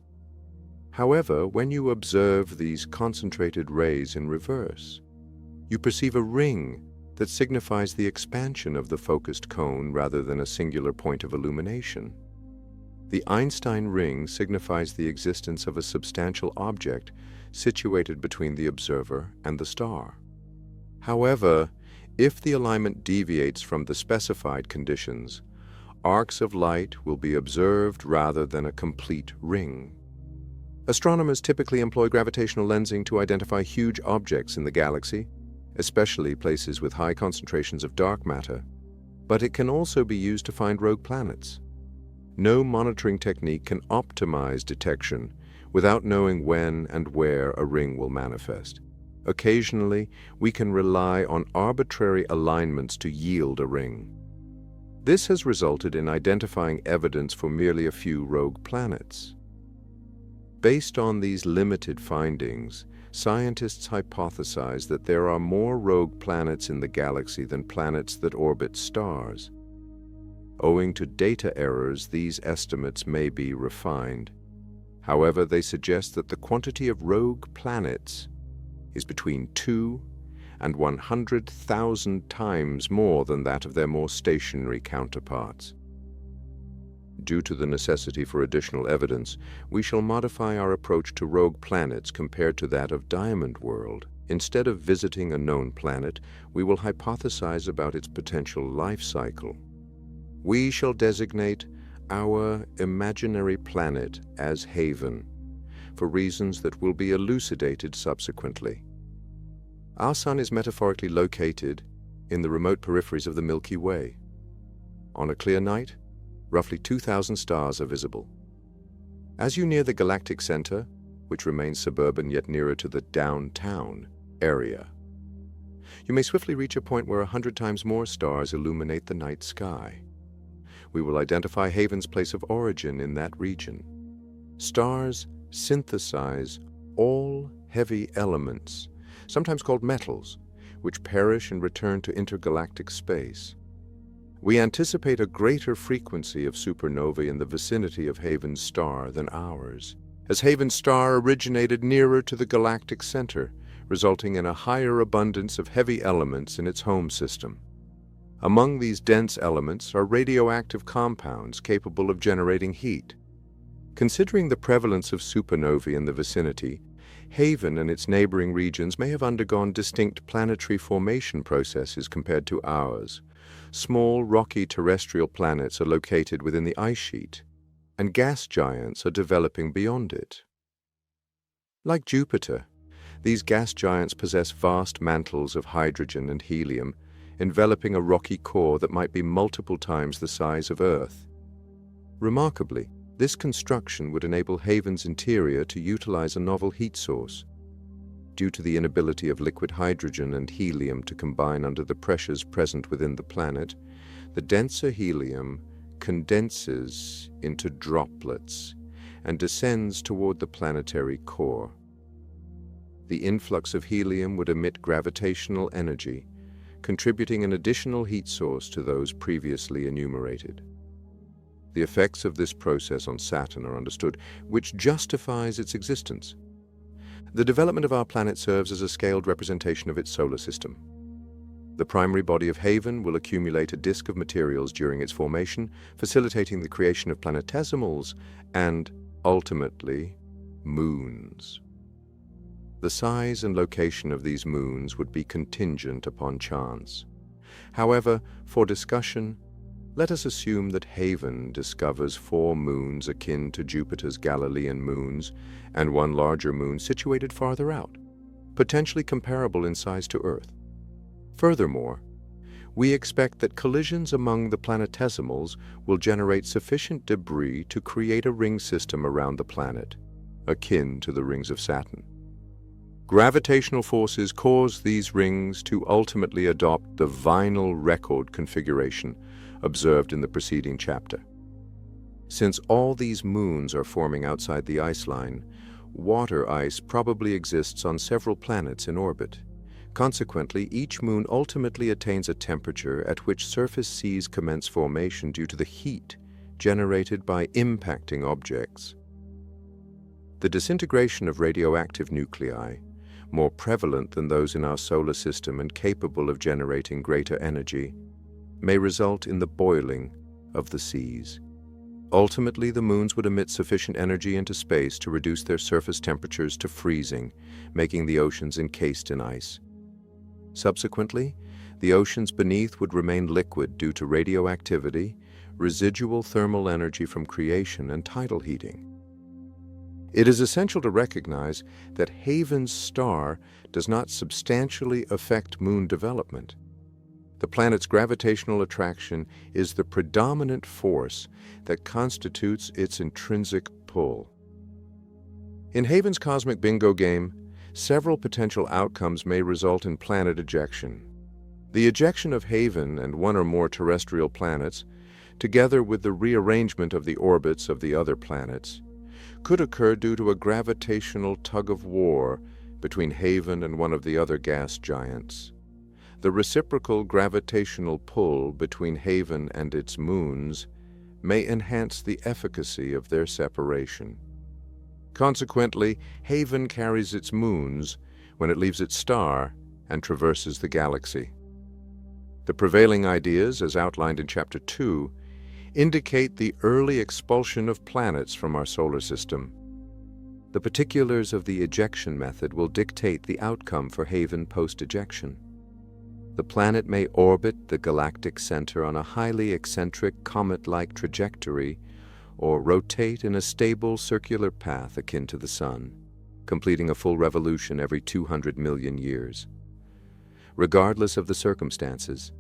Speaker 1: However, when you observe these concentrated rays in reverse, you perceive a ring that signifies the expansion of the focused cone rather than a singular point of illumination. The Einstein ring signifies the existence of a substantial object situated between the observer and the star. However, if the alignment deviates from the specified conditions, arcs of light will be observed rather than a complete ring. Astronomers typically employ gravitational lensing to identify huge objects in the galaxy, especially places with high concentrations of dark matter, but it can also be used to find rogue planets. No monitoring technique can optimize detection without knowing when and where a ring will manifest. Occasionally, we can rely on arbitrary alignments to yield a ring. This has resulted in identifying evidence for merely a few rogue planets. Based on these limited findings, scientists hypothesize that there are more rogue planets in the galaxy than planets that orbit stars. Owing to data errors, these estimates may be refined. However, they suggest that the quantity of rogue planets is between 2 and 100,000 times more than that of their more stationary counterparts. Due to the necessity for additional evidence, we shall modify our approach to rogue planets compared to that of Diamond World. Instead of visiting a known planet, we will hypothesize about its potential life cycle. We shall designate our imaginary planet as Haven, for reasons that will be elucidated subsequently. Our Sun is metaphorically located in the remote peripheries of the Milky Way. On a clear night, roughly 2,000 stars are visible. As you near the galactic center, which remains suburban yet nearer to the downtown area, you may swiftly reach a point where 100 times more stars illuminate the night sky. We will identify Haven's place of origin in that region. Stars synthesize all heavy elements, sometimes called metals, which perish and return to intergalactic space. We anticipate a greater frequency of supernovae in the vicinity of Haven's star than ours, as Haven's star originated nearer to the galactic center, resulting in a higher abundance of heavy elements in its home system. Among these dense elements are radioactive compounds capable of generating heat. Considering the prevalence of supernovae in the vicinity, Haven and its neighboring regions may have undergone distinct planetary formation processes compared to ours. Small, rocky terrestrial planets are located within the ice sheet, and gas giants are developing beyond it. Like Jupiter, these gas giants possess vast mantles of hydrogen and helium, enveloping a rocky core that might be multiple times the size of Earth. Remarkably, this construction would enable Haven's interior to utilize a novel heat source. Due to the inability of liquid hydrogen and helium to combine under the pressures present within the planet, the denser helium condenses into droplets and descends toward the planetary core. The influx of helium would emit gravitational energy, contributing an additional heat source to those previously enumerated. The effects of this process on Saturn are understood, which justifies its existence. The development of our planet serves as a scaled representation of its solar system. The primary body of Haven will accumulate a disk of materials during its formation, facilitating the creation of planetesimals and, ultimately, moons. the size and location of these moons would be contingent upon chance. However, for discussion, let us assume that Haven discovers 4 moons akin to Jupiter's Galilean moons and one larger moon situated farther out, potentially comparable in size to Earth. Furthermore, we expect that collisions among the planetesimals will generate sufficient debris to create a ring system around the planet, akin to the rings of Saturn. Gravitational forces cause these rings to ultimately adopt the vinyl record configuration observed in the preceding chapter. Since all these moons are forming outside the ice line, water ice probably exists on several planets in orbit. Consequently, each moon ultimately attains a temperature at which surface seas commence formation due to the heat generated by impacting objects. The disintegration of radioactive nuclei, more prevalent than those in our solar system and capable of generating greater energy, may result in the boiling of the seas. Ultimately, the moons would emit sufficient energy into space to reduce their surface temperatures to freezing, making the oceans encased in ice. Subsequently, the oceans beneath would remain liquid due to radioactivity, residual thermal energy from creation, and tidal heating. It is essential to recognize that Haven's star does not substantially affect moon development. The planet's gravitational attraction is the predominant force that constitutes its intrinsic pull. In Haven's cosmic bingo game, several potential outcomes may result in planet ejection. The ejection of Haven and one or more terrestrial planets, together with the rearrangement of the orbits of the other planets, could occur due to a gravitational tug-of-war between Haven and one of the other gas giants. The reciprocal gravitational pull between Haven and its moons may enhance the efficacy of their separation. Consequently, Haven carries its moons when it leaves its star and traverses the galaxy. The prevailing ideas, as outlined in Chapter 2, indicate the early expulsion of planets from our solar system. The particulars of the ejection method will dictate the outcome for Haven post-ejection. The planet may orbit the galactic center on a highly eccentric comet-like trajectory or rotate in a stable circular path akin to the Sun, completing a full revolution every 200 million years. Regardless of the circumstances,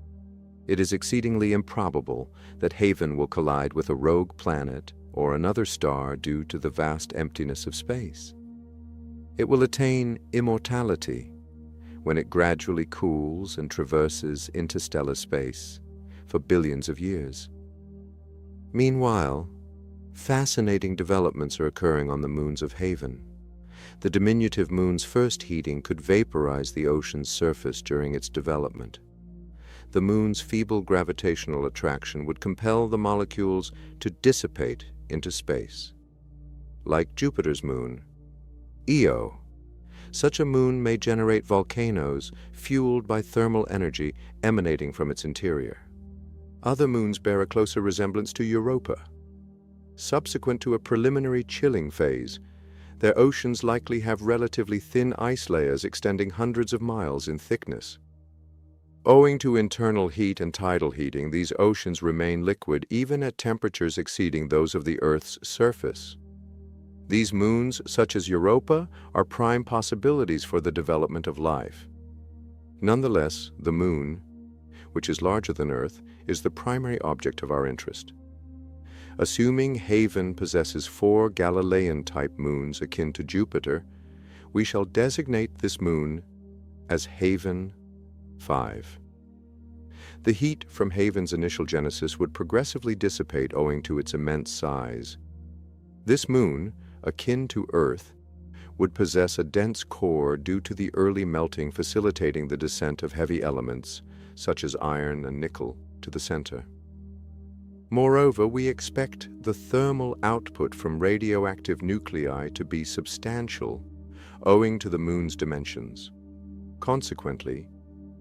Speaker 1: it is exceedingly improbable that Haven will collide with a rogue planet or another star due to the vast emptiness of space. It will attain immortality when it gradually cools and traverses interstellar space for billions of years. Meanwhile, fascinating developments are occurring on the moons of Haven. The diminutive moon's first heating could vaporize the ocean's surface during its development. The moon's feeble gravitational attraction would compel the molecules to dissipate into space. Like Jupiter's moon, Io, such a moon may generate volcanoes fueled by thermal energy emanating from its interior. Other moons bear a closer resemblance to Europa. Subsequent to a preliminary chilling phase, their oceans likely have relatively thin ice layers extending hundreds of miles in thickness. Owing to internal heat and tidal heating, these oceans remain liquid even at temperatures exceeding those of the Earth's surface. These moons, such as Europa, are prime possibilities for the development of life. Nonetheless, the Moon, which is larger than Earth, is the primary object of our interest. Assuming Haven possesses 4 Galilean-type moons akin to Jupiter, we shall designate this moon as Haven 5. The heat from Haven's initial genesis would progressively dissipate owing to its immense size. This moon, akin to Earth, would possess a dense core due to the early melting facilitating the descent of heavy elements, such as iron and nickel, to the center. Moreover, we expect the thermal output from radioactive nuclei to be substantial, owing to the moon's dimensions. Consequently,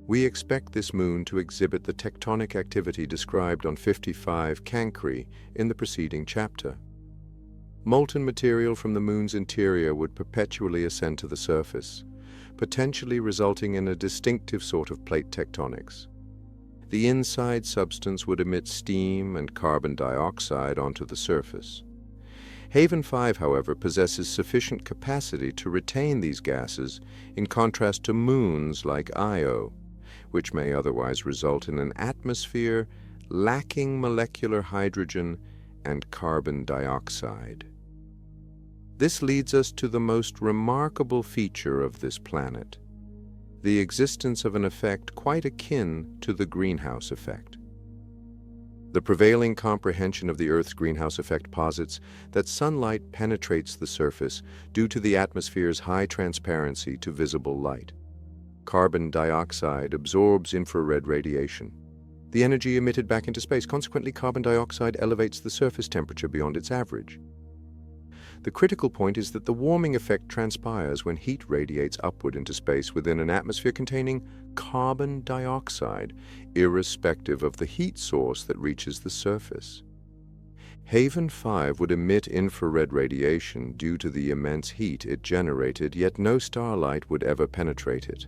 Speaker 1: we expect this moon to exhibit the tectonic activity described on 55 Cancri in the preceding chapter. Molten material from the moon's interior would perpetually ascend to the surface, potentially resulting in a distinctive sort of plate tectonics. The inside substance would emit steam and carbon dioxide onto the surface. Haven 5, however, possesses sufficient capacity to retain these gases, in contrast to moons like Io, which may otherwise result in an atmosphere lacking molecular hydrogen and carbon dioxide. This leads us to the most remarkable feature of this planet, the existence of an effect quite akin to the greenhouse effect. The prevailing comprehension of the Earth's greenhouse effect posits that sunlight penetrates the surface due to the atmosphere's high transparency to visible light. Carbon dioxide absorbs infrared radiation. The energy emitted back into space. Consequently, carbon dioxide elevates the surface temperature beyond its average. The critical point is that the warming effect transpires when heat radiates upward into space within an atmosphere containing carbon dioxide, irrespective of the heat source that reaches the surface. Haven 5 would emit infrared radiation due to the immense heat it generated, yet no starlight would ever penetrate it.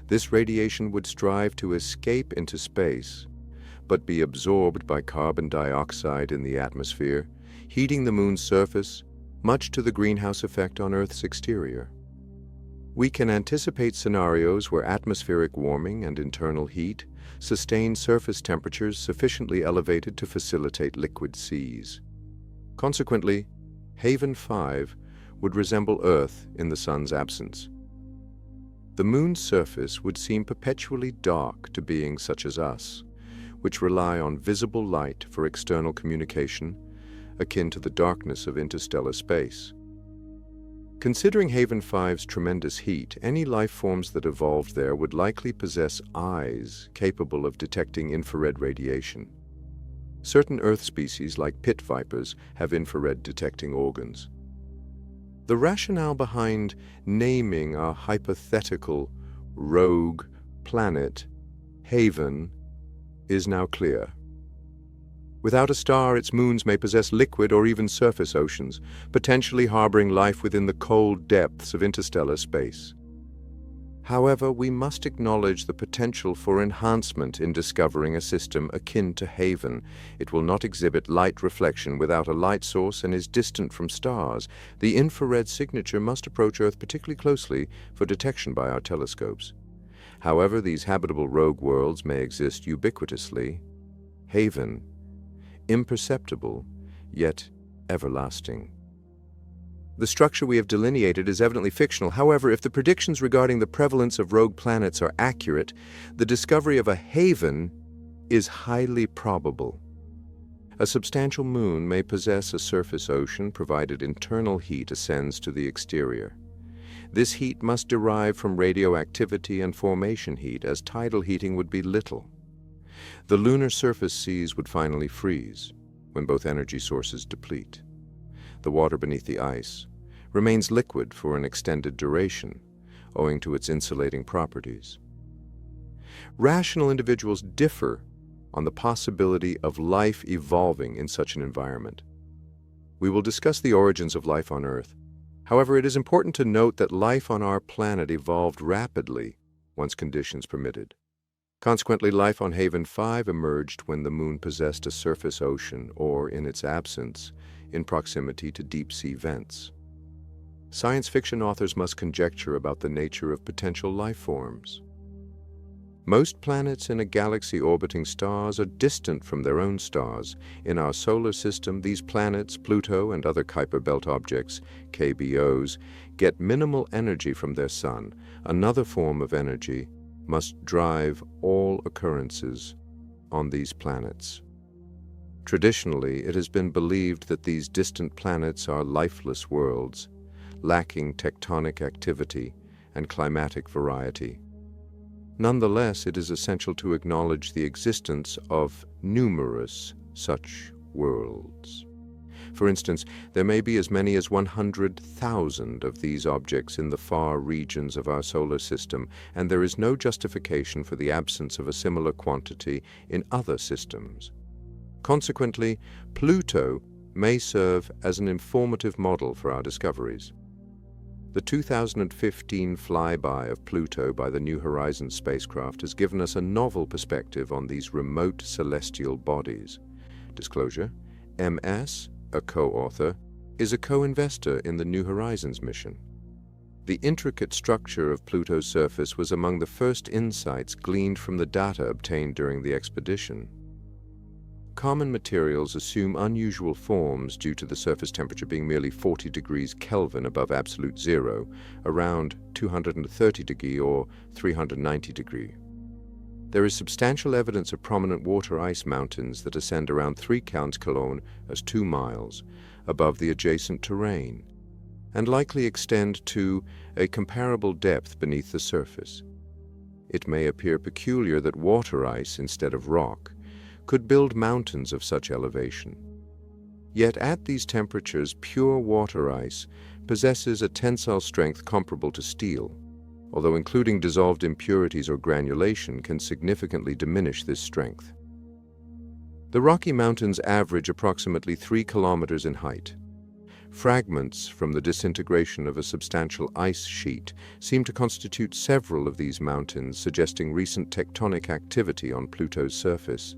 Speaker 1: This radiation would strive to escape into space, but be absorbed by carbon dioxide in the atmosphere, heating the moon's surface, much to the greenhouse effect on Earth's exterior. We can anticipate scenarios where atmospheric warming and internal heat sustain surface temperatures sufficiently elevated to facilitate liquid seas. Consequently, Haven 5 would resemble Earth in the Sun's absence. The moon's surface would seem perpetually dark to beings such as us, which rely on visible light for external communication, akin to the darkness of interstellar space. Considering Haven 5's tremendous heat, any life forms that evolved there would likely possess eyes capable of detecting infrared radiation. Certain Earth species, like pit vipers, have infrared detecting organs. The rationale behind naming a hypothetical rogue planet Haven is now clear. Without a star, its moons may possess liquid or even surface oceans, potentially harboring life within the cold depths of interstellar space. However, we must acknowledge the potential for enhancement in discovering a system akin to Haven. It will not exhibit light reflection without a light source and is distant from stars. The infrared signature must approach Earth particularly closely for detection by our telescopes. However, these habitable rogue worlds may exist ubiquitously. Haven, imperceptible, yet everlasting. The structure we have delineated is evidently fictional. However, if the predictions regarding the prevalence of rogue planets are accurate, the discovery of a Haven is highly probable. A substantial moon may possess a surface ocean provided internal heat ascends to the exterior. This heat must derive from radioactivity and formation heat, as tidal heating would be little. The lunar surface seas would finally freeze when both energy sources deplete. The water beneath the ice remains liquid for an extended duration, owing to its insulating properties. Rational individuals differ on the possibility of life evolving in such an environment. We will discuss the origins of life on Earth. However, it is important to note that life on our planet evolved rapidly once conditions permitted. Consequently, life on Haven 5 emerged when the moon possessed a surface ocean, or, in its absence, in proximity to deep-sea vents. Science fiction authors must conjecture about the nature of potential life forms. Most planets in a galaxy orbiting stars are distant from their own stars. In our solar system, these planets, Pluto and other Kuiper belt objects, KBOs, get minimal energy from their sun. Another form of energy must drive all occurrences on these planets. Traditionally, it has been believed that these distant planets are lifeless worlds, lacking tectonic activity and climatic variety. Nonetheless, it is essential to acknowledge the existence of numerous such worlds. For instance, there may be as many as 100,000 of these objects in the far regions of our solar system, and there is no justification for the absence of a similar quantity in other systems. Consequently, Pluto may serve as an informative model for our discoveries. The 2015 flyby of Pluto by the New Horizons spacecraft has given us a novel perspective on these remote celestial bodies. Disclosure: MS, a co-author, is a co-investor in the New Horizons mission. The intricate structure of Pluto's surface was among the first insights gleaned from the data obtained during the expedition. Common materials assume unusual forms due to the surface temperature being merely 40 degrees Kelvin above absolute zero, around 230 degree or 390 degree. There is substantial evidence of prominent water ice mountains that ascend around 3 km as 2 miles above the adjacent terrain, and likely extend to a comparable depth beneath the surface. It may appear peculiar that water ice, instead of rock, could build mountains of such elevation. Yet at these temperatures, pure water ice possesses a tensile strength comparable to steel, although including dissolved impurities or granulation can significantly diminish this strength. The Rocky Mountains average approximately 3 kilometers in height. Fragments from the disintegration of a substantial ice sheet seem to constitute several of these mountains, suggesting recent tectonic activity on Pluto's surface.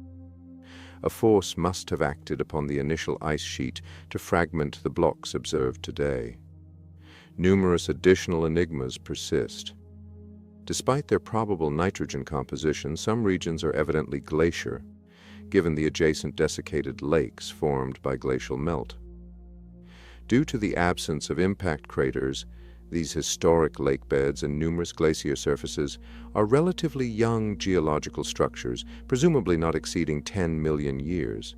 Speaker 1: A force must have acted upon the initial ice sheet to fragment the blocks observed today. Numerous additional enigmas persist. Despite their probable nitrogen composition, some regions are evidently glacier, given the adjacent desiccated lakes formed by glacial melt. Due to the absence of impact craters, these historic lakebeds and numerous glacier surfaces are relatively young geological structures, presumably not exceeding 10 million years.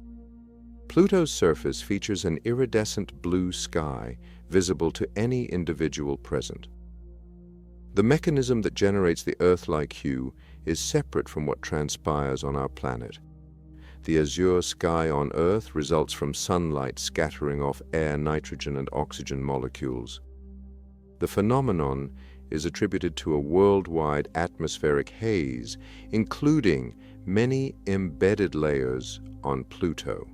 Speaker 1: Pluto's surface features an iridescent blue sky visible to any individual present. The mechanism that generates the Earth-like hue is separate from what transpires on our planet. The azure sky on Earth results from sunlight scattering off air, nitrogen, and oxygen molecules. The phenomenon is attributed to a worldwide atmospheric haze, including many embedded layers on Pluto.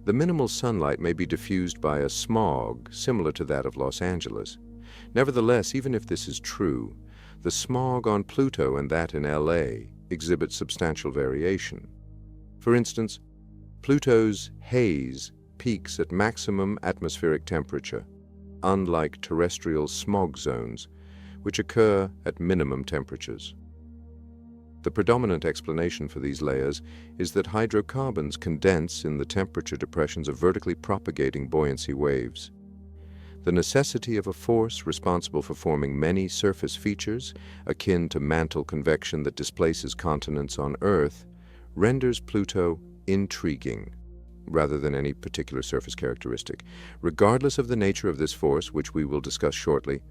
Speaker 1: The minimal sunlight may be diffused by a smog similar to that of Los Angeles. Nevertheless, even if this is true, the smog on Pluto and that in LA exhibits substantial variation. For instance, Pluto's haze peaks at maximum atmospheric temperature, unlike terrestrial smog zones, which occur at minimum temperatures. The predominant explanation for these layers is that hydrocarbons condense in the temperature depressions of vertically propagating buoyancy waves. The necessity of a force responsible for forming many surface features, akin to mantle convection that displaces continents on Earth, renders Pluto intriguing, rather than any particular surface characteristic. Regardless of the nature of this force, which we will discuss shortly,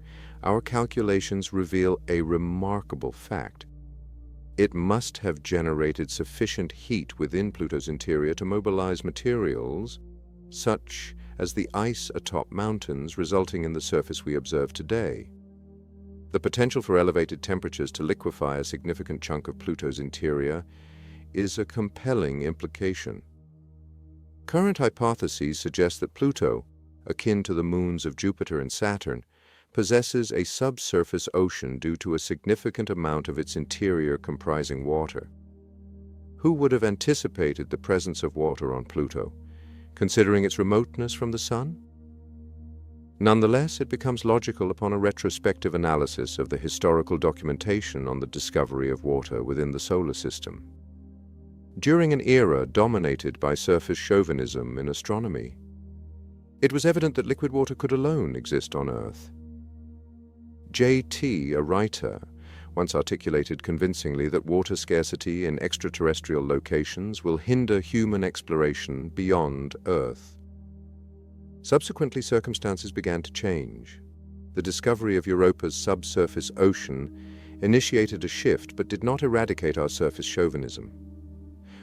Speaker 1: our calculations reveal a remarkable fact. It must have generated sufficient heat within Pluto's interior to mobilize materials such as the ice atop mountains, resulting in the surface we observe today. The potential for elevated temperatures to liquefy a significant chunk of Pluto's interior is a compelling implication. Current hypotheses suggest that Pluto, akin to the moons of Jupiter and Saturn, possesses a subsurface ocean due to a significant amount of its interior comprising water. Who would have anticipated the presence of water on Pluto, considering its remoteness from the Sun? Nonetheless, it becomes logical upon a retrospective analysis of the historical documentation on the discovery of water within the solar system. During an era dominated by surface chauvinism in astronomy, it was evident that liquid water could alone exist on Earth. J.T., a writer, once articulated convincingly that water scarcity in extraterrestrial locations will hinder human exploration beyond Earth. Subsequently, circumstances began to change. The discovery of Europa's subsurface ocean initiated a shift but did not eradicate our surface chauvinism.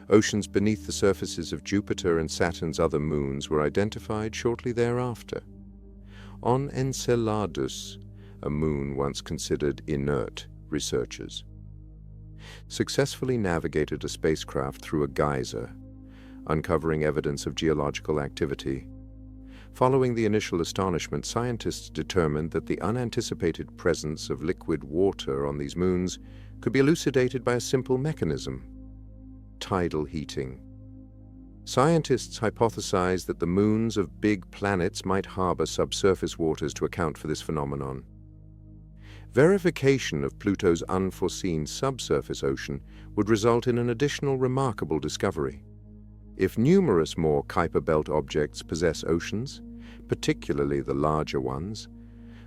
Speaker 1: Oceans beneath the surfaces of Jupiter and Saturn's other moons were identified shortly thereafter. On Enceladus, a moon once considered inert, researchers successfully navigated a spacecraft through a geyser, uncovering evidence of geological activity. Following the initial astonishment, scientists determined that the unanticipated presence of liquid water on these moons could be elucidated by a simple mechanism: tidal heating. Scientists hypothesized that the moons of big planets might harbor subsurface waters to account for this phenomenon. Verification of Pluto's unforeseen subsurface ocean would result in an additional remarkable discovery. If numerous more Kuiper belt objects possess oceans, particularly the larger ones,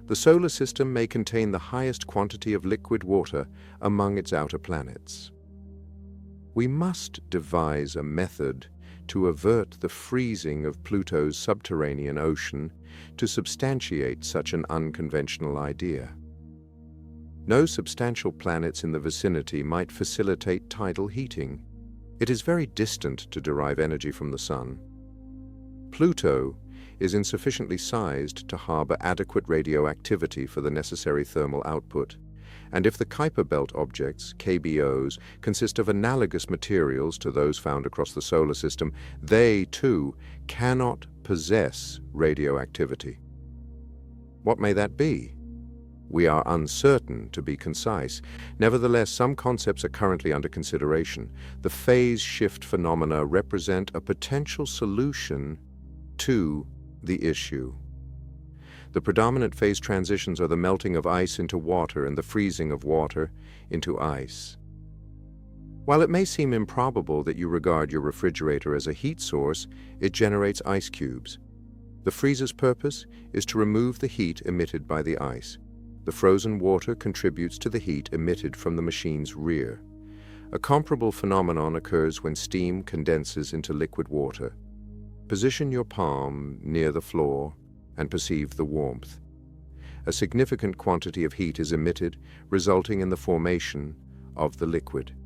Speaker 1: the solar system may contain the highest quantity of liquid water among its outer planets. We must devise a method to avert the freezing of Pluto's subterranean ocean to substantiate such an unconventional idea. No substantial planets in the vicinity might facilitate tidal heating. It is very distant to derive energy from the Sun. Pluto is insufficiently sized to harbor adequate radioactivity for the necessary thermal output, and if the Kuiper belt objects, KBOs, consist of analogous materials to those found across the solar system, they, too, cannot possess radioactivity. What may that be? We are uncertain, to be concise. Nevertheless, some concepts are currently under consideration. The phase shift phenomena represent a potential solution to the issue. The predominant phase transitions are the melting of ice into water and the freezing of water into ice. While it may seem improbable that you regard your refrigerator as a heat source, it generates ice cubes. The freezer's purpose is to remove the heat emitted by the ice. The frozen water contributes to the heat emitted from the machine's rear. A comparable phenomenon occurs when steam condenses into liquid water. Position your palm near the floor and perceive the warmth. A significant quantity of heat is emitted, resulting in the formation of the liquid.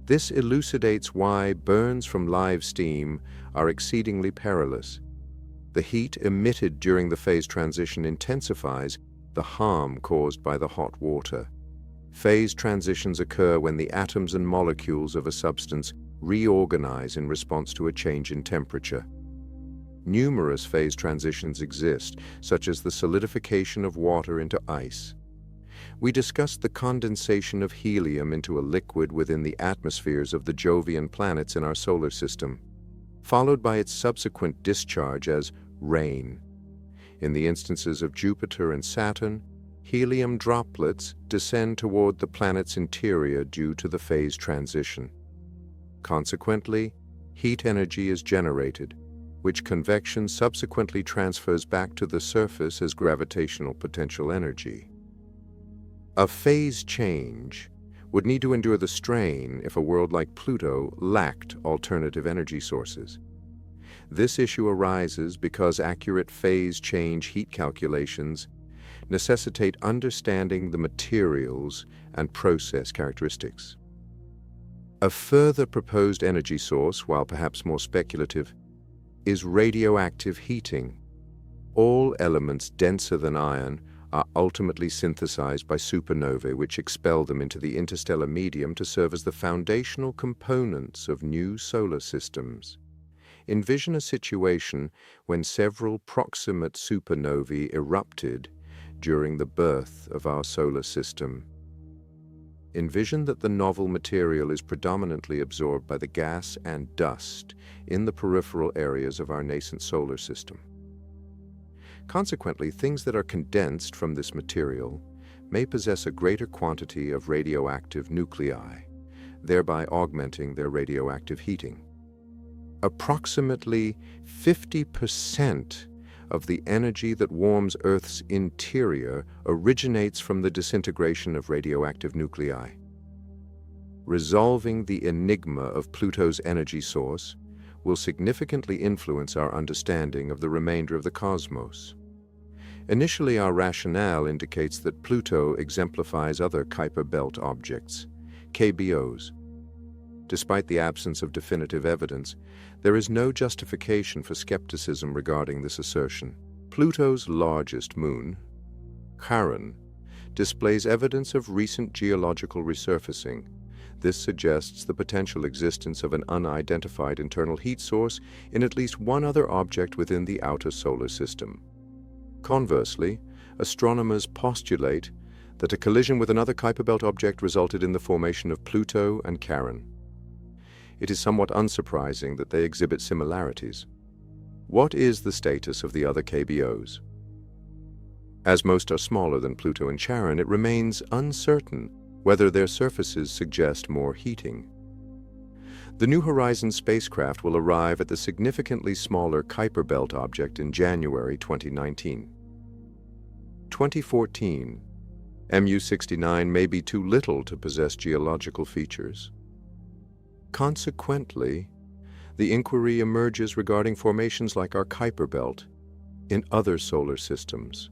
Speaker 1: This elucidates why burns from live steam are exceedingly perilous. The heat emitted during the phase transition intensifies the harm caused by the hot water. Phase transitions occur when the atoms and molecules of a substance reorganize in response to a change in temperature. Numerous phase transitions exist, such as the solidification of water into ice. We discussed the condensation of helium into a liquid within the atmospheres of the Jovian planets in our solar system, followed by its subsequent discharge as rain. In the instances of Jupiter and Saturn, helium droplets descend toward the planet's interior due to the phase transition. Consequently, heat energy is generated, which convection subsequently transfers back to the surface as gravitational potential energy. A phase change would need to endure the strain if a world like Pluto lacked alternative energy sources. This issue arises because accurate phase change heat calculations necessitate understanding the materials and process characteristics. A further proposed energy source, while perhaps more speculative, is radioactive heating. All elements denser than iron are ultimately synthesized by supernovae, which expel them into the interstellar medium to serve as the foundational components of new solar systems. Envision a situation when several proximate supernovae erupted during the birth of our solar system. Envision that the novel material is predominantly absorbed by the gas and dust in the peripheral areas of our nascent solar system. Consequently, things that are condensed from this material may possess a greater quantity of radioactive nuclei, thereby augmenting their radioactive heating. Approximately 50% of the energy that warms Earth's interior originates from the disintegration of radioactive nuclei. Resolving the enigma of Pluto's energy source will significantly influence our understanding of the remainder of the cosmos. Initially, our rationale indicates that Pluto exemplifies other Kuiper belt objects, KBOs. Despite the absence of definitive evidence, there is no justification for skepticism regarding this assertion. Pluto's largest moon, Charon, displays evidence of recent geological resurfacing. This suggests the potential existence of an unidentified internal heat source in at least one other object within the outer solar system. Conversely, astronomers postulate that a collision with another Kuiper belt object resulted in the formation of Pluto and Charon. It is somewhat unsurprising that they exhibit similarities. What is the status of the other KBOs? As most are smaller than Pluto and Charon, it remains uncertain whether their surfaces suggest more heating. The New Horizons spacecraft will arrive at the significantly smaller Kuiper belt object in January 2019. 2014, MU-69 may be too little to possess geological features. Consequently, the inquiry emerges regarding formations like our Kuiper belt in other solar systems.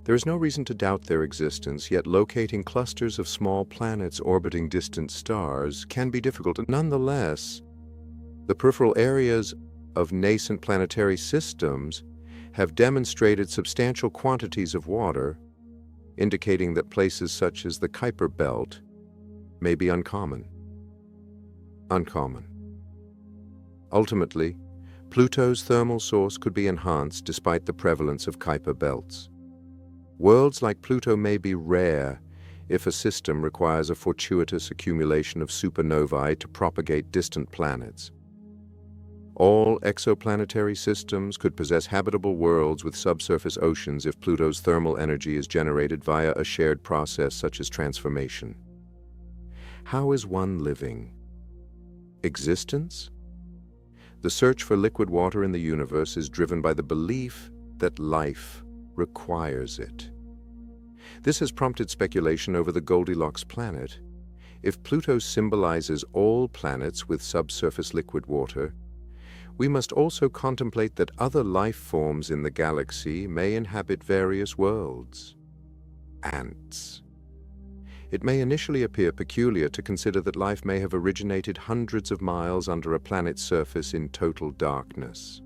Speaker 1: There is no reason to doubt their existence, yet locating clusters of small planets orbiting distant stars can be difficult. Nonetheless, the peripheral areas of nascent planetary systems have demonstrated substantial quantities of water, indicating that places such as the Kuiper belt may be uncommon. Ultimately, Pluto's thermal source could be enhanced despite the prevalence of Kuiper belts. Worlds like Pluto may be rare if a system requires a fortuitous accumulation of supernovae to propagate distant planets. All exoplanetary systems could possess habitable worlds with subsurface oceans if Pluto's thermal energy is generated via a shared process such as transformation. How is one living? Existence? The search for liquid water in the universe is driven by the belief that life requires it. This has prompted speculation over the Goldilocks planet. If Pluto symbolizes all planets with subsurface liquid water, we must also contemplate that other life forms in the galaxy may inhabit various worlds. Ants. It may initially appear peculiar to consider that life may have originated hundreds of miles under a planet's surface in total darkness.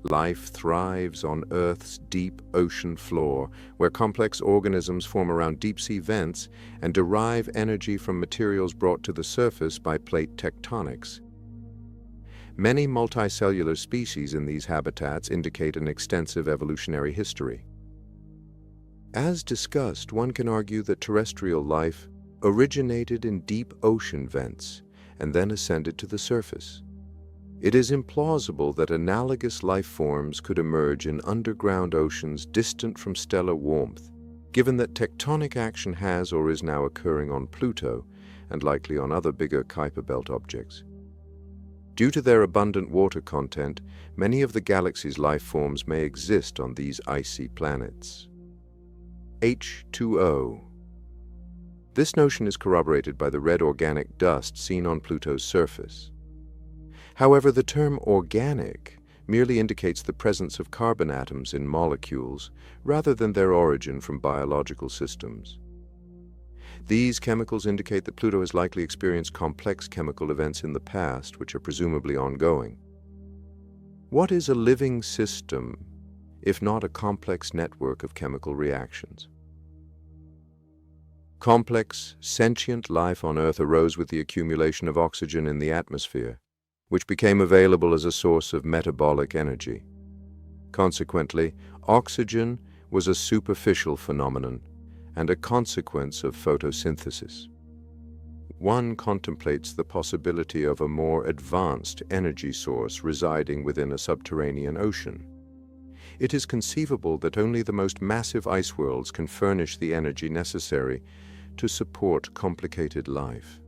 Speaker 1: Life thrives on Earth's deep ocean floor, where complex organisms form around deep-sea vents and derive energy from materials brought to the surface by plate tectonics. Many multicellular species in these habitats indicate an extensive evolutionary history. As discussed, one can argue that terrestrial life originated in deep ocean vents and then ascended to the surface. It is implausible that analogous life forms could emerge in underground oceans distant from stellar warmth, given that tectonic action has or is now occurring on Pluto and likely on other bigger Kuiper belt objects. Due to their abundant water content, many of the galaxy's life forms may exist on these icy planets. H2O. This notion is corroborated by the red organic dust seen on Pluto's surface. However, the term organic merely indicates the presence of carbon atoms in molecules rather than their origin from biological systems. These chemicals indicate that Pluto has likely experienced complex chemical events in the past, which are presumably ongoing. What is a living system, if not a complex network of chemical reactions? Complex, sentient life on Earth arose with the accumulation of oxygen in the atmosphere, which became available as a source of metabolic energy. Consequently, oxygen was a superficial phenomenon and a consequence of photosynthesis. One contemplates the possibility of a more advanced energy source residing within a subterranean ocean. It is conceivable that only the most massive ice worlds can furnish the energy necessary to support complicated life.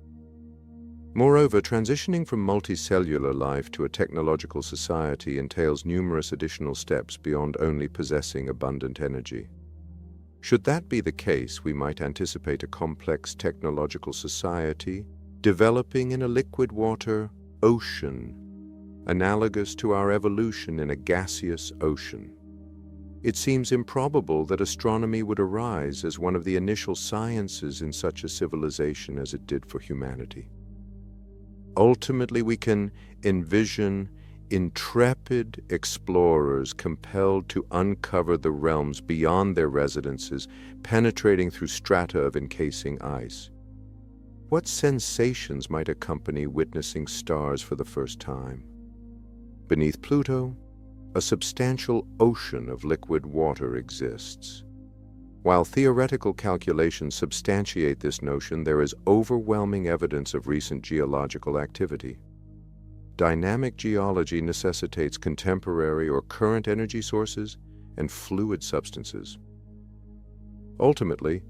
Speaker 1: Moreover, transitioning from multicellular life to a technological society entails numerous additional steps beyond only possessing abundant energy. Should that be the case, we might anticipate a complex technological society developing in a liquid water ocean, analogous to our evolution in a gaseous ocean. It seems improbable that astronomy would arise as one of the initial sciences in such a civilization as it did for humanity. Ultimately, we can envision intrepid explorers compelled to uncover the realms beyond their residences, penetrating through strata of encasing ice. What sensations might accompany witnessing stars for the first time? Beneath Pluto, a substantial ocean of liquid water exists. While theoretical calculations substantiate this notion, there is overwhelming evidence of recent geological activity. Dynamic geology necessitates contemporary or current energy sources and fluid substances. Ultimately,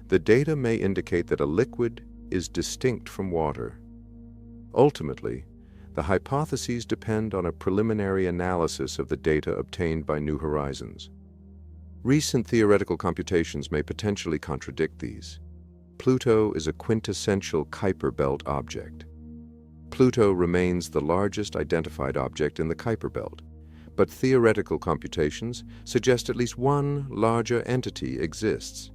Speaker 1: the data may indicate that a liquid is distinct from water. Ultimately, the hypotheses depend on a preliminary analysis of the data obtained by New Horizons. Recent theoretical computations may potentially contradict these. Pluto is a quintessential Kuiper belt object. Pluto remains the largest identified object in the Kuiper belt, but theoretical computations suggest at least one larger entity exists.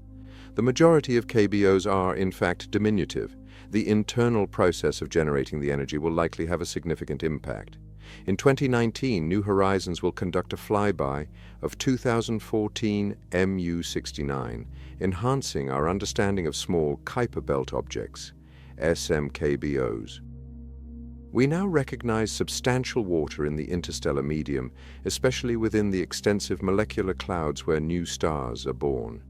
Speaker 1: The majority of KBOs are, in fact, diminutive. The internal process of generating the energy will likely have a significant impact. In 2019, New Horizons will conduct a flyby of 2014 MU69, enhancing our understanding of small Kuiper belt objects, SMKBOs. We now recognize substantial water in the interstellar medium, especially within the extensive molecular clouds where new stars are born.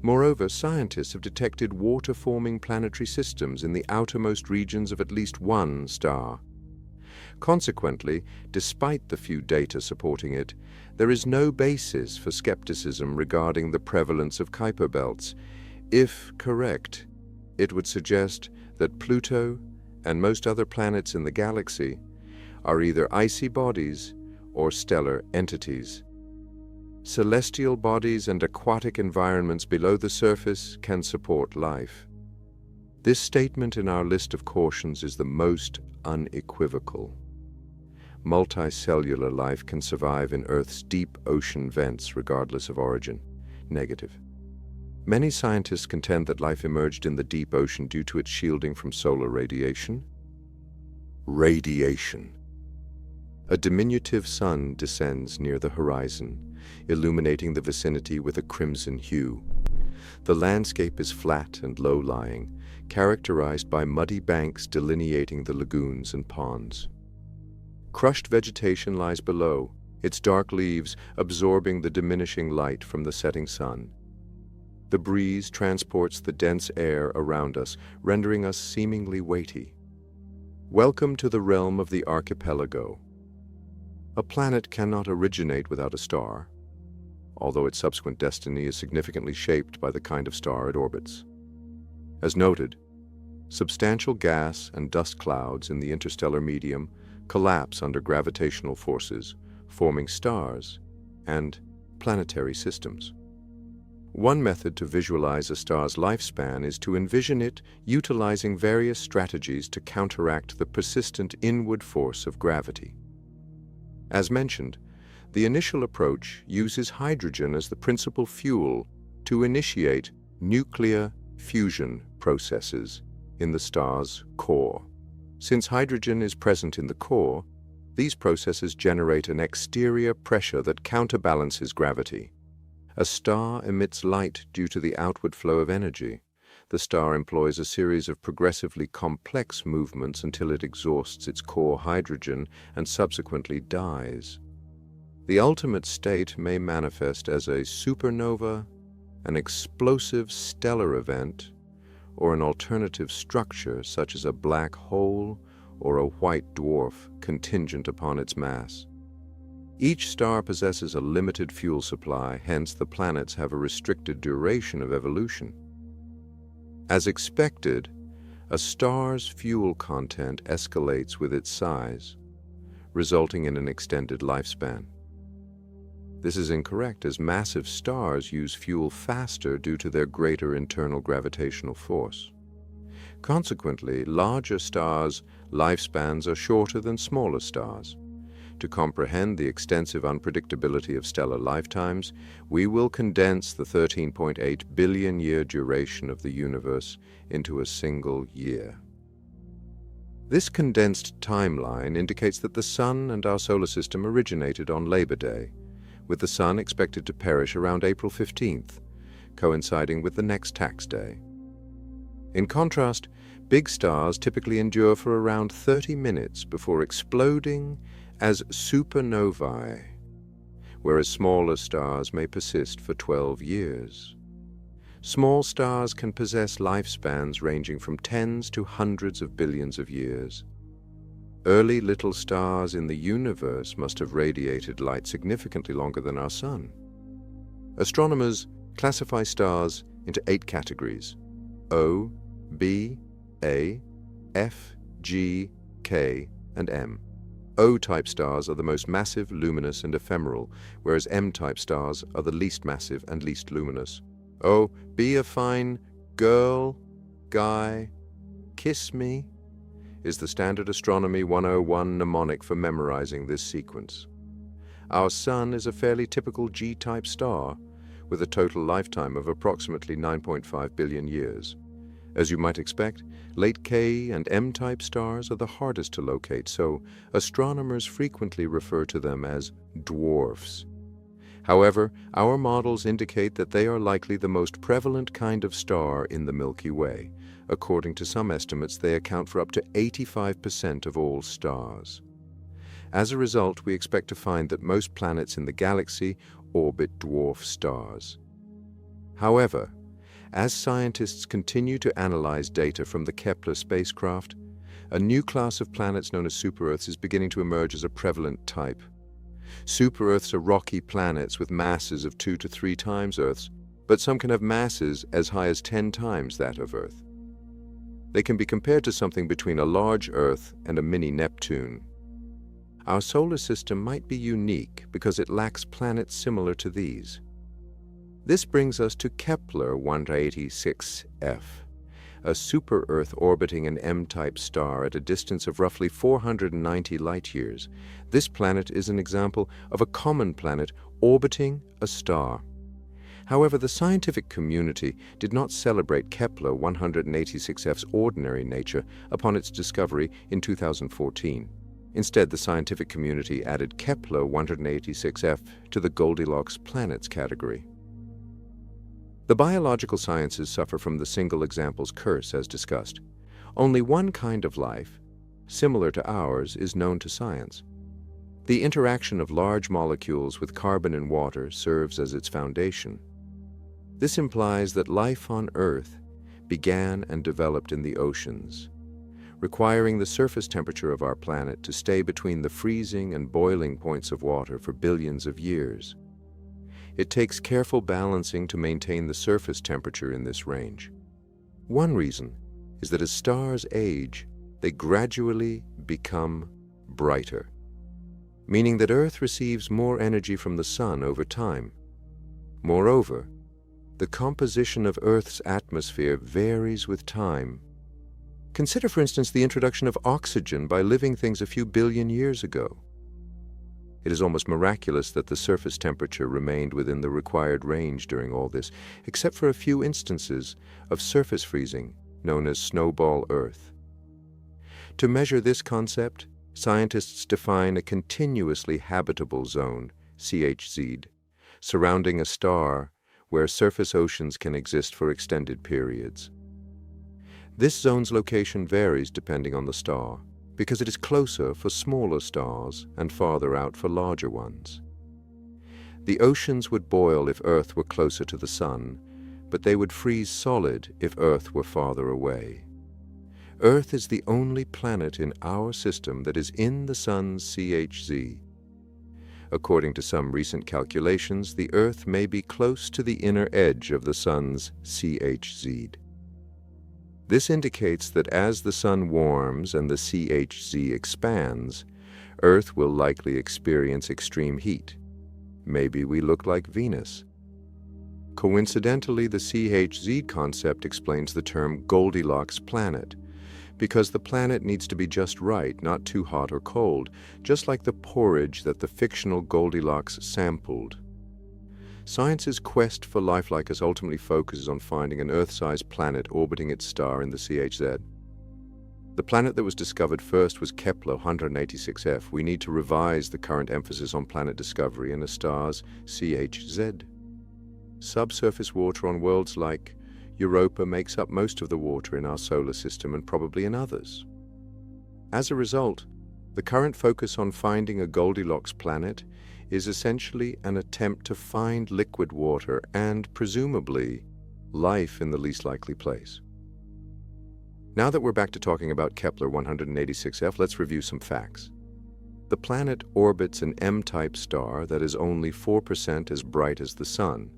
Speaker 1: Moreover, scientists have detected water-forming planetary systems in the outermost regions of at least one star. Consequently, despite the few data supporting it, there is no basis for skepticism regarding the prevalence of Kuiper belts. If correct, it would suggest that Pluto and most other planets in the galaxy are either icy bodies or stellar entities. Celestial bodies and aquatic environments below the surface can support life. This statement in our list of cautions is the most unequivocal. Multicellular life can survive in Earth's deep ocean vents regardless of origin. Negative. Many scientists contend that life emerged in the deep ocean due to its shielding from solar radiation. Radiation. A diminutive sun descends near the horizon, illuminating the vicinity with a crimson hue. The landscape is flat and low-lying, characterized by muddy banks delineating the lagoons and ponds. Crushed vegetation lies below, its dark leaves absorbing the diminishing light from the setting sun. The breeze transports the dense air around us, rendering us seemingly weighty. Welcome to the realm of the archipelago. A planet cannot originate without a star, although its subsequent destiny is significantly shaped by the kind of star it orbits. As noted, substantial gas and dust clouds in the interstellar medium collapse under gravitational forces, forming stars and planetary systems. One method to visualize a star's lifespan is to envision it utilizing various strategies to counteract the persistent inward force of gravity. As mentioned, the initial approach uses hydrogen as the principal fuel to initiate nuclear fusion processes in the star's core. Since hydrogen is present in the core, these processes generate an exterior pressure that counterbalances gravity. A star emits light due to the outward flow of energy. The star employs a series of progressively complex movements until it exhausts its core hydrogen and subsequently dies. The ultimate state may manifest as a supernova, an explosive stellar event, or an alternative structure such as a black hole or a white dwarf contingent upon its mass. Each star possesses a limited fuel supply, hence the planets have a restricted duration of evolution. As expected, a star's fuel content escalates with its size, resulting in an extended lifespan. This is incorrect, as massive stars use fuel faster due to their greater internal gravitational force. Consequently, larger stars' lifespans are shorter than smaller stars. To comprehend the extensive unpredictability of stellar lifetimes, we will condense the 13.8 billion year duration of the universe into a single year. This condensed timeline indicates that the Sun and our solar system originated on Labor Day, with the Sun expected to perish around April 15th, coinciding with the next tax day. In contrast, Big stars typically endure for around 30 minutes before exploding as supernovae, whereas smaller stars may persist for 12 years. Small stars can possess lifespans ranging from tens to hundreds of billions of years. Early little stars in the universe must have radiated light significantly longer than our Sun. Astronomers classify stars into 8 categories: O, B, A, F, G, K, and M. O-type stars are the most massive, luminous, and ephemeral, whereas M-type stars are the least massive and least luminous. Oh, be a fine girl, guy, kiss me, is the standard Astronomy 101 mnemonic for memorizing this sequence. Our Sun is a fairly typical G-type star, with a total lifetime of approximately 9.5 billion years. As you might expect, late K and M-type stars are the hardest to locate, so astronomers frequently refer to them as dwarfs. However, our models indicate that they are likely the most prevalent kind of star in the Milky Way. According to some estimates, they account for up to 85% of all stars. As a result, we expect to find that most planets in the galaxy orbit dwarf stars. However, as scientists continue to analyze data from the Kepler spacecraft, a new class of planets known as super-Earths is beginning to emerge as a prevalent type. Super-Earths are rocky planets with masses of 2 to 3 times Earth's, but some can have masses as high as 10 times that of Earth. They can be compared to something between a large Earth and a mini-Neptune. Our solar system might be unique because it lacks planets similar to these. This brings us to Kepler 186f, a super-Earth orbiting an M-type star at a distance of roughly 490 light-years. This planet is an example of a common planet orbiting a star. However, the scientific community did not celebrate Kepler 186f's ordinary nature upon its discovery in 2014. Instead, the scientific community added Kepler 186f to the Goldilocks planets category. The biological sciences suffer from the single examples curse, as discussed. Only one kind of life, similar to ours, is known to science. The interaction of large molecules with carbon and water serves as its foundation. This implies that life on Earth began and developed in the oceans, requiring the surface temperature of our planet to stay between the freezing and boiling points of water for billions of years. It takes careful balancing to maintain the surface temperature in this range. One reason is that as stars age, they gradually become brighter, meaning that Earth receives more energy from the Sun over time. Moreover, the composition of Earth's atmosphere varies with time. Consider, for instance, the introduction of oxygen by living things a few billion years ago. It is almost miraculous that the surface temperature remained within the required range during all this, except for a few instances of surface freezing, known as snowball Earth. To measure this concept, scientists define a continuously habitable zone, CHZ, surrounding a star where surface oceans can exist for extended periods. This zone's location varies depending on the star, because it is closer for smaller stars and farther out for larger ones. The oceans would boil if Earth were closer to the Sun, but they would freeze solid if Earth were farther away. Earth is the only planet in our system that is in the Sun's CHZ. According to some recent calculations, the Earth may be close to the inner edge of the Sun's CHZ. This indicates that as the Sun warms and the CHZ expands, Earth will likely experience extreme heat. Maybe we look like Venus. Coincidentally, the CHZ concept explains the term Goldilocks planet, because the planet needs to be just right, not too hot or cold, just like the porridge that the fictional Goldilocks sampled. Science's quest for life like us ultimately focuses on finding an Earth-sized planet orbiting its star in the CHZ. The planet that was discovered first was Kepler 186f. We need to revise the current emphasis on planet discovery in a star's CHZ. Subsurface water on worlds like Europa makes up most of the water in our solar system and probably in others. As a result, the current focus on finding a Goldilocks planet is essentially an attempt to find liquid water and, presumably, life in the least likely place. Now that we're back to talking about Kepler 186f, let's review some facts. The planet orbits an M-type star that is only 4% as bright as the Sun.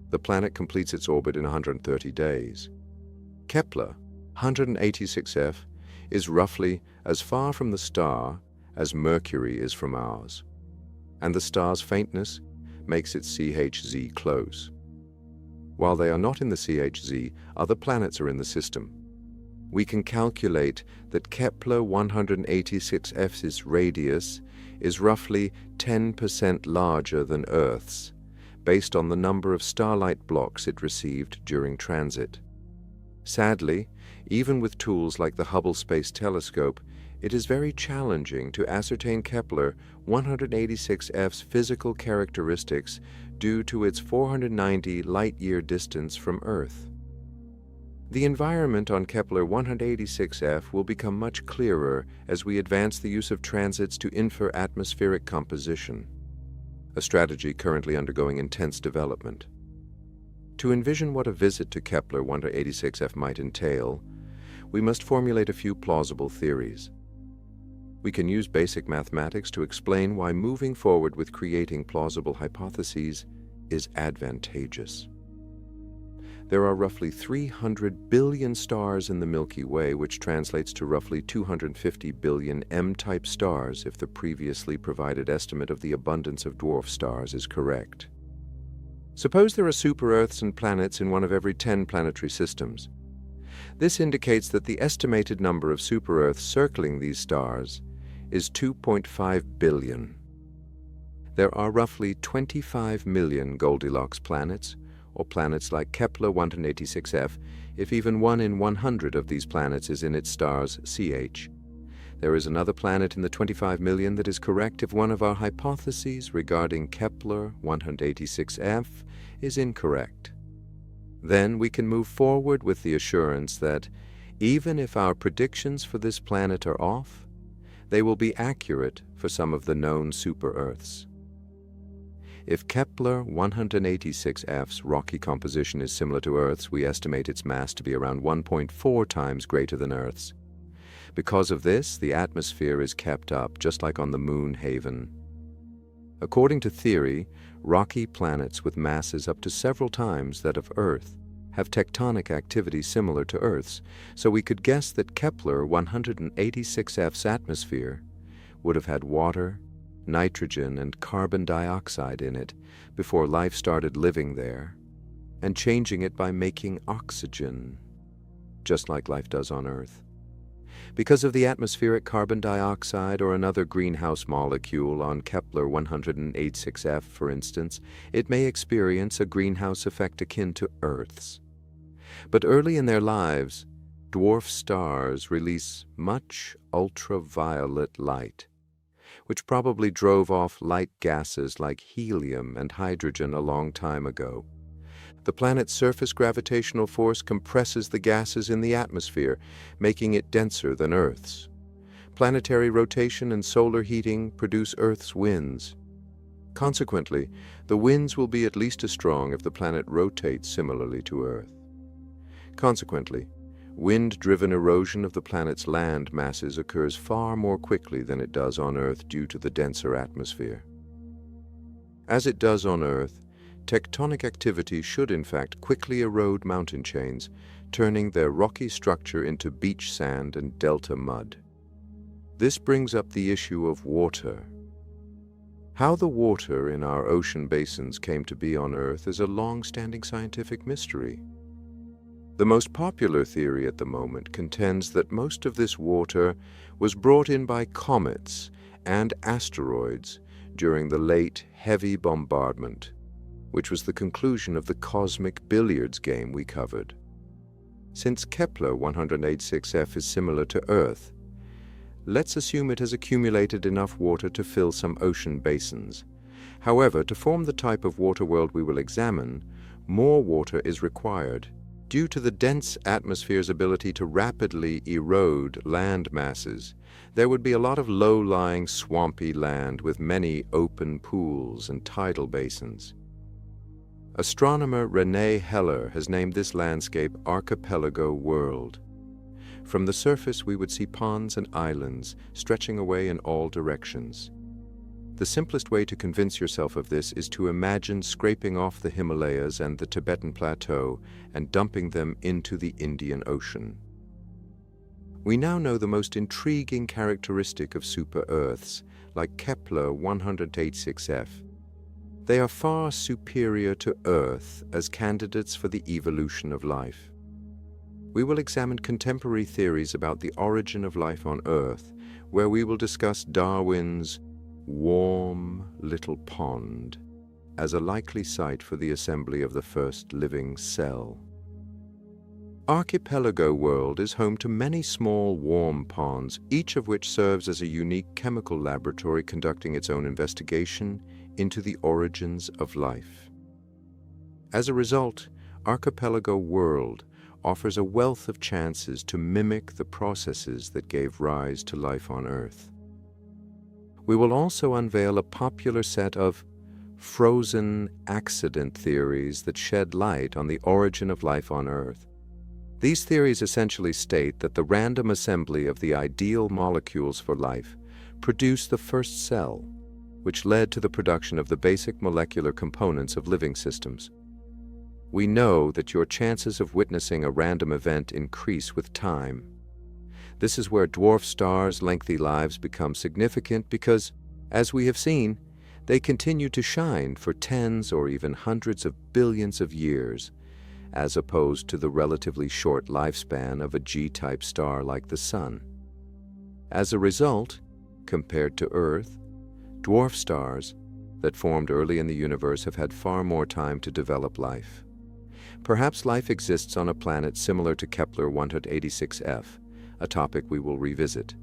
Speaker 1: The planet completes its orbit in 130 days. Kepler 186f is roughly as far from the star as Mercury is from ours, and the star's faintness makes it CHZ close. While they are not in the CHZ, other planets are in the system. We can calculate that Kepler 186f's radius is roughly 10% larger than Earth's, based on the number of starlight blocks it received during transit. Sadly, even with tools like the Hubble Space Telescope, it is very challenging to ascertain Kepler 186f's physical characteristics due to its 490 light-year distance from Earth. The environment on Kepler 186f will become much clearer as we advance the use of transits to infer atmospheric composition, a strategy currently undergoing intense development. To envision what a visit to Kepler 186f might entail, we must formulate a few plausible theories. We can use basic mathematics to explain why moving forward with creating plausible hypotheses is advantageous. There are roughly 300 billion stars in the Milky Way, which translates to roughly 250 billion M-type stars if the previously provided estimate of the abundance of dwarf stars is correct. Suppose there are super-Earths and planets in one of every 10 planetary systems. This indicates that the estimated number of super-Earths circling these stars is 2.5 billion. There are roughly 25 million Goldilocks planets, or planets like Kepler 186f, if even 1 in 100 of these planets is in its star's CH. There is another planet in the 25 million that is correct if one of our hypotheses regarding Kepler 186f is incorrect. Then we can move forward with the assurance that, even if our predictions for this planet are off, they will be accurate for some of the known super-Earths. If Kepler 186f's rocky composition is similar to Earth's, we estimate its mass to be around 1.4 times greater than Earth's. Because of this, the atmosphere is kept up, just like on the moon Haven. According to theory, rocky planets with masses up to several times that of Earth have tectonic activity similar to Earth's, so we could guess that Kepler 186f's atmosphere would have had water, nitrogen, and carbon dioxide in it before life started living there, and changing it by making oxygen, just like life does on Earth. Because of the atmospheric carbon dioxide or another greenhouse molecule on Kepler 186f, for instance, it may experience a greenhouse effect akin to Earth's. But early in their lives, dwarf stars release much ultraviolet light, which probably drove off light gases like helium and hydrogen a long time ago. The planet's surface gravitational force compresses the gases in the atmosphere, making it denser than Earth's. Planetary rotation and solar heating produce Earth's winds. Consequently, the winds will be at least as strong if the planet rotates similarly to Earth. Consequently, wind-driven erosion of the planet's land masses occurs far more quickly than it does on Earth due to the denser atmosphere. As it does on Earth, tectonic activity should in fact quickly erode mountain chains, turning their rocky structure into beach sand and delta mud. This brings up the issue of water. How the water in our ocean basins came to be on Earth is a long-standing scientific mystery. The most popular theory at the moment contends that most of this water was brought in by comets and asteroids during the late heavy bombardment, which was the conclusion of the cosmic billiards game we covered. Since Kepler 186f is similar to Earth, let's assume it has accumulated enough water to fill some ocean basins. However, to form the type of water world we will examine, more water is required, Due to the dense atmosphere's ability to rapidly erode land masses, there would be a lot of low-lying swampy land with many open pools and tidal basins. Astronomer René Heller has named this landscape Archipelago World. From the surface we would see ponds and islands stretching away in all directions. The simplest way to convince yourself of this is to imagine scraping off the Himalayas and the Tibetan Plateau and dumping them into the Indian Ocean. We now know the most intriguing characteristic of super-Earths, like Kepler 186f. They are far superior to Earth as candidates for the evolution of life. We will examine contemporary theories about the origin of life on Earth, where we will discuss Darwin's warm little pond as a likely site for the assembly of the first living cell. Archipelago World is home to many small warm ponds, each of which serves as a unique chemical laboratory conducting its own investigation into the origins of life. As a result, Archipelago World offers a wealth of chances to mimic the processes that gave rise to life on Earth. We will also unveil a popular set of frozen accident theories that shed light on the origin of life on Earth. These theories essentially state that the random assembly of the ideal molecules for life produced the first cell, which led to the production of the basic molecular components of living systems. We know that your chances of witnessing a random event increase with time. This is where dwarf stars' lengthy lives become significant because, as we have seen, they continue to shine for tens or even hundreds of billions of years, as opposed to the relatively short lifespan of a G-type star like the Sun. As a result, compared to Earth, dwarf stars that formed early in the universe have had far more time to develop life. Perhaps life exists on a planet similar to Kepler 186f, a topic we will revisit.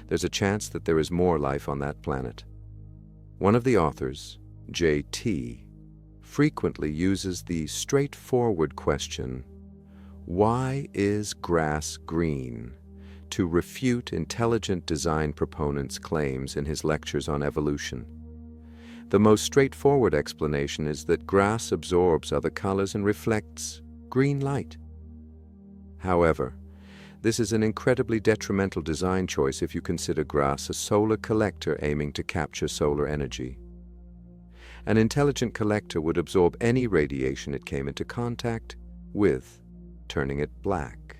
Speaker 1: There's a chance that there is more life on that planet. One of the authors, J.T., frequently uses the straightforward question, "Why is grass green?" to refute intelligent design proponents' claims in his lectures on evolution. The most straightforward explanation is that grass absorbs other colors and reflects green light. However, this is an incredibly detrimental design choice if you consider grass a solar collector aiming to capture solar energy. An intelligent collector would absorb any radiation it came into contact with, turning it black.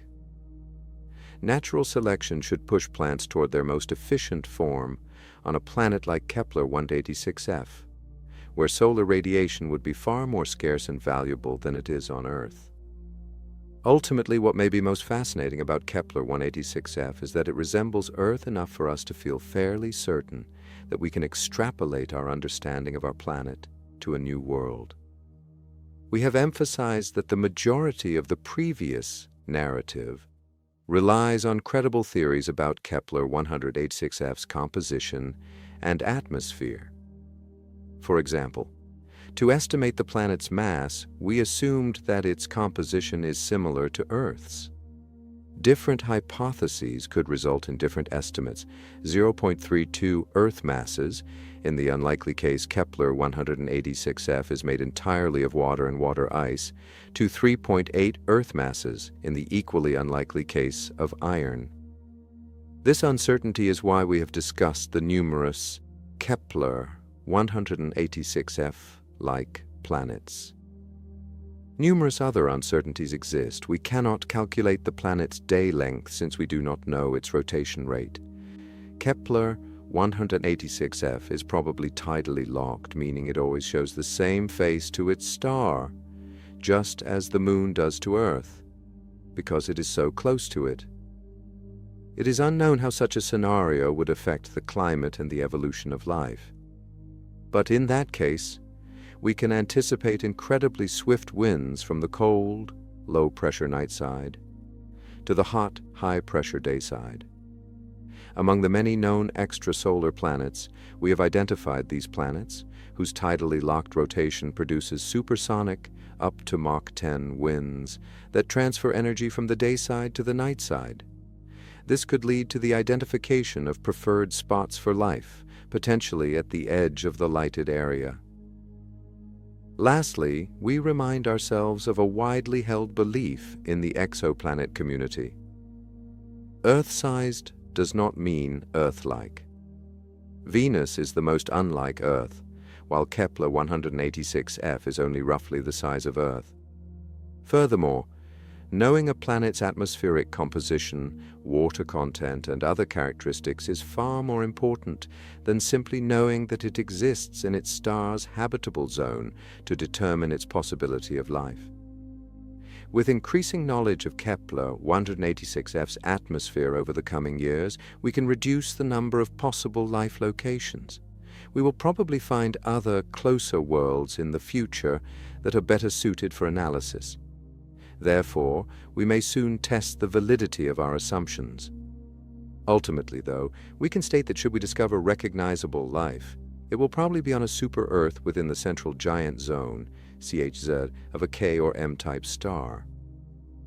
Speaker 1: Natural selection should push plants toward their most efficient form on a planet like Kepler 186f, where solar radiation would be far more scarce and valuable than it is on Earth. Ultimately, what may be most fascinating about Kepler 186f is that it resembles Earth enough for us to feel fairly certain that we can extrapolate our understanding of our planet to a new world. We have emphasized that the majority of the previous narrative relies on credible theories about Kepler 186f's composition and atmosphere. For example, to estimate the planet's mass, we assumed that its composition is similar to Earth's. Different hypotheses could result in different estimates. 0.32 Earth masses, in the unlikely case Kepler 186f is made entirely of water and water ice, to 3.8 Earth masses, in the equally unlikely case of iron. This uncertainty is why we have discussed the numerous Kepler 186f-like planets. Numerous other uncertainties exist. We cannot calculate the planet's day length since we do not know its rotation rate. Kepler 186f is probably tidally locked, meaning it always shows the same face to its star, just as the Moon does to Earth, because it is so close to it. It is unknown how such a scenario would affect the climate and the evolution of life. But in that case, we can anticipate incredibly swift winds from the cold, low-pressure night side to the hot, high-pressure day side. Among the many known extrasolar planets, we have identified these planets, whose tidally locked rotation produces supersonic, up to Mach 10 winds that transfer energy from the day side to the night side. This could lead to the identification of preferred spots for life, potentially at the edge of the lighted area. Lastly, we remind ourselves of a widely held belief in the exoplanet community. Earth-sized does not mean Earth-like. Venus is the most unlike Earth, while Kepler 186f is only roughly the size of Earth. Furthermore, knowing a planet's atmospheric composition, water content, and other characteristics is far more important than simply knowing that it exists in its star's habitable zone to determine its possibility of life. With increasing knowledge of Kepler 186f's atmosphere over the coming years, we can reduce the number of possible life locations. We will probably find other, closer worlds in the future that are better suited for analysis. Therefore, we may soon test the validity of our assumptions. Ultimately, though, we can state that should we discover recognizable life, it will probably be on a super-Earth within the central giant zone, CHZ, of a K or M-type star.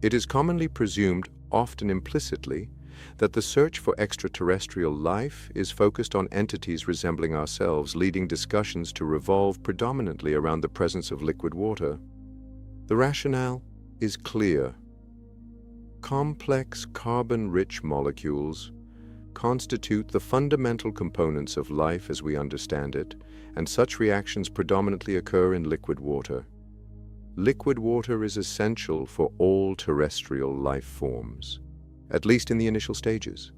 Speaker 1: It is commonly presumed, often implicitly, that the search for extraterrestrial life is focused on entities resembling ourselves, leading discussions to revolve predominantly around the presence of liquid water. The rationale is clear. Complex carbon-rich molecules constitute the fundamental components of life as we understand it, and such reactions predominantly occur in liquid water. Liquid water is essential for all terrestrial life forms, at least in the initial stages.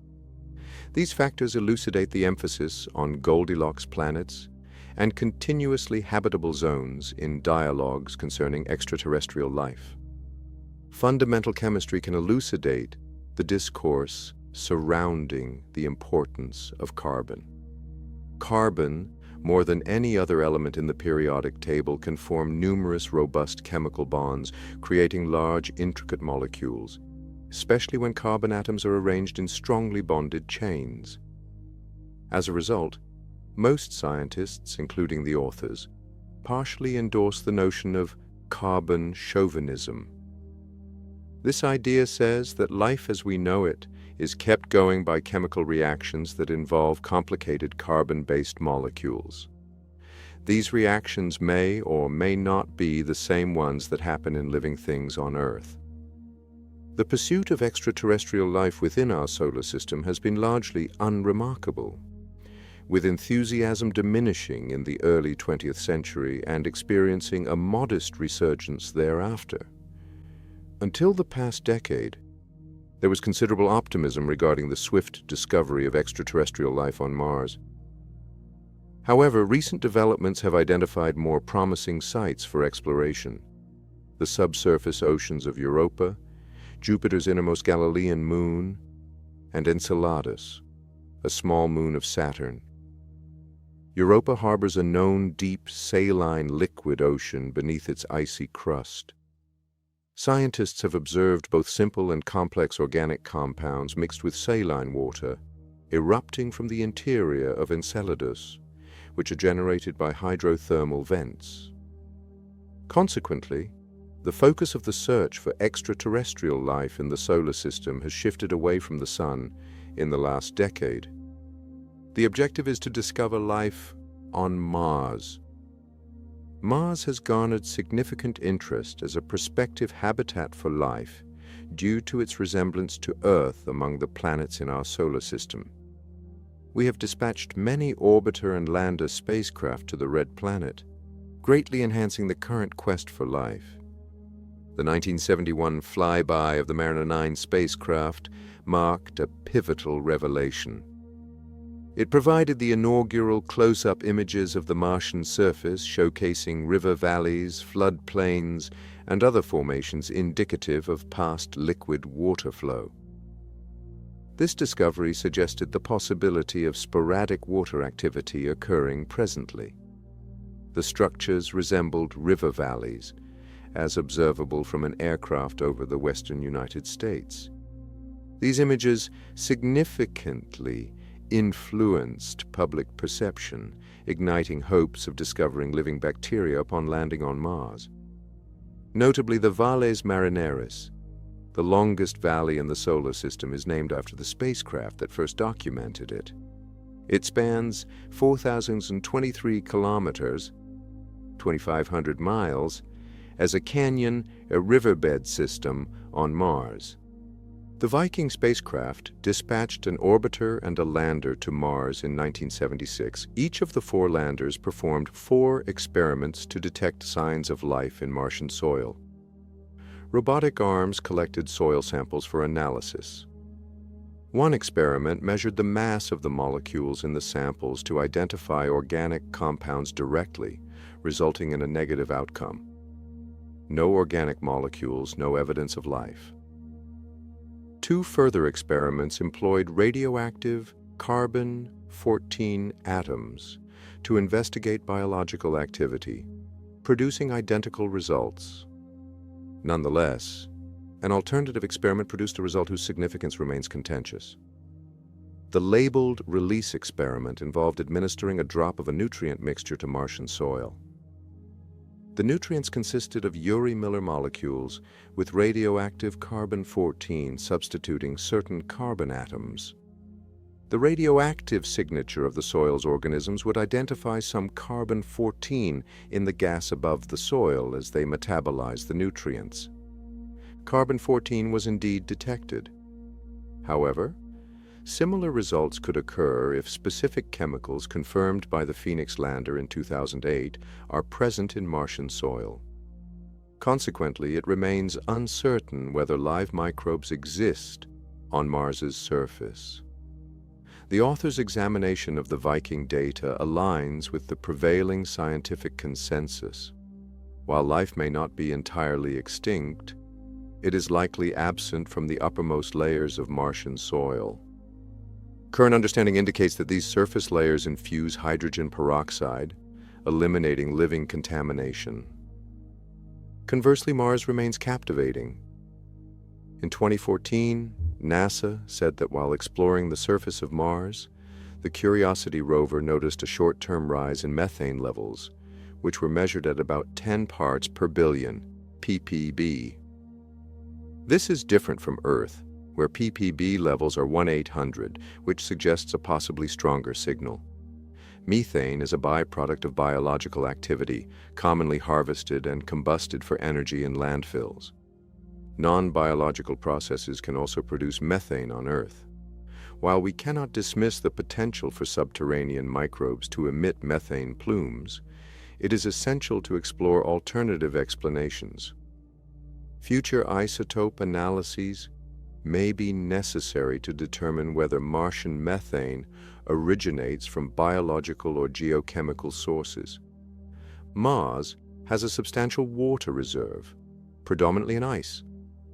Speaker 1: These factors elucidate the emphasis on Goldilocks planets and continuously habitable zones in dialogues concerning extraterrestrial life. Fundamental chemistry can elucidate the discourse surrounding the importance of carbon. Carbon, more than any other element in the periodic table, can form numerous robust chemical bonds, creating large, intricate molecules, especially when carbon atoms are arranged in strongly bonded chains. As a result, most scientists, including the authors, partially endorse the notion of carbon chauvinism. This idea says that life as we know it is kept going by chemical reactions that involve complicated carbon-based molecules. These reactions may or may not be the same ones that happen in living things on Earth. The pursuit of extraterrestrial life within our solar system has been largely unremarkable, with enthusiasm diminishing in the early 20th century and experiencing a modest resurgence thereafter. Until the past decade, there was considerable optimism regarding the swift discovery of extraterrestrial life on Mars. However, recent developments have identified more promising sites for exploration: the subsurface oceans of Europa, Jupiter's innermost Galilean moon, and Enceladus, a small moon of Saturn. Europa harbors a known deep saline liquid ocean beneath its icy crust. Scientists have observed both simple and complex organic compounds mixed with saline water erupting from the interior of Enceladus, which are generated by hydrothermal vents. Consequently, the focus of the search for extraterrestrial life in the solar system has shifted away from the Sun in the last decade. The objective is to discover life on Mars. Mars has garnered significant interest as a prospective habitat for life due to its resemblance to Earth among the planets in our solar system. We have dispatched many orbiter and lander spacecraft to the Red Planet, greatly enhancing the current quest for life. The 1971 flyby of the Mariner 9 spacecraft marked a pivotal revelation. It provided the inaugural close-up images of the Martian surface, showcasing river valleys, floodplains, and other formations indicative of past liquid water flow. This discovery suggested the possibility of sporadic water activity occurring presently. The structures resembled river valleys, as observable from an aircraft over the western United States. These images significantly influenced public perception, igniting hopes of discovering living bacteria upon landing on Mars. Notably, the Valles Marineris, the longest valley in the solar system, is named after the spacecraft that first documented it. It spans 4,023 kilometers, 2,500 miles, as a canyon, a riverbed system on Mars. The Viking spacecraft dispatched an orbiter and a lander to Mars in 1976. Each of the 4 landers performed 4 experiments to detect signs of life in Martian soil. Robotic arms collected soil samples for analysis. One experiment measured the mass of the molecules in the samples to identify organic compounds directly, resulting in a negative outcome. No organic molecules, no evidence of life. 2 further experiments employed radioactive carbon-14 atoms to investigate biological activity, producing identical results. Nonetheless, an alternative experiment produced a result whose significance remains contentious. The labeled release experiment involved administering a drop of a nutrient mixture to Martian soil. The nutrients consisted of Urey-Miller molecules with radioactive carbon-14 substituting certain carbon atoms. The radioactive signature of the soil's organisms would identify some carbon-14 in the gas above the soil as they metabolize the nutrients. Carbon-14 was indeed detected. However, similar results could occur if specific chemicals confirmed by the Phoenix lander in 2008 are present in Martian soil. Consequently, it remains uncertain whether live microbes exist on Mars's surface. The author's examination of the Viking data aligns with the prevailing scientific consensus. While life may not be entirely extinct, it is likely absent from the uppermost layers of Martian soil. Current understanding indicates that these surface layers infuse hydrogen peroxide, eliminating living contamination. Conversely, Mars remains captivating. In 2014, NASA said that while exploring the surface of Mars, the Curiosity rover noticed a short-term rise in methane levels, which were measured at about 10 parts per billion, ppb. This is different from Earth, where ppb levels are 1/800, which suggests a possibly stronger signal. Methane is a byproduct of biological activity, commonly harvested and combusted for energy in landfills. Non-biological processes can also produce methane on Earth. While we cannot dismiss the potential for subterranean microbes to emit methane plumes, it is essential to explore alternative explanations. Future isotope analyses may be necessary to determine whether Martian methane originates from biological or geochemical sources. Mars has a substantial water reserve, predominantly in ice,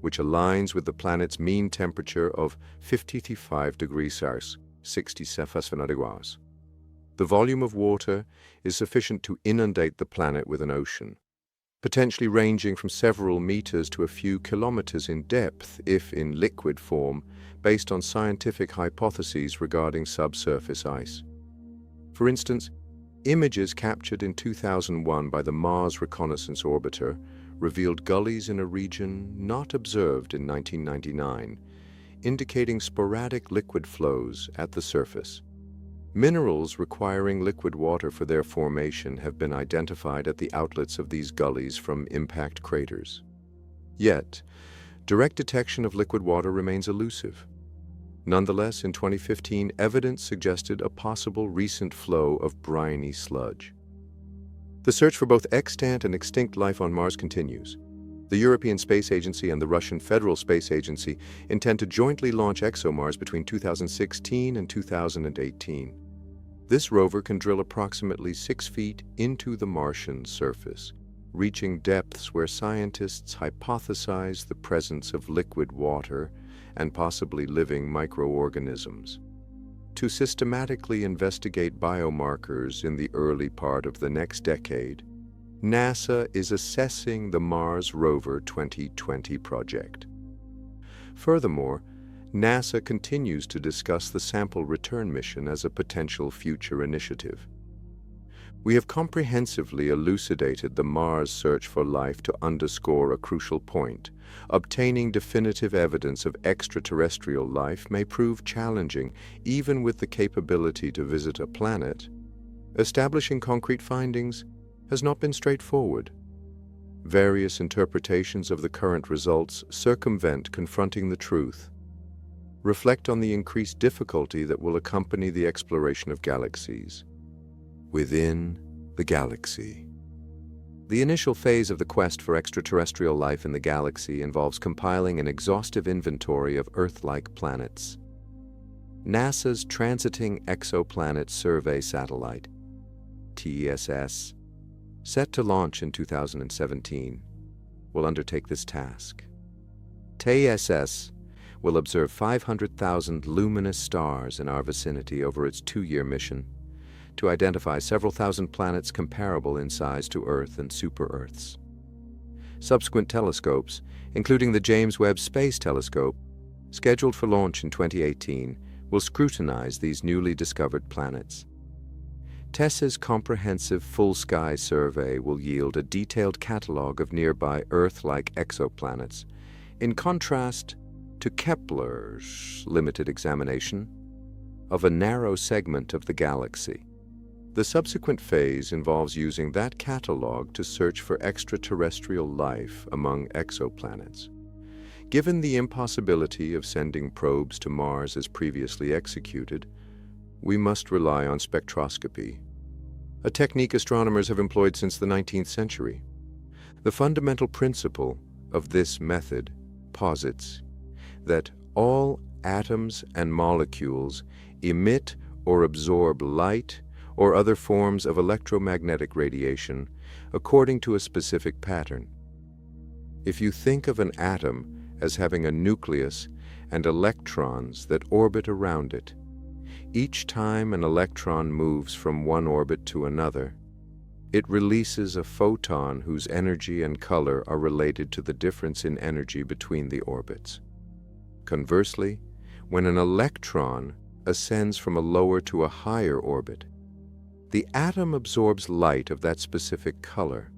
Speaker 1: which aligns with the planet's mean temperature of 55 degrees Celsius, 67 degrees. The volume of water is sufficient to inundate the planet with an ocean, potentially ranging from several meters to a few kilometers in depth if in liquid form, based on scientific hypotheses regarding subsurface ice. For instance, images captured in 2001 by the Mars Reconnaissance Orbiter revealed gullies in a region not observed in 1999, indicating sporadic liquid flows at the surface. Minerals requiring liquid water for their formation have been identified at the outlets of these gullies from impact craters. Yet, direct detection of liquid water remains elusive. Nonetheless, in 2015, evidence suggested a possible recent flow of briny sludge. The search for both extant and extinct life on Mars continues. The European Space Agency and the Russian Federal Space Agency intend to jointly launch ExoMars between 2016 and 2018. This rover can drill approximately 6 feet into the Martian surface, reaching depths where scientists hypothesize the presence of liquid water and possibly living microorganisms. To systematically investigate biomarkers in the early part of the next decade, NASA is assessing the Mars Rover 2020 project. Furthermore, NASA continues to discuss the sample return mission as a potential future initiative. We have comprehensively elucidated the Mars search for life to underscore a crucial point. Obtaining definitive evidence of extraterrestrial life may prove challenging, even with the capability to visit a planet. Establishing concrete findings has not been straightforward. Various interpretations of the current results circumvent confronting the truth. Reflect on the increased difficulty that will accompany the exploration of galaxies. Within the galaxy. The initial phase of the quest for extraterrestrial life in the galaxy involves compiling an exhaustive inventory of Earth-like planets. NASA's Transiting Exoplanet Survey Satellite, TESS, set to launch in 2017, will undertake this task. TESS will observe 500,000 luminous stars in our vicinity over its 2-year mission to identify several thousand planets comparable in size to Earth and super-Earths. Subsequent telescopes, including the James Webb Space Telescope, scheduled for launch in 2018, will scrutinize these newly discovered planets. TESS's comprehensive full-sky survey will yield a detailed catalog of nearby Earth-like exoplanets, in contrast to Kepler's limited examination of a narrow segment of the galaxy. The subsequent phase involves using that catalog to search for extraterrestrial life among exoplanets. Given the impossibility of sending probes to Mars as previously executed, we must rely on spectroscopy, a technique astronomers have employed since the 19th century. The fundamental principle of this method posits that all atoms and molecules emit or absorb light or other forms of electromagnetic radiation according to a specific pattern. If you think of an atom as having a nucleus and electrons that orbit around it, each time an electron moves from one orbit to another, it releases a photon whose energy and color are related to the difference in energy between the orbits. Conversely, when an electron ascends from a lower to a higher orbit, the atom absorbs light of that specific color.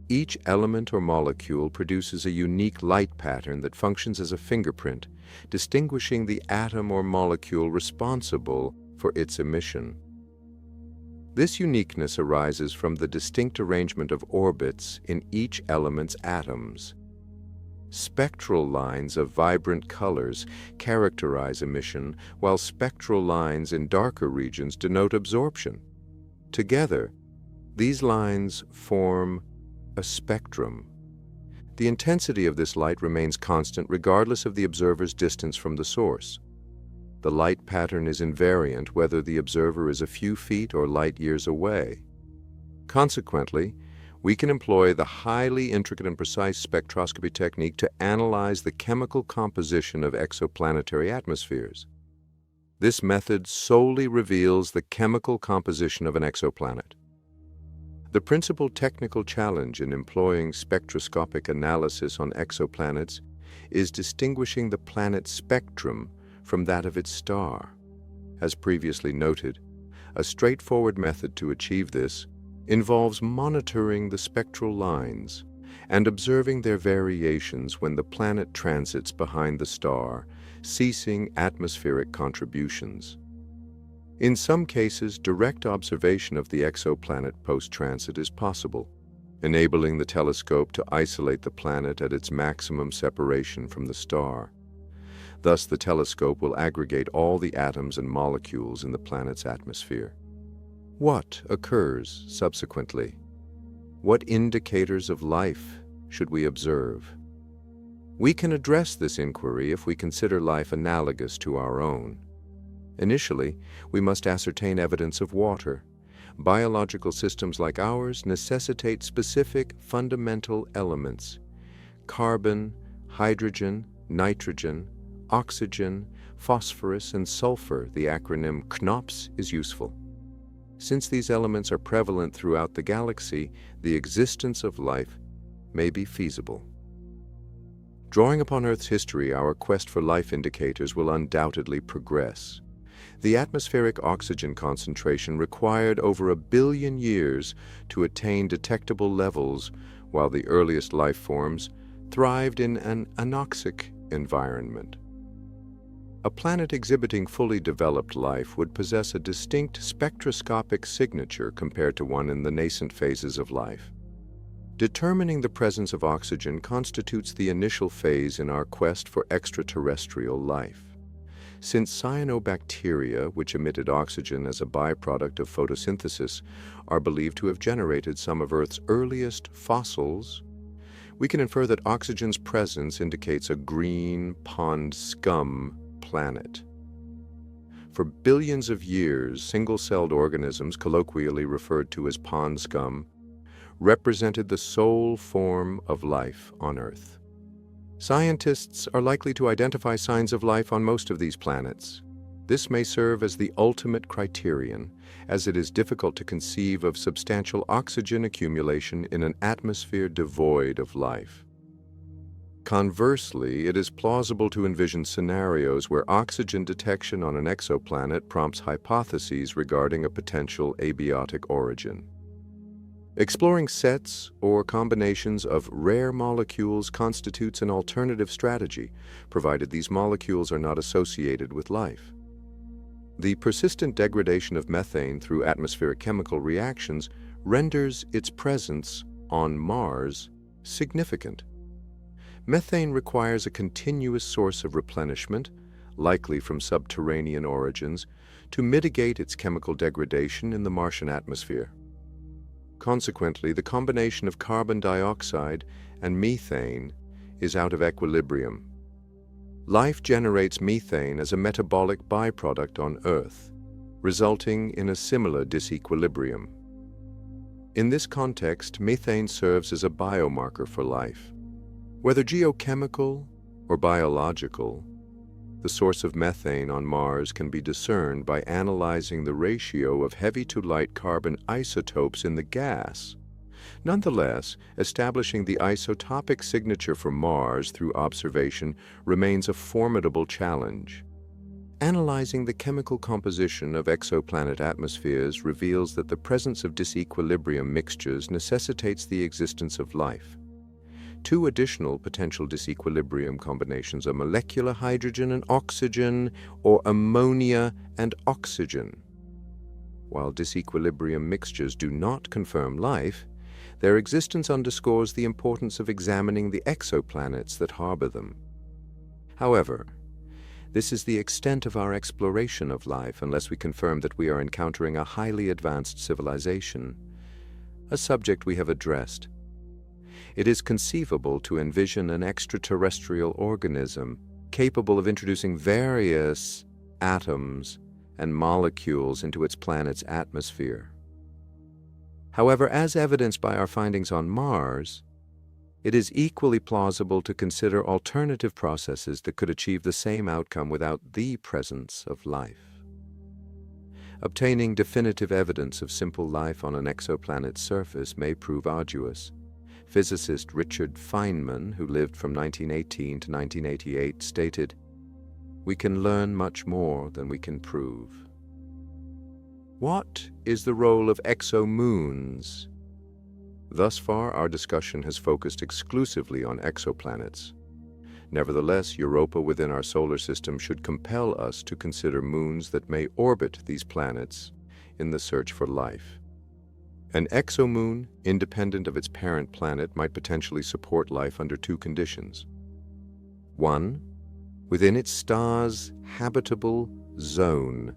Speaker 1: Each element or molecule produces a unique light pattern that functions as a fingerprint, distinguishing the atom or molecule responsible for its emission. This uniqueness arises from the distinct arrangement of orbits in each element's atoms. Spectral lines of vibrant colors characterize emission, while spectral lines in darker regions denote absorption. Together, these lines form a spectrum. The intensity of this light remains constant regardless of the observer's distance from the source. The light pattern is invariant whether the observer is a few feet or light years away. Consequently, we can employ the highly intricate and precise spectroscopy technique to analyze the chemical composition of exoplanetary atmospheres. This method solely reveals the chemical composition of an exoplanet. The principal technical challenge in employing spectroscopic analysis on exoplanets is distinguishing the planet's spectrum from that of its star. As previously noted, a straightforward method to achieve this involves monitoring the spectral lines and observing their variations when the planet transits behind the star, ceasing atmospheric contributions. In some cases, direct observation of the exoplanet post-transit is possible, enabling the telescope to isolate the planet at its maximum separation from the star. Thus, the telescope will aggregate all the atoms and molecules in the planet's atmosphere. What occurs subsequently? What indicators of life should we observe? We can address this inquiry if we consider life analogous to our own. Initially, we must ascertain evidence of water. Biological systems like ours necessitate specific fundamental elements. Carbon, hydrogen, nitrogen, oxygen, phosphorus, and sulfur, the acronym CNOPS, is useful. Since these elements are prevalent throughout the galaxy, the existence of life may be feasible. Drawing upon Earth's history, our quest for life indicators will undoubtedly progress. The atmospheric oxygen concentration required over 1 billion years to attain detectable levels, while the earliest life forms thrived in an anoxic environment. A planet exhibiting fully developed life would possess a distinct spectroscopic signature compared to one in the nascent phases of life. Determining the presence of oxygen constitutes the initial phase in our quest for extraterrestrial life. Since cyanobacteria, which emitted oxygen as a byproduct of photosynthesis, are believed to have generated some of Earth's earliest fossils, we can infer that oxygen's presence indicates a green pond scum planet. For billions of years, single-celled organisms, colloquially referred to as pond scum, represented the sole form of life on Earth. Scientists are likely to identify signs of life on most of these planets. This may serve as the ultimate criterion, as it is difficult to conceive of substantial oxygen accumulation in an atmosphere devoid of life. Conversely, it is plausible to envision scenarios where oxygen detection on an exoplanet prompts hypotheses regarding a potential abiotic origin. Exploring sets or combinations of rare molecules constitutes an alternative strategy, provided these molecules are not associated with life. The persistent degradation of methane through atmospheric chemical reactions renders its presence on Mars significant. Methane requires a continuous source of replenishment, likely from subterranean origins, to mitigate its chemical degradation in the Martian atmosphere. Consequently, the combination of carbon dioxide and methane is out of equilibrium. Life generates methane as a metabolic byproduct on Earth, resulting in a similar disequilibrium. In this context, methane serves as a biomarker for life. Whether geochemical or biological, the source of methane on Mars can be discerned by analyzing the ratio of heavy-to-light carbon isotopes in the gas. Nonetheless, establishing the isotopic signature for Mars through observation remains a formidable challenge. Analyzing the chemical composition of exoplanet atmospheres reveals that the presence of disequilibrium mixtures necessitates the existence of life. Two additional potential disequilibrium combinations are molecular hydrogen and oxygen, or ammonia and oxygen. While disequilibrium mixtures do not confirm life, their existence underscores the importance of examining the exoplanets that harbor them. However, this is the extent of our exploration of life unless we confirm that we are encountering a highly advanced civilization, a subject we have addressed. It is conceivable to envision an extraterrestrial organism capable of introducing various atoms and molecules into its planet's atmosphere. However, as evidenced by our findings on Mars, it is equally plausible to consider alternative processes that could achieve the same outcome without the presence of life. Obtaining definitive evidence of simple life on an exoplanet's surface may prove arduous. Physicist Richard Feynman, who lived from 1918 to 1988, stated, "We can learn much more than we can prove." What is the role of exomoons? Thus far, our discussion has focused exclusively on exoplanets. Nevertheless, Europa within our solar system should compel us to consider moons that may orbit these planets in the search for life. An exomoon, independent of its parent planet, might potentially support life under two conditions. 1. Within its star's habitable zone,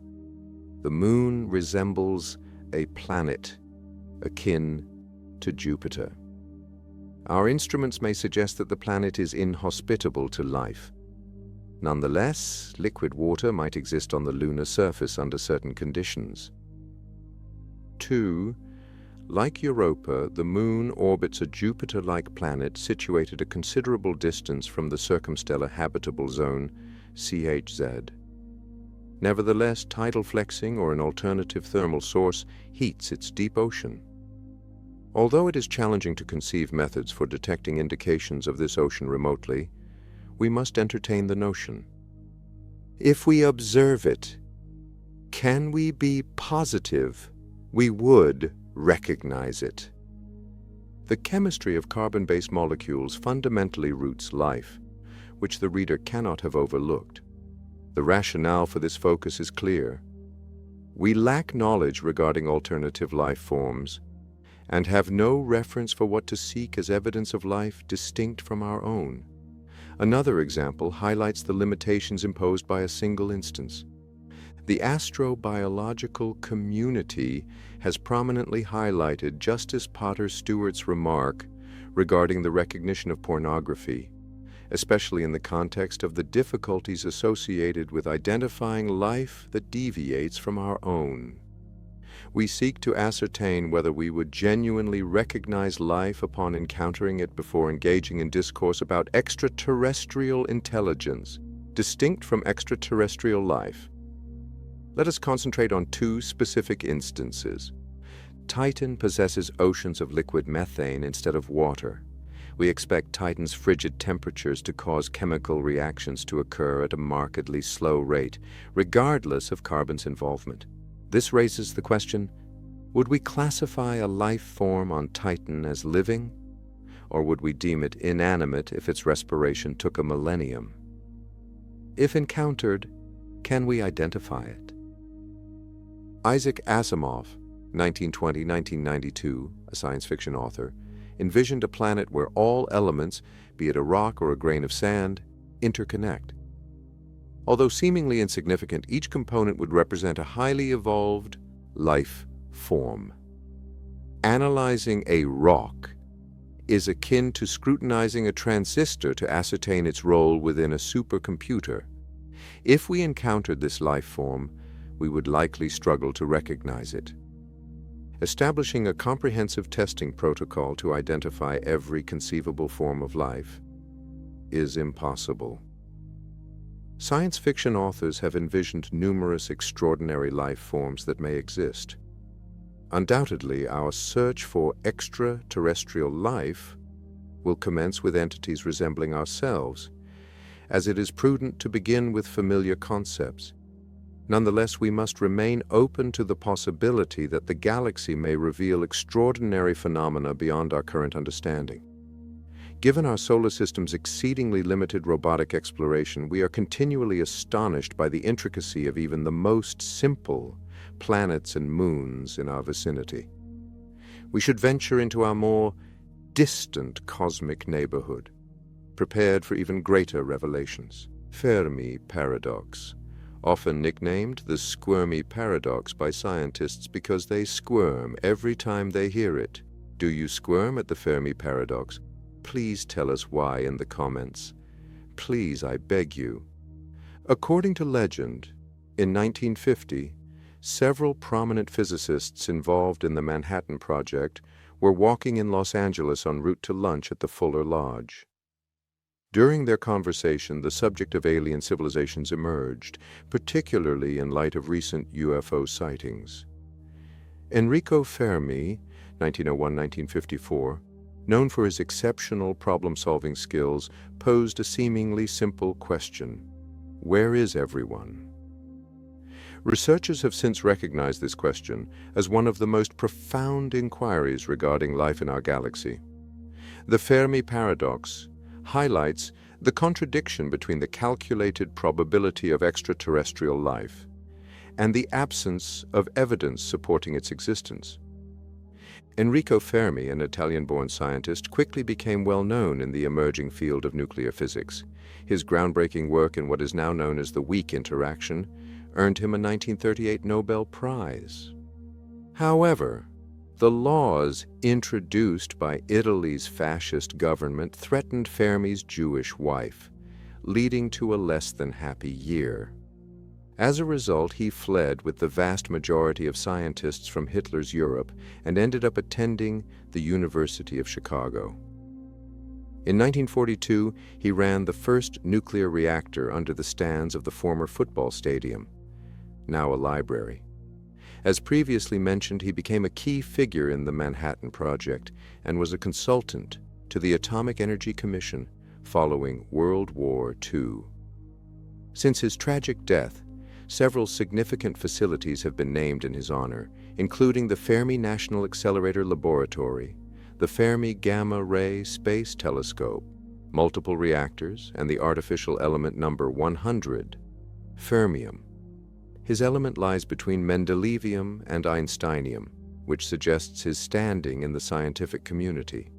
Speaker 1: the moon resembles a planet akin to Jupiter. Our instruments may suggest that the planet is inhospitable to life. Nonetheless, liquid water might exist on the lunar surface under certain conditions. 2. Like Europa, the Moon orbits a Jupiter-like planet situated a considerable distance from the circumstellar habitable zone, CHZ. Nevertheless, tidal flexing or an alternative thermal source heats its deep ocean. Although it is challenging to conceive methods for detecting indications of this ocean remotely, we must entertain the notion. If we observe it, can we be positive we would recognize it? The chemistry of carbon-based molecules fundamentally roots life, which the reader cannot have overlooked. The rationale for this focus is clear. We lack knowledge regarding alternative life forms and have no reference for what to seek as evidence of life distinct from our own. Another example highlights the limitations imposed by a single instance. The astrobiological community has prominently highlighted Justice Potter Stewart's remark regarding the recognition of pornography, especially in the context of the difficulties associated with identifying life that deviates from our own. We seek to ascertain whether we would genuinely recognize life upon encountering it before engaging in discourse about extraterrestrial intelligence, distinct from extraterrestrial life. Let us concentrate on two specific instances. Titan possesses oceans of liquid methane instead of water. We expect Titan's frigid temperatures to cause chemical reactions to occur at a markedly slow rate, regardless of carbon's involvement. This raises the question, would we classify a life form on Titan as living, or would we deem it inanimate if its respiration took a millennium? If encountered, can we identify it? Isaac Asimov, 1920-1992, a science fiction author, envisioned a planet where all elements, be it a rock or a grain of sand, interconnect. Although seemingly insignificant, each component would represent a highly evolved life form. Analyzing a rock is akin to scrutinizing a transistor to ascertain its role within a supercomputer. If we encountered this life form, we would likely struggle to recognize it. Establishing a comprehensive testing protocol to identify every conceivable form of life is impossible. Science fiction authors have envisioned numerous extraordinary life forms that may exist. Undoubtedly, our search for extraterrestrial life will commence with entities resembling ourselves, as it is prudent to begin with familiar concepts. Nonetheless, we must remain open to the possibility that the galaxy may reveal extraordinary phenomena beyond our current understanding. Given our solar system's exceedingly limited robotic exploration, we are continually astonished by the intricacy of even the most simple planets and moons in our vicinity. We should venture into our more distant cosmic neighborhood, prepared for even greater revelations. Fermi Paradox, often nicknamed the squirmy paradox by scientists because they squirm every time they hear it. Do you squirm at the Fermi Paradox? Please tell us why in the comments. Please, I beg you. According to legend, in 1950, several prominent physicists involved in the Manhattan Project were walking in Los Angeles en route to lunch at the Fuller Lodge. During their conversation, the subject of alien civilizations emerged, particularly in light of recent UFO sightings. Enrico Fermi, 1901-1954, known for his exceptional problem-solving skills, posed a seemingly simple question: where is everyone? Researchers have since recognized this question as one of the most profound inquiries regarding life in our galaxy. The Fermi Paradox highlights the contradiction between the calculated probability of extraterrestrial life and the absence of evidence supporting its existence. Enrico Fermi, an Italian-born scientist, quickly became well known in the emerging field of nuclear physics. His groundbreaking work in what is now known as the weak interaction earned him a 1938 Nobel Prize. However, the laws introduced by Italy's fascist government threatened Fermi's Jewish wife, leading to a less than happy year. As a result, he fled with the vast majority of scientists from Hitler's Europe and ended up attending the University of Chicago. In 1942, he ran the first nuclear reactor under the stands of the former football stadium, now a library. As previously mentioned, he became a key figure in the Manhattan Project and was a consultant to the Atomic Energy Commission, following World War II. Since his tragic death, several significant facilities have been named in his honor, including the Fermi National Accelerator Laboratory, the Fermi Gamma Ray Space Telescope, multiple reactors, and the artificial element number 100, fermium. His element lies between Mendelevium and Einsteinium, which suggests his standing in the scientific community.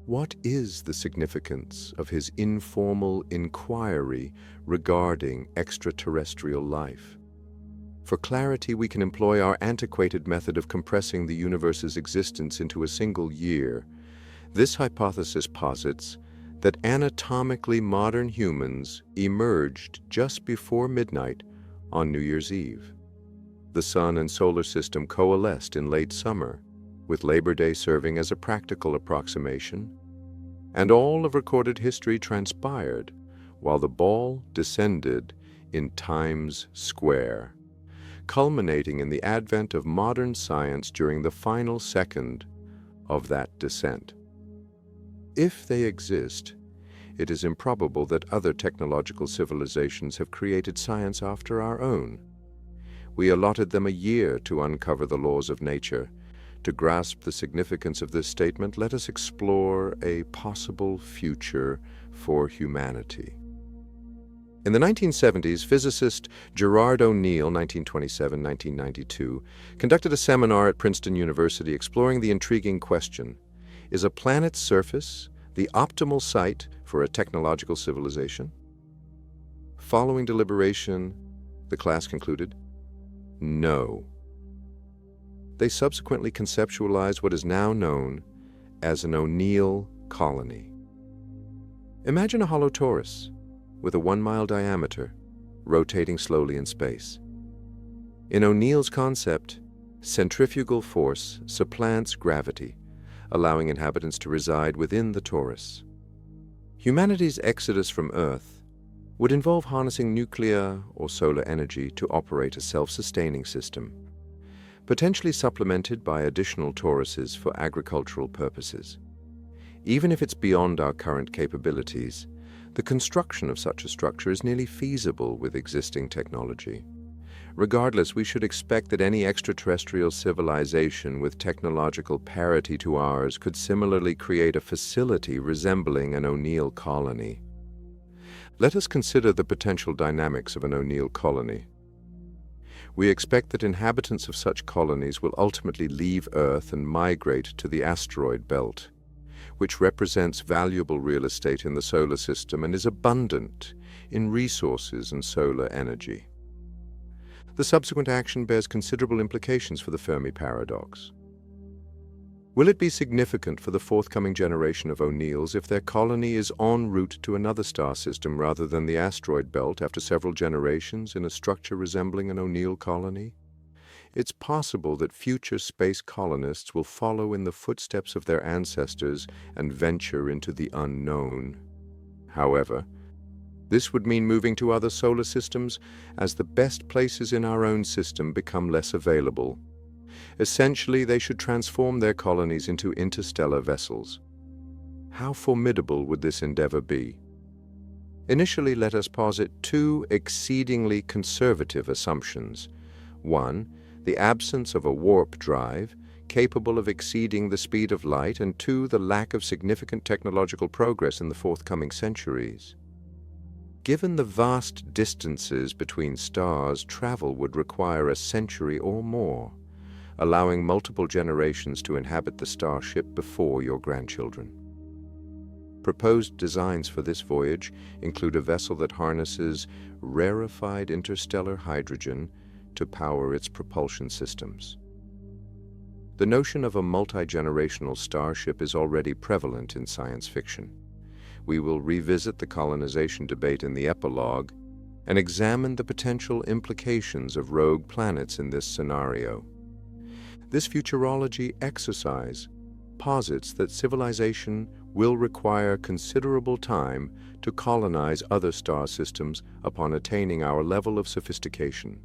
Speaker 1: What is the significance of his informal inquiry regarding extraterrestrial life? For clarity, we can employ our antiquated method of compressing the universe's existence into a single year. This hypothesis posits that anatomically modern humans emerged just before midnight on New Year's Eve. The Sun and solar system coalesced in late summer, with Labor Day serving as a practical approximation, and all of recorded history transpired while the ball descended in Times Square, culminating in the advent of modern science during the final second of that descent. If they exist, it is improbable that other technological civilizations have created science after our own. We allotted them a year to uncover the laws of nature. To grasp the significance of this statement, let us explore a possible future for humanity. In the 1970s, physicist Gerard O'Neill, 1927-1992, conducted a seminar at Princeton University exploring the intriguing question: is a planet's surface the optimal site for a technological civilization? Following deliberation, the class concluded, no. They subsequently conceptualized what is now known as an O'Neill colony. Imagine a hollow torus with a 1-mile diameter rotating slowly in space. In O'Neill's concept, centrifugal force supplants gravity, allowing inhabitants to reside within the torus. Humanity's exodus from Earth would involve harnessing nuclear or solar energy to operate a self-sustaining system, potentially supplemented by additional toruses for agricultural purposes. Even if it's beyond our current capabilities, the construction of such a structure is nearly feasible with existing technology. Regardless, we should expect that any extraterrestrial civilization with technological parity to ours could similarly create a facility resembling an O'Neill colony. Let us consider the potential dynamics of an O'Neill colony. We expect that inhabitants of such colonies will ultimately leave Earth and migrate to the asteroid belt, which represents valuable real estate in the solar system and is abundant in resources and solar energy. The subsequent action bears considerable implications for the Fermi Paradox. Will it be significant for the forthcoming generation of O'Neills if their colony is en route to another star system rather than the asteroid belt after several generations in a structure resembling an O'Neill colony? It's possible that future space colonists will follow in the footsteps of their ancestors and venture into the unknown. However, this would mean moving to other solar systems as the best places in our own system become less available. Essentially, they should transform their colonies into interstellar vessels. How formidable would this endeavor be? Initially, let us posit two exceedingly conservative assumptions. One, the absence of a warp drive capable of exceeding the speed of light, and two, the lack of significant technological progress in the forthcoming centuries. Given the vast distances between stars, travel would require a century or more, allowing multiple generations to inhabit the starship before your grandchildren. Proposed designs for this voyage include a vessel that harnesses rarefied interstellar hydrogen to power its propulsion systems. The notion of a multi-generational starship is already prevalent in science fiction. We will revisit the colonization debate in the epilogue and examine the potential implications of rogue planets in this scenario. This futurology exercise posits that civilization will require considerable time to colonize other star systems upon attaining our level of sophistication.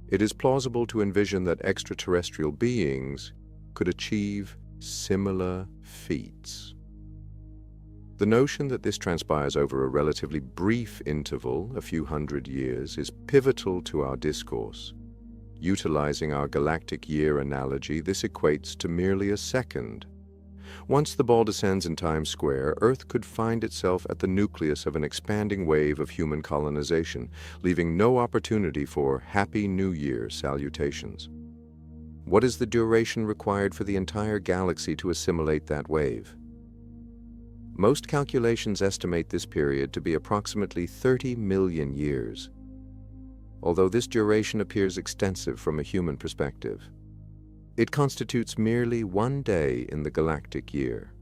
Speaker 1: It is plausible to envision that extraterrestrial beings could achieve similar feats. The notion that this transpires over a relatively brief interval, a few hundred years, is pivotal to our discourse. Utilizing our galactic year analogy, this equates to merely a second. Once the ball descends in Times Square, Earth could find itself at the nucleus of an expanding wave of human colonization, leaving no opportunity for Happy New Year salutations. What is the duration required for the entire galaxy to assimilate that wave? Most calculations estimate this period to be approximately 30 million years, although this duration appears extensive from a human perspective. It constitutes merely one day in the galactic year.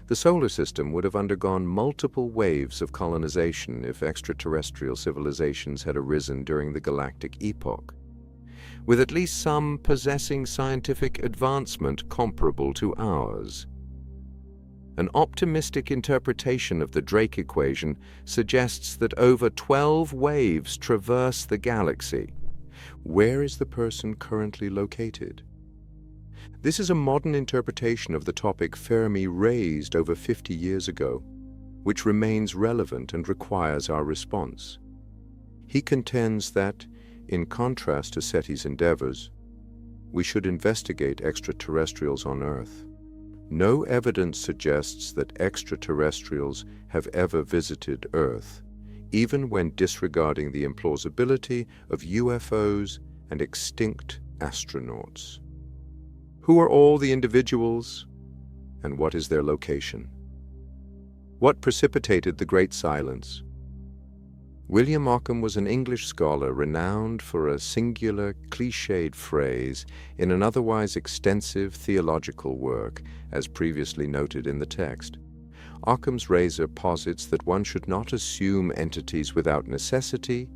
Speaker 1: The solar system would have undergone multiple waves of colonization if extraterrestrial civilizations had arisen during the galactic epoch, with at least some possessing scientific advancement comparable to ours. An optimistic interpretation of the Drake equation suggests that over 12 waves traverse the galaxy. Where is the person currently located? This is a modern interpretation of the topic Fermi raised over 50 years ago, which remains relevant and requires our response. He contends that, in contrast to SETI's endeavors, we should investigate extraterrestrials on Earth. No evidence suggests that extraterrestrials have ever visited Earth, even when disregarding the implausibility of UFOs and extinct astronauts. Who are all the individuals, and what is their location? What precipitated the Great Silence? William Ockham was an English scholar renowned for a singular, cliched phrase in an otherwise extensive theological work, as previously noted in the text. Occam's razor posits that one should not assume entities without necessity,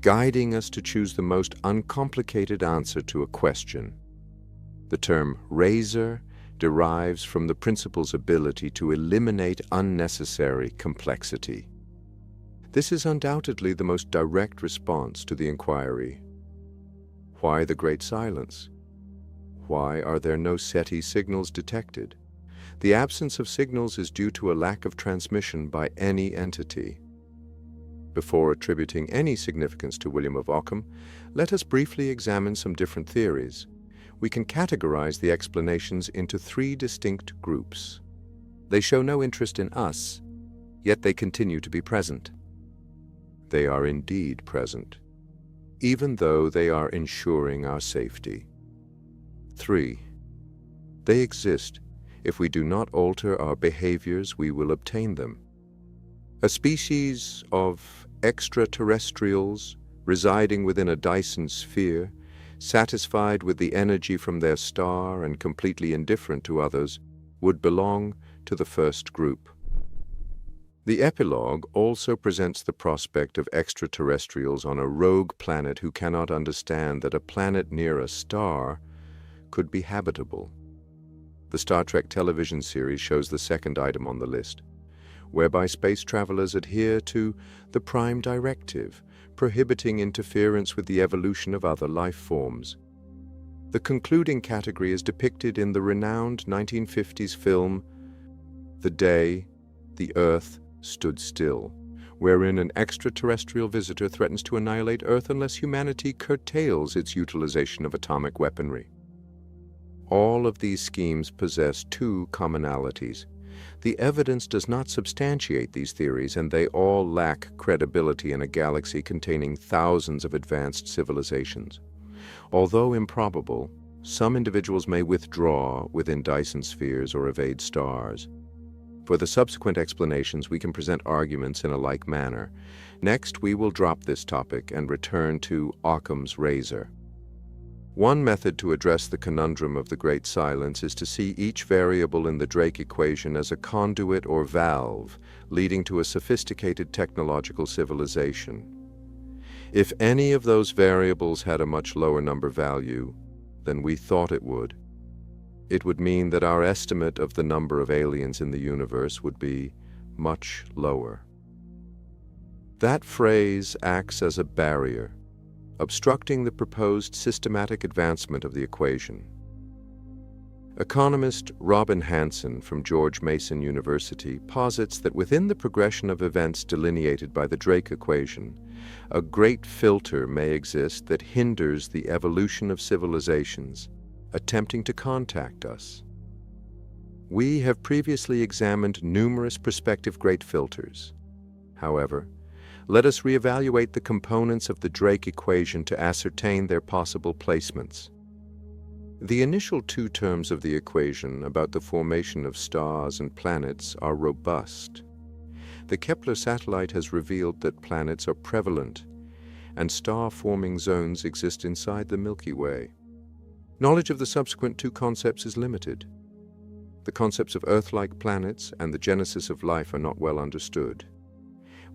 Speaker 1: guiding us to choose the most uncomplicated answer to a question. The term razor derives from the principle's ability to eliminate unnecessary complexity. This is undoubtedly the most direct response to the inquiry. Why the Great Silence? Why are there no SETI signals detected? The absence of signals is due to a lack of transmission by any entity. Before attributing any significance to William of Ockham, let us briefly examine some different theories. We can categorize the explanations into three distinct groups. They show no interest in us, yet they continue to be present. They are indeed present, even though they are ensuring our safety. 3. They exist. If we do not alter our behaviors, we will obtain them. A species of extraterrestrials residing within a Dyson sphere, satisfied with the energy from their star and completely indifferent to others, would belong to the first group. The epilogue also presents the prospect of extraterrestrials on a rogue planet who cannot understand that a planet near a star could be habitable. The Star Trek television series shows the second item on the list, whereby space travelers adhere to the Prime Directive, prohibiting interference with the evolution of other life forms. The concluding category is depicted in the renowned 1950s film The Day the Earth Stood Still, wherein an extraterrestrial visitor threatens to annihilate Earth unless humanity curtails its utilization of atomic weaponry. All of these schemes possess two commonalities. The evidence does not substantiate these theories, and they all lack credibility in a galaxy containing thousands of advanced civilizations. Although improbable, some individuals may withdraw within Dyson spheres or evade stars. For the subsequent explanations, we can present arguments in a like manner. Next, we will drop this topic and return to Occam's razor. One method to address the conundrum of the Great Silence is to see each variable in the Drake equation as a conduit or valve, leading to a sophisticated technological civilization. If any of those variables had a much lower number value than we thought it would mean that our estimate of the number of aliens in the universe would be much lower. That phrase acts as a barrier, obstructing the proposed systematic advancement of the equation. Economist Robin Hanson from George Mason University posits that within the progression of events delineated by the Drake equation, a great filter may exist that hinders the evolution of civilizations attempting to contact us. We have previously examined numerous prospective great filters. However, let us reevaluate the components of the Drake equation to ascertain their possible placements. The initial two terms of the equation about the formation of stars and planets are robust. The Kepler satellite has revealed that planets are prevalent, and star-forming zones exist inside the Milky Way. Knowledge of the subsequent two concepts is limited. The concepts of Earth-like planets and the genesis of life are not well understood.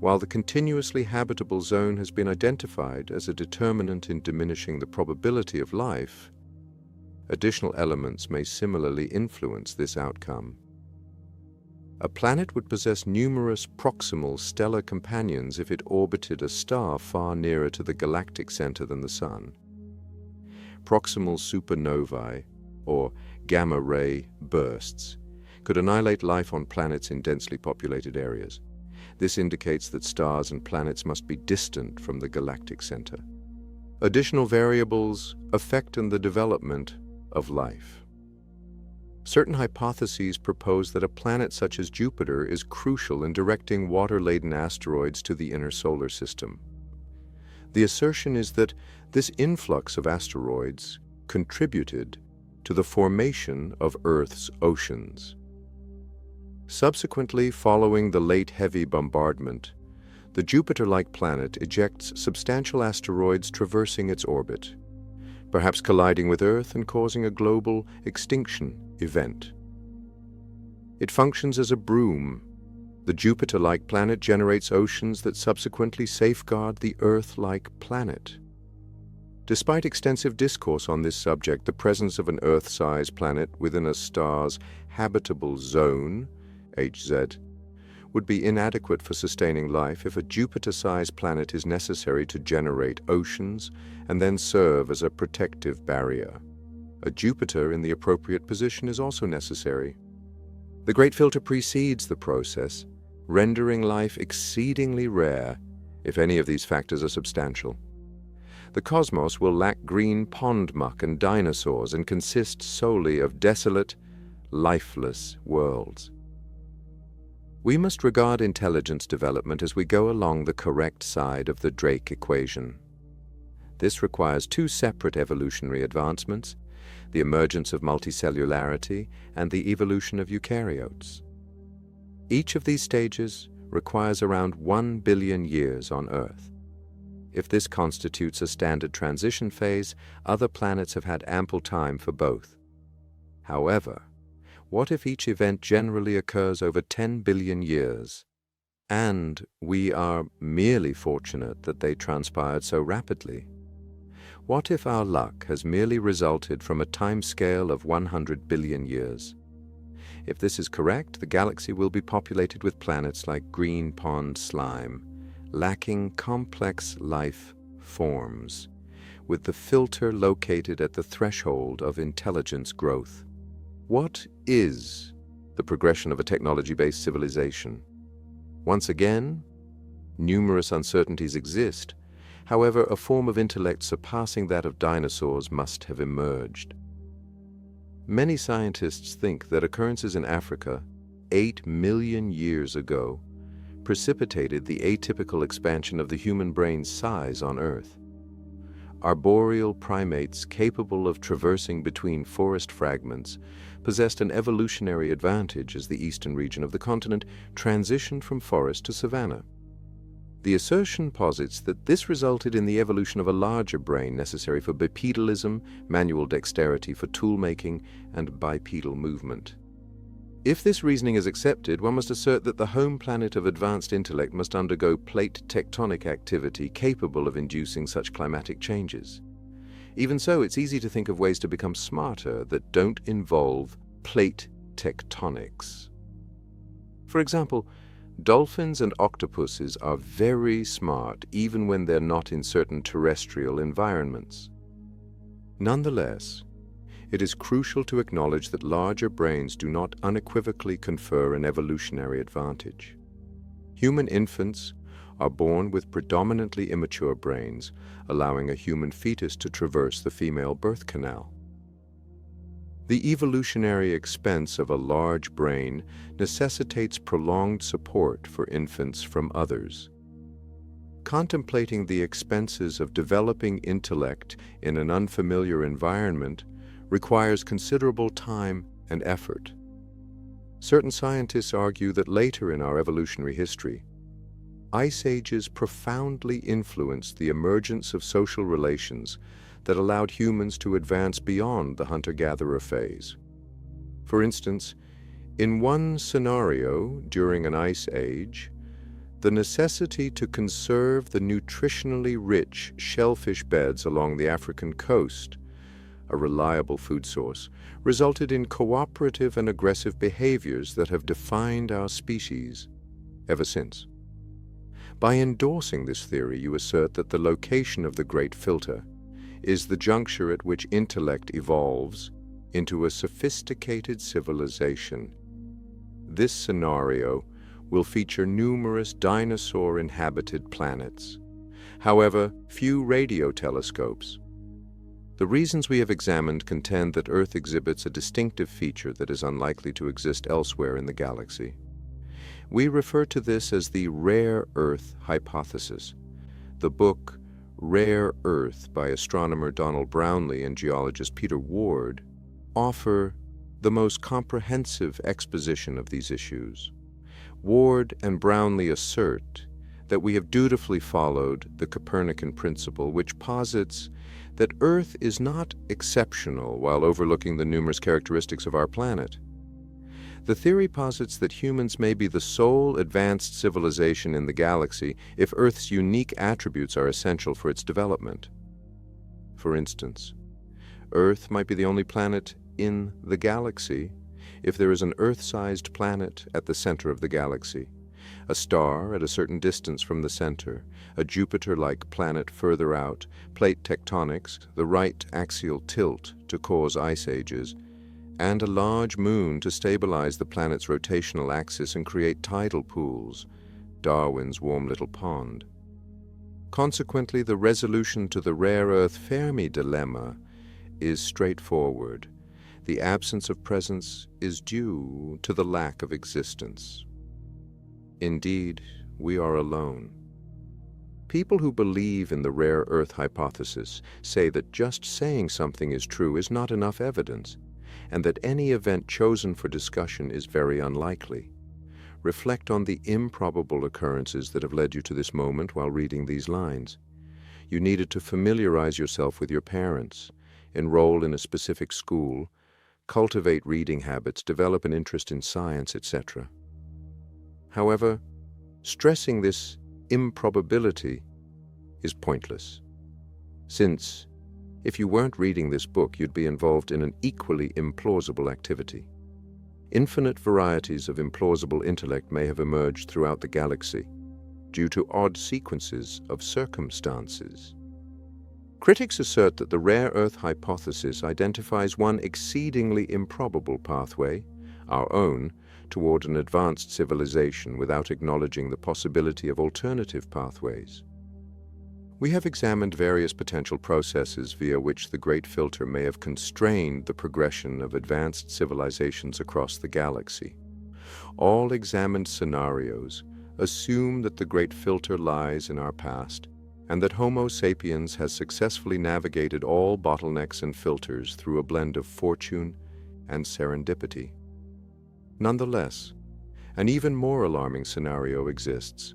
Speaker 1: While the continuously habitable zone has been identified as a determinant in diminishing the probability of life, additional elements may similarly influence this outcome. A planet would possess numerous proximal stellar companions if it orbited a star far nearer to the galactic center than the Sun. Proximal supernovae, or gamma-ray bursts, could annihilate life on planets in densely populated areas. This indicates that stars and planets must be distant from the galactic center. Additional variables affect the development of life. Certain hypotheses propose that a planet such as Jupiter is crucial in directing water-laden asteroids to the inner solar system. The assertion is that this influx of asteroids contributed to the formation of Earth's oceans. Subsequently, following the late heavy bombardment, the Jupiter-like planet ejects substantial asteroids traversing its orbit, perhaps colliding with Earth and causing a global extinction event. It functions as a broom. The Jupiter-like planet generates oceans that subsequently safeguard the Earth-like planet. Despite extensive discourse on this subject, the presence of an Earth-sized planet within a star's habitable zone, HZ, would be inadequate for sustaining life if a Jupiter-sized planet is necessary to generate oceans and then serve as a protective barrier. A Jupiter in the appropriate position is also necessary. The Great Filter precedes the process, rendering life exceedingly rare if any of these factors are substantial. The cosmos will lack green pond muck and dinosaurs and consist solely of desolate, lifeless worlds. We must regard intelligence development as we go along the correct side of the Drake equation. This requires two separate evolutionary advancements: the emergence of multicellularity and the evolution of eukaryotes. Each of these stages requires around 1 billion years on Earth. If this constitutes a standard transition phase, other planets have had ample time for both. However, what if each event generally occurs over 10 billion years, and we are merely fortunate that they transpired so rapidly? What if our luck has merely resulted from a timescale of 100 billion years? If this is correct, the galaxy will be populated with planets like green pond slime, lacking complex life forms, with the filter located at the threshold of intelligence growth. What is the progression of a technology-based civilization? Once again, numerous uncertainties exist. However, a form of intellect surpassing that of dinosaurs must have emerged. Many scientists think that occurrences in Africa 8 million years ago precipitated the atypical expansion of the human brain's size on Earth. Arboreal primates capable of traversing between forest fragments possessed an evolutionary advantage as the eastern region of the continent transitioned from forest to savanna. The assertion posits that this resulted in the evolution of a larger brain necessary for bipedalism, manual dexterity for tool-making, and bipedal movement. If this reasoning is accepted, one must assert that the home planet of advanced intellect must undergo plate tectonic activity capable of inducing such climatic changes. Even so, it's easy to think of ways to become smarter that don't involve plate tectonics. For example, dolphins and octopuses are very smart even when they're not in certain terrestrial environments. Nonetheless, it is crucial to acknowledge that larger brains do not unequivocally confer an evolutionary advantage. Human infants are born with predominantly immature brains, allowing a human fetus to traverse the female birth canal. The evolutionary expense of a large brain necessitates prolonged support for infants from others. Contemplating the expenses of developing intellect in an unfamiliar environment requires considerable time and effort. Certain scientists argue that later in our evolutionary history, ice ages profoundly influenced the emergence of social relations that allowed humans to advance beyond the hunter-gatherer phase. For instance, in one scenario during an ice age, the necessity to conserve the nutritionally rich shellfish beds along the African coast, a reliable food source, resulted in cooperative and aggressive behaviors that have defined our species ever since. By endorsing this theory, you assert that the location of the Great Filter is the juncture at which intellect evolves into a sophisticated civilization. This scenario will feature numerous dinosaur-inhabited planets. However, few radio telescopes. The reasons we have examined contend that Earth exhibits a distinctive feature that is unlikely to exist elsewhere in the galaxy. We refer to this as the rare Earth hypothesis. The book Rare Earth by astronomer Donald Brownlee and geologist Peter Ward offer the most comprehensive exposition of these issues. Ward and Brownlee assert that we have dutifully followed the Copernican principle, which posits that Earth is not exceptional while overlooking the numerous characteristics of our planet. The theory posits that humans may be the sole advanced civilization in the galaxy if Earth's unique attributes are essential for its development. For instance, Earth might be the only planet in the galaxy if there is an Earth-sized planet at the center of the galaxy, a star at a certain distance from the center, a Jupiter-like planet further out, plate tectonics, the right axial tilt to cause ice ages, and a large moon to stabilize the planet's rotational axis and create tidal pools, Darwin's warm little pond. Consequently, the resolution to the rare Earth Fermi dilemma is straightforward. The absence of presence is due to the lack of existence. Indeed, we are alone. People who believe in the rare Earth hypothesis say that just saying something is true is not enough evidence, and that any event chosen for discussion is very unlikely. Reflect on the improbable occurrences that have led you to this moment while reading these lines. You needed to familiarize yourself with your parents, enroll in a specific school, cultivate reading habits, develop an interest in science, etc. However, stressing this improbability is pointless, since if you weren't reading this book, you'd be involved in an equally implausible activity. Infinite varieties of implausible intellect may have emerged throughout the galaxy due to odd sequences of circumstances. Critics assert that the rare Earth hypothesis identifies one exceedingly improbable pathway, our own, toward an advanced civilization without acknowledging the possibility of alternative pathways. We have examined various potential processes via which the Great Filter may have constrained the progression of advanced civilizations across the galaxy. All examined scenarios assume that the Great Filter lies in our past and that Homo sapiens has successfully navigated all bottlenecks and filters through a blend of fortune and serendipity. Nonetheless, an even more alarming scenario exists.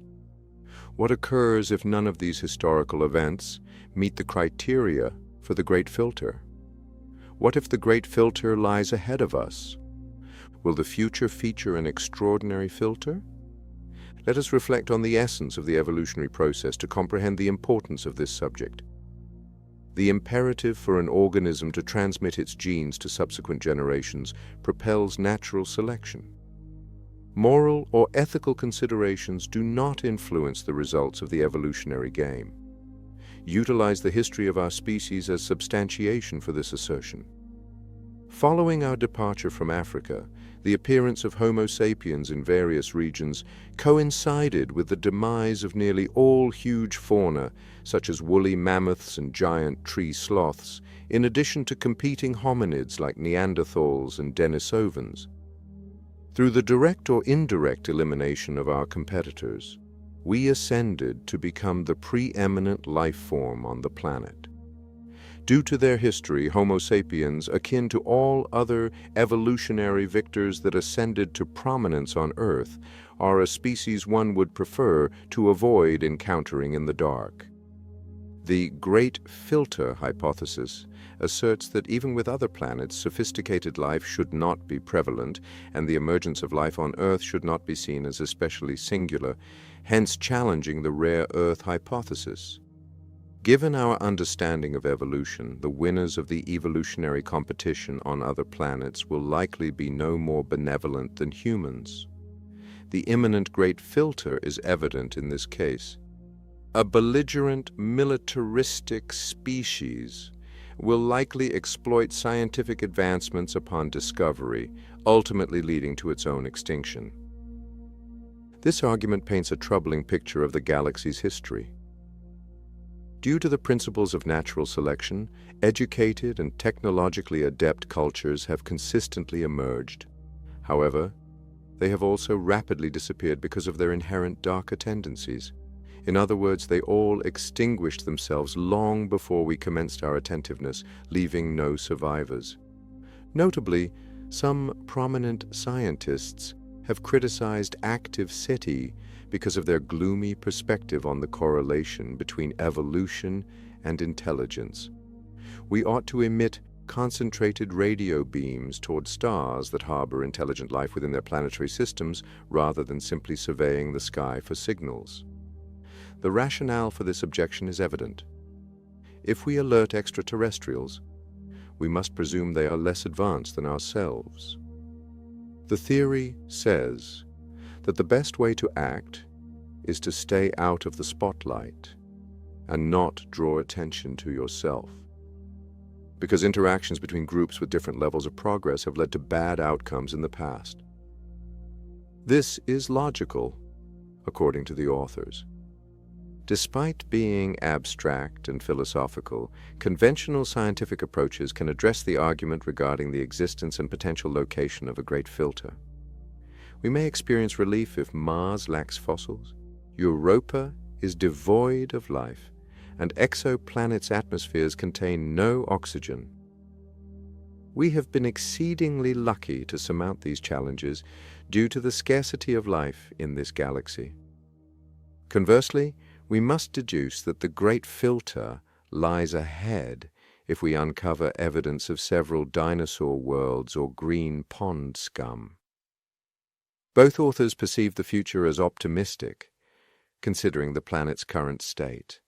Speaker 1: What occurs if none of these historical events meet the criteria for the Great Filter? What if the Great Filter lies ahead of us? Will the future feature an extraordinary filter? Let us reflect on the essence of the evolutionary process to comprehend the importance of this subject. The imperative for an organism to transmit its genes to subsequent generations propels natural selection. Moral or ethical considerations do not influence the results of the evolutionary game. Utilize the history of our species as substantiation for this assertion. Following our departure from Africa, the appearance of Homo sapiens in various regions coincided with the demise of nearly all huge fauna, such as woolly mammoths and giant tree sloths, in addition to competing hominids like Neanderthals and Denisovans. Through the direct or indirect elimination of our competitors, we ascended to become the preeminent life form on the planet. Due to their history, Homo sapiens, akin to all other evolutionary victors that ascended to prominence on Earth, are a species one would prefer to avoid encountering in the dark. The Great Filter hypothesis asserts that even with other planets, sophisticated life should not be prevalent, and the emergence of life on Earth should not be seen as especially singular, hence challenging the rare Earth hypothesis. Given our understanding of evolution, the winners of the evolutionary competition on other planets will likely be no more benevolent than humans. The imminent Great Filter is evident in this case. A belligerent, militaristic species will likely exploit scientific advancements upon discovery, ultimately leading to its own extinction. This argument paints a troubling picture of the galaxy's history. Due to the principles of natural selection, educated and technologically adept cultures have consistently emerged. However, they have also rapidly disappeared because of their inherent darker tendencies. In other words, they all extinguished themselves long before we commenced our attentiveness, leaving no survivors. Notably, some prominent scientists have criticized active SETI because of their gloomy perspective on the correlation between evolution and intelligence. We ought to emit concentrated radio beams toward stars that harbor intelligent life within their planetary systems rather than simply surveying the sky for signals. The rationale for this objection is evident. If we alert extraterrestrials, we must presume they are less advanced than ourselves. The theory says that the best way to act is to stay out of the spotlight and not draw attention to yourself, because interactions between groups with different levels of progress have led to bad outcomes in the past. This is logical, according to the authors. Despite being abstract and philosophical, conventional scientific approaches can address the argument regarding the existence and potential location of a great filter. We may experience relief if Mars lacks fossils, Europa is devoid of life, and exoplanets' atmospheres contain no oxygen. We have been exceedingly lucky to surmount these challenges due to the scarcity of life in this galaxy. Conversely, we must deduce that the Great Filter lies ahead if we uncover evidence of several dinosaur worlds or green pond scum. Both authors perceive the future as optimistic, considering the planet's current state.